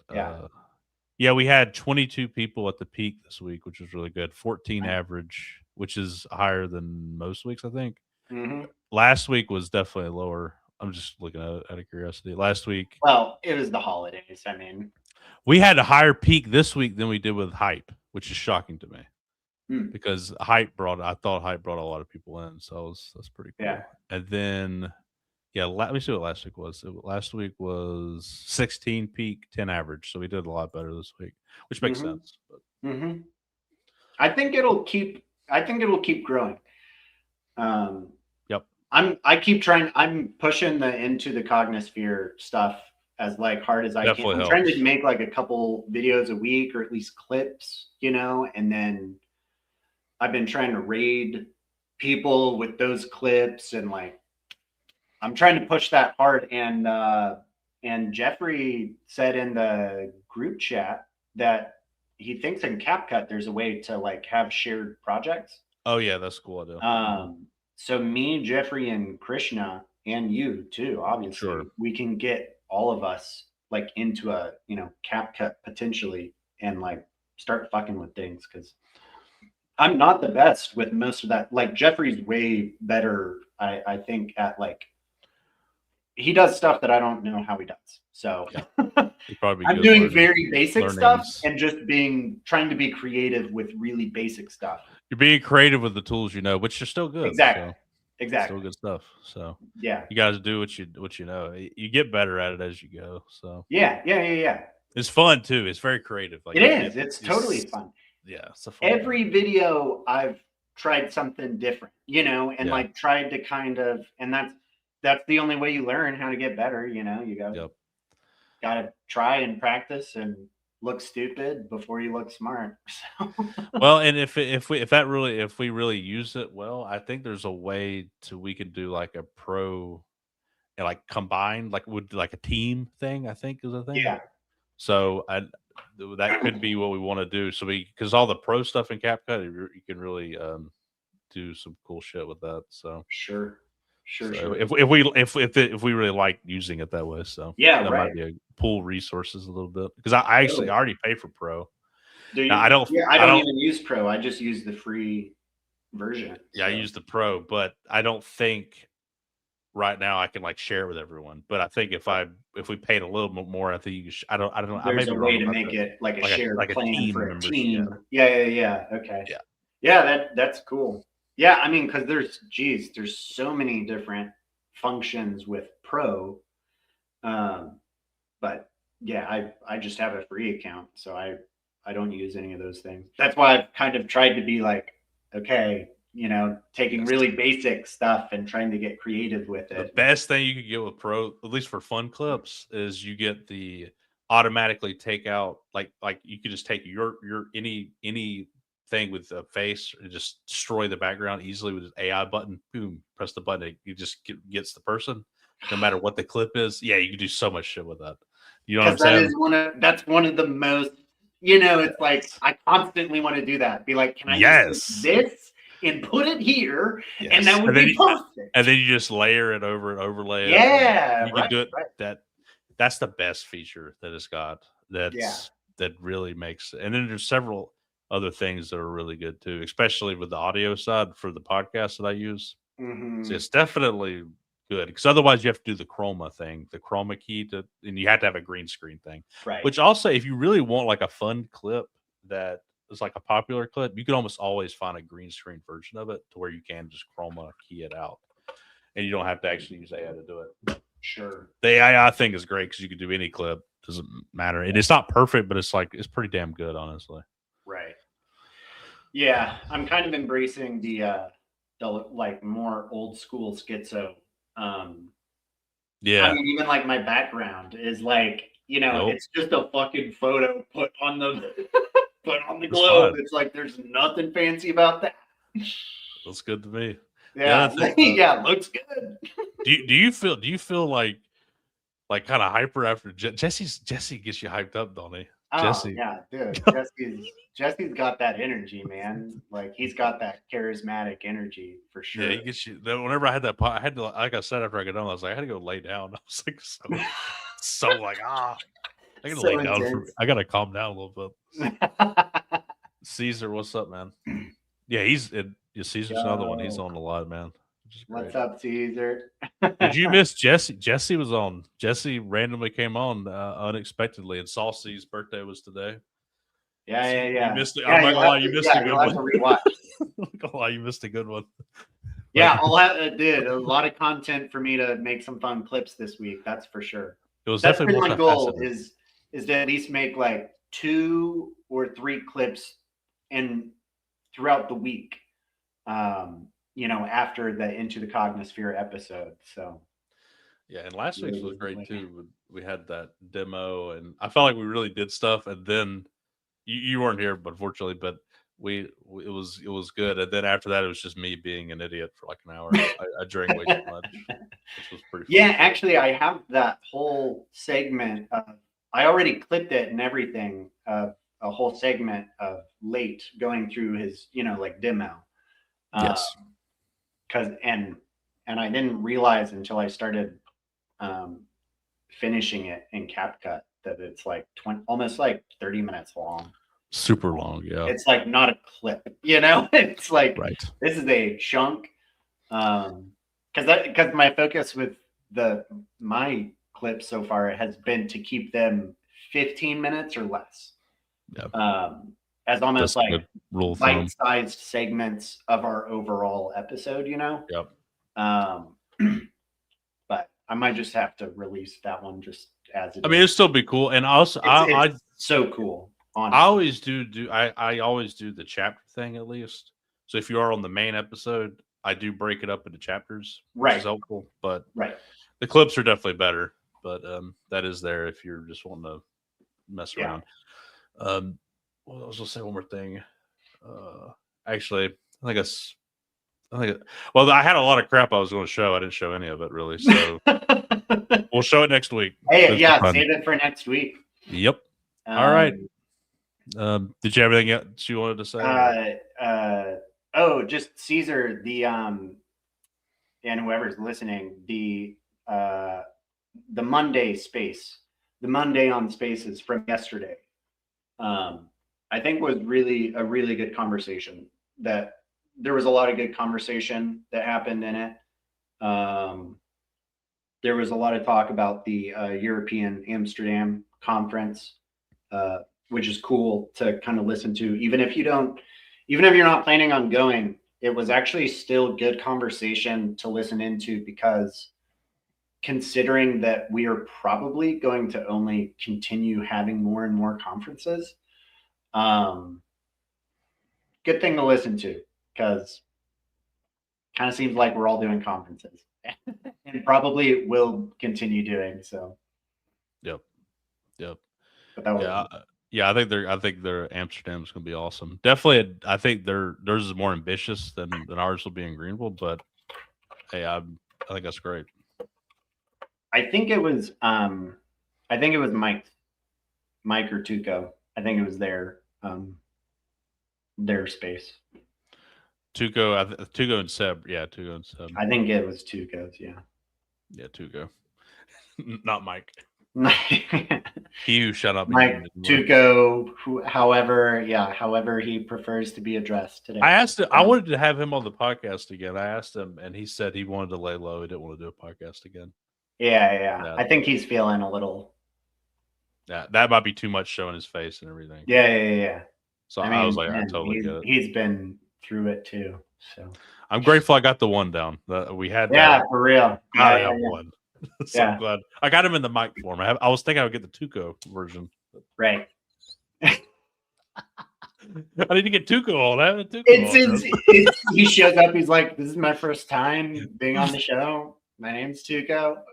we had 22 people at the peak this week, which was really good. 14 average, which is higher than most weeks, I think. Mm-hmm. Last week was definitely lower. I'm just looking at it out of curiosity. Last week, well, it was the holidays. I mean, we had a higher peak this week than we did with Hype, which is shocking to me because I thought Hype brought a lot of people in, so that's pretty cool. Yeah. And then let me see what last week was. Last week was 16 peak, 10 average. So we did a lot better this week, which makes sense. But. Mm-hmm. I think it'll keep growing. Yep. I keep trying. I'm pushing into the Cognisphere stuff as like hard as I Definitely can. I'm trying to make like a couple videos a week or at least clips, and then I've been trying to raid people with those clips and like. I'm trying to push that hard, and Jeffrey said in the group chat that he thinks in CapCut there's a way to like have shared projects. Oh yeah, that's a cool idea. So me, Jeffrey, and Krishna, and you too, obviously, we can get all of us like into a CapCut potentially and like start fucking with things because I'm not the best with most of that. Like Jeffrey's way better, I think, at like. He does stuff that I don't know how he does. So I'm doing very basic stuff and just trying to be creative with really basic stuff. You're being creative with the tools which are still good. Exactly. Still good stuff. So yeah, you guys do what you know. You get better at it as you go. So yeah. It's fun too. It's very creative. Like it is. It's totally fun. Yeah. It's every video I've tried something different, and like tried to kind of, and that's the only way you learn how to get better. You gotta try and practice and look stupid before you look smart. So. Well, and if we really use it well, I think there's a way we can do like a pro and like combined, like would like a team thing. I think is a thing. Yeah. So that could be what we want to do. So because all the pro stuff in CapCut, you can really do some cool shit with that. So sure. Sure, So sure. if we really like using it that way, so Yeah, that right. might be a pool resources a little bit because I actually Totally. already pay for Pro. Do you, Now, I don't even use Pro. I just use the free version. Yeah, I use the Pro, but I don't think right now I can like share it with everyone. But I think if we paid a little bit more, I think you I don't know. I may There's be a wrong way to about make that. it like a Like shared a plan team for a membership, team. Yeah. Okay. Yeah, that's cool. Yeah, I mean, because there's so many different functions with Pro. But yeah, I just have a free account, so I don't use any of those things. That's why I've kind of tried to be like, okay, taking really basic stuff and trying to get creative with it. The best thing you could get with Pro, at least for fun clips, is you get the automatically take out like you could just take your any thing with a face and just destroy the background easily with an AI button. Boom, press the button. It just gets the person, no matter what the clip is. Yeah, you can do so much shit with that. You know what I'm saying? That's one of the most. It's like I constantly want to do that. Be like, can I just take this and put it here, and that would be perfect. And then you just layer it over and overlay it. Yeah, you can do it. Right. That's the best feature that it's got. That really makes. And then there's several other things that are really good too, especially with the audio side for the podcast that I use. Mm-hmm. So it's definitely good because otherwise you have to do the chroma thing, the chroma key and you have to have a green screen thing. Right. Which also, if you really want like a fun clip that is like a popular clip, you can almost always find a green screen version of it to where you can just chroma key it out, and you don't have to actually use AI to do it. Sure. The AI thing is great because you can do any clip, doesn't matter, and it's not perfect, but it's pretty damn good, honestly. Right. Yeah, I'm kind of embracing the like more old school schizo. Yeah. I mean, even like my background is like, it's just a fucking photo put on the globe. It's like there's nothing fancy about that. Looks good to me. Yeah, yeah, looks good. Do you feel like kind of hyper after Jesse gets you hyped up, don't he? Oh, Jesse. Yeah, dude. Jesse's got that energy, man. Like he's got that charismatic energy for sure. Yeah, he gets you. Whenever I had that, I had to, like I said after I got done, I was like, I had to go lay down. I was like, so like I gotta lay down. I gotta calm down a little bit. Caesar, what's up, man? Yeah, Caesar's another one. He's on a lot, man. What's up, Caesar? Did you miss Jesse? Jesse was on. Jesse randomly came on unexpectedly, and Saucy's birthday was today. Yeah. You missed it. I'm not gonna lie, you missed a good one. Rewatch. I'm not gonna lie, you missed a good one. Yeah, did a lot of content for me to make some fun clips this week. That's for sure. It was That's definitely been my goal is to at least make like 2 or 3 clips throughout the week. After the Into the Cognisphere episode. So yeah, and last week's was great too. We had that demo, and I felt like we really did stuff. And then you weren't here, but unfortunately, but it was good. And then after that, it was just me being an idiot for like an hour. I drank way too much, which was pretty. Yeah, actually, I have that whole segment. I already clipped it and everything. A whole segment of Late going through his, like demo. Yes. And I didn't realize until I started finishing it in CapCut that it's like almost like 30 minutes long. Super long, yeah. It's like not a clip, It's like This is a chunk. Because my focus with my clips so far has been to keep them 15 minutes or less. Yeah. As almost like bite-sized segments of our overall episode, Yep. But I might just have to release that one just as it is. I mean, it'd still be cool. And also, it's so cool. Honestly. I always do. I always do the chapter thing at least. So if you are on the main episode, I do break it up into chapters, which is helpful. But the clips are definitely better. But that is there if you're just wanting to mess around. Well, I was gonna say one more thing. Actually, I had a lot of crap I was going to show. I didn't show any of it really. So we'll show it next week. Hey, save it for next week. Yep. All right. Did you have anything else you wanted to say? Just Caesar. and whoever's listening, the Monday space, the Monday on Spaces from yesterday, I think was really a really good conversation. That there was a lot of good conversation that happened in it. There was a lot of talk about the European Amsterdam conference, which is cool to kind of listen to, even if you're not planning on going. It was actually still good conversation to listen into, because considering that we are probably going to only continue having more and more conferences, good thing to listen to, because kind of seems like we're all doing conferences and probably will continue doing so. Yep. But that was Yeah, I think their Amsterdam's gonna be awesome. Definitely, I think theirs is more ambitious than ours will be in Greenville. But hey, I think that's great. I think it was Mike or Tuco. I think it was their space. Tuco and Seb. Yeah, Tuco and Seb. I think it was Tuco's. Yeah. Yeah, Tuco. Not Mike. Mike He who shut up. Tuco, however he prefers to be addressed today. I asked him. I wanted to have him on the podcast again. I asked him, and he said he wanted to lay low. He didn't want to do a podcast again. Yeah. I think he's feeling a little. Yeah, that might be too much showing his face and everything. Yeah. So I was like, I totally get it. He's been through it too. So I'm grateful I got the one down. We had that. For real. I have one. So I'm glad I got him in the mic form. I was thinking I would get the Tuco version. Right. I need to get Tuco on that. He shows up. He's like, "This is my first time being on the show. My name's Tuco."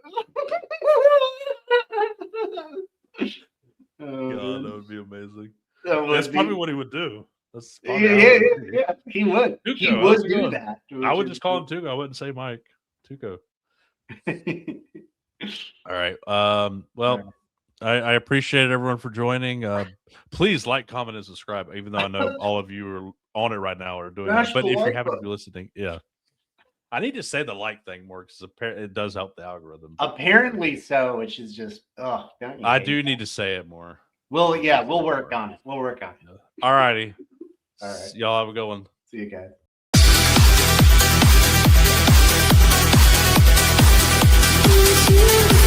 God, that would be amazing. That's probably what he would do. Yeah. He would. Tuco, he would do that. I would just call him Tuco. I wouldn't say Mike. Tuco. All right. Well, I appreciate everyone for joining. Please like, comment, and subscribe. Even though I know all of you are on it right now or doing it, but if you happen to be listening, I need to say the like thing more because it does help the algorithm. Apparently so, which is just I do need to say it more. We'll work on it. All righty. All right. Y'all have a good one. See you guys. You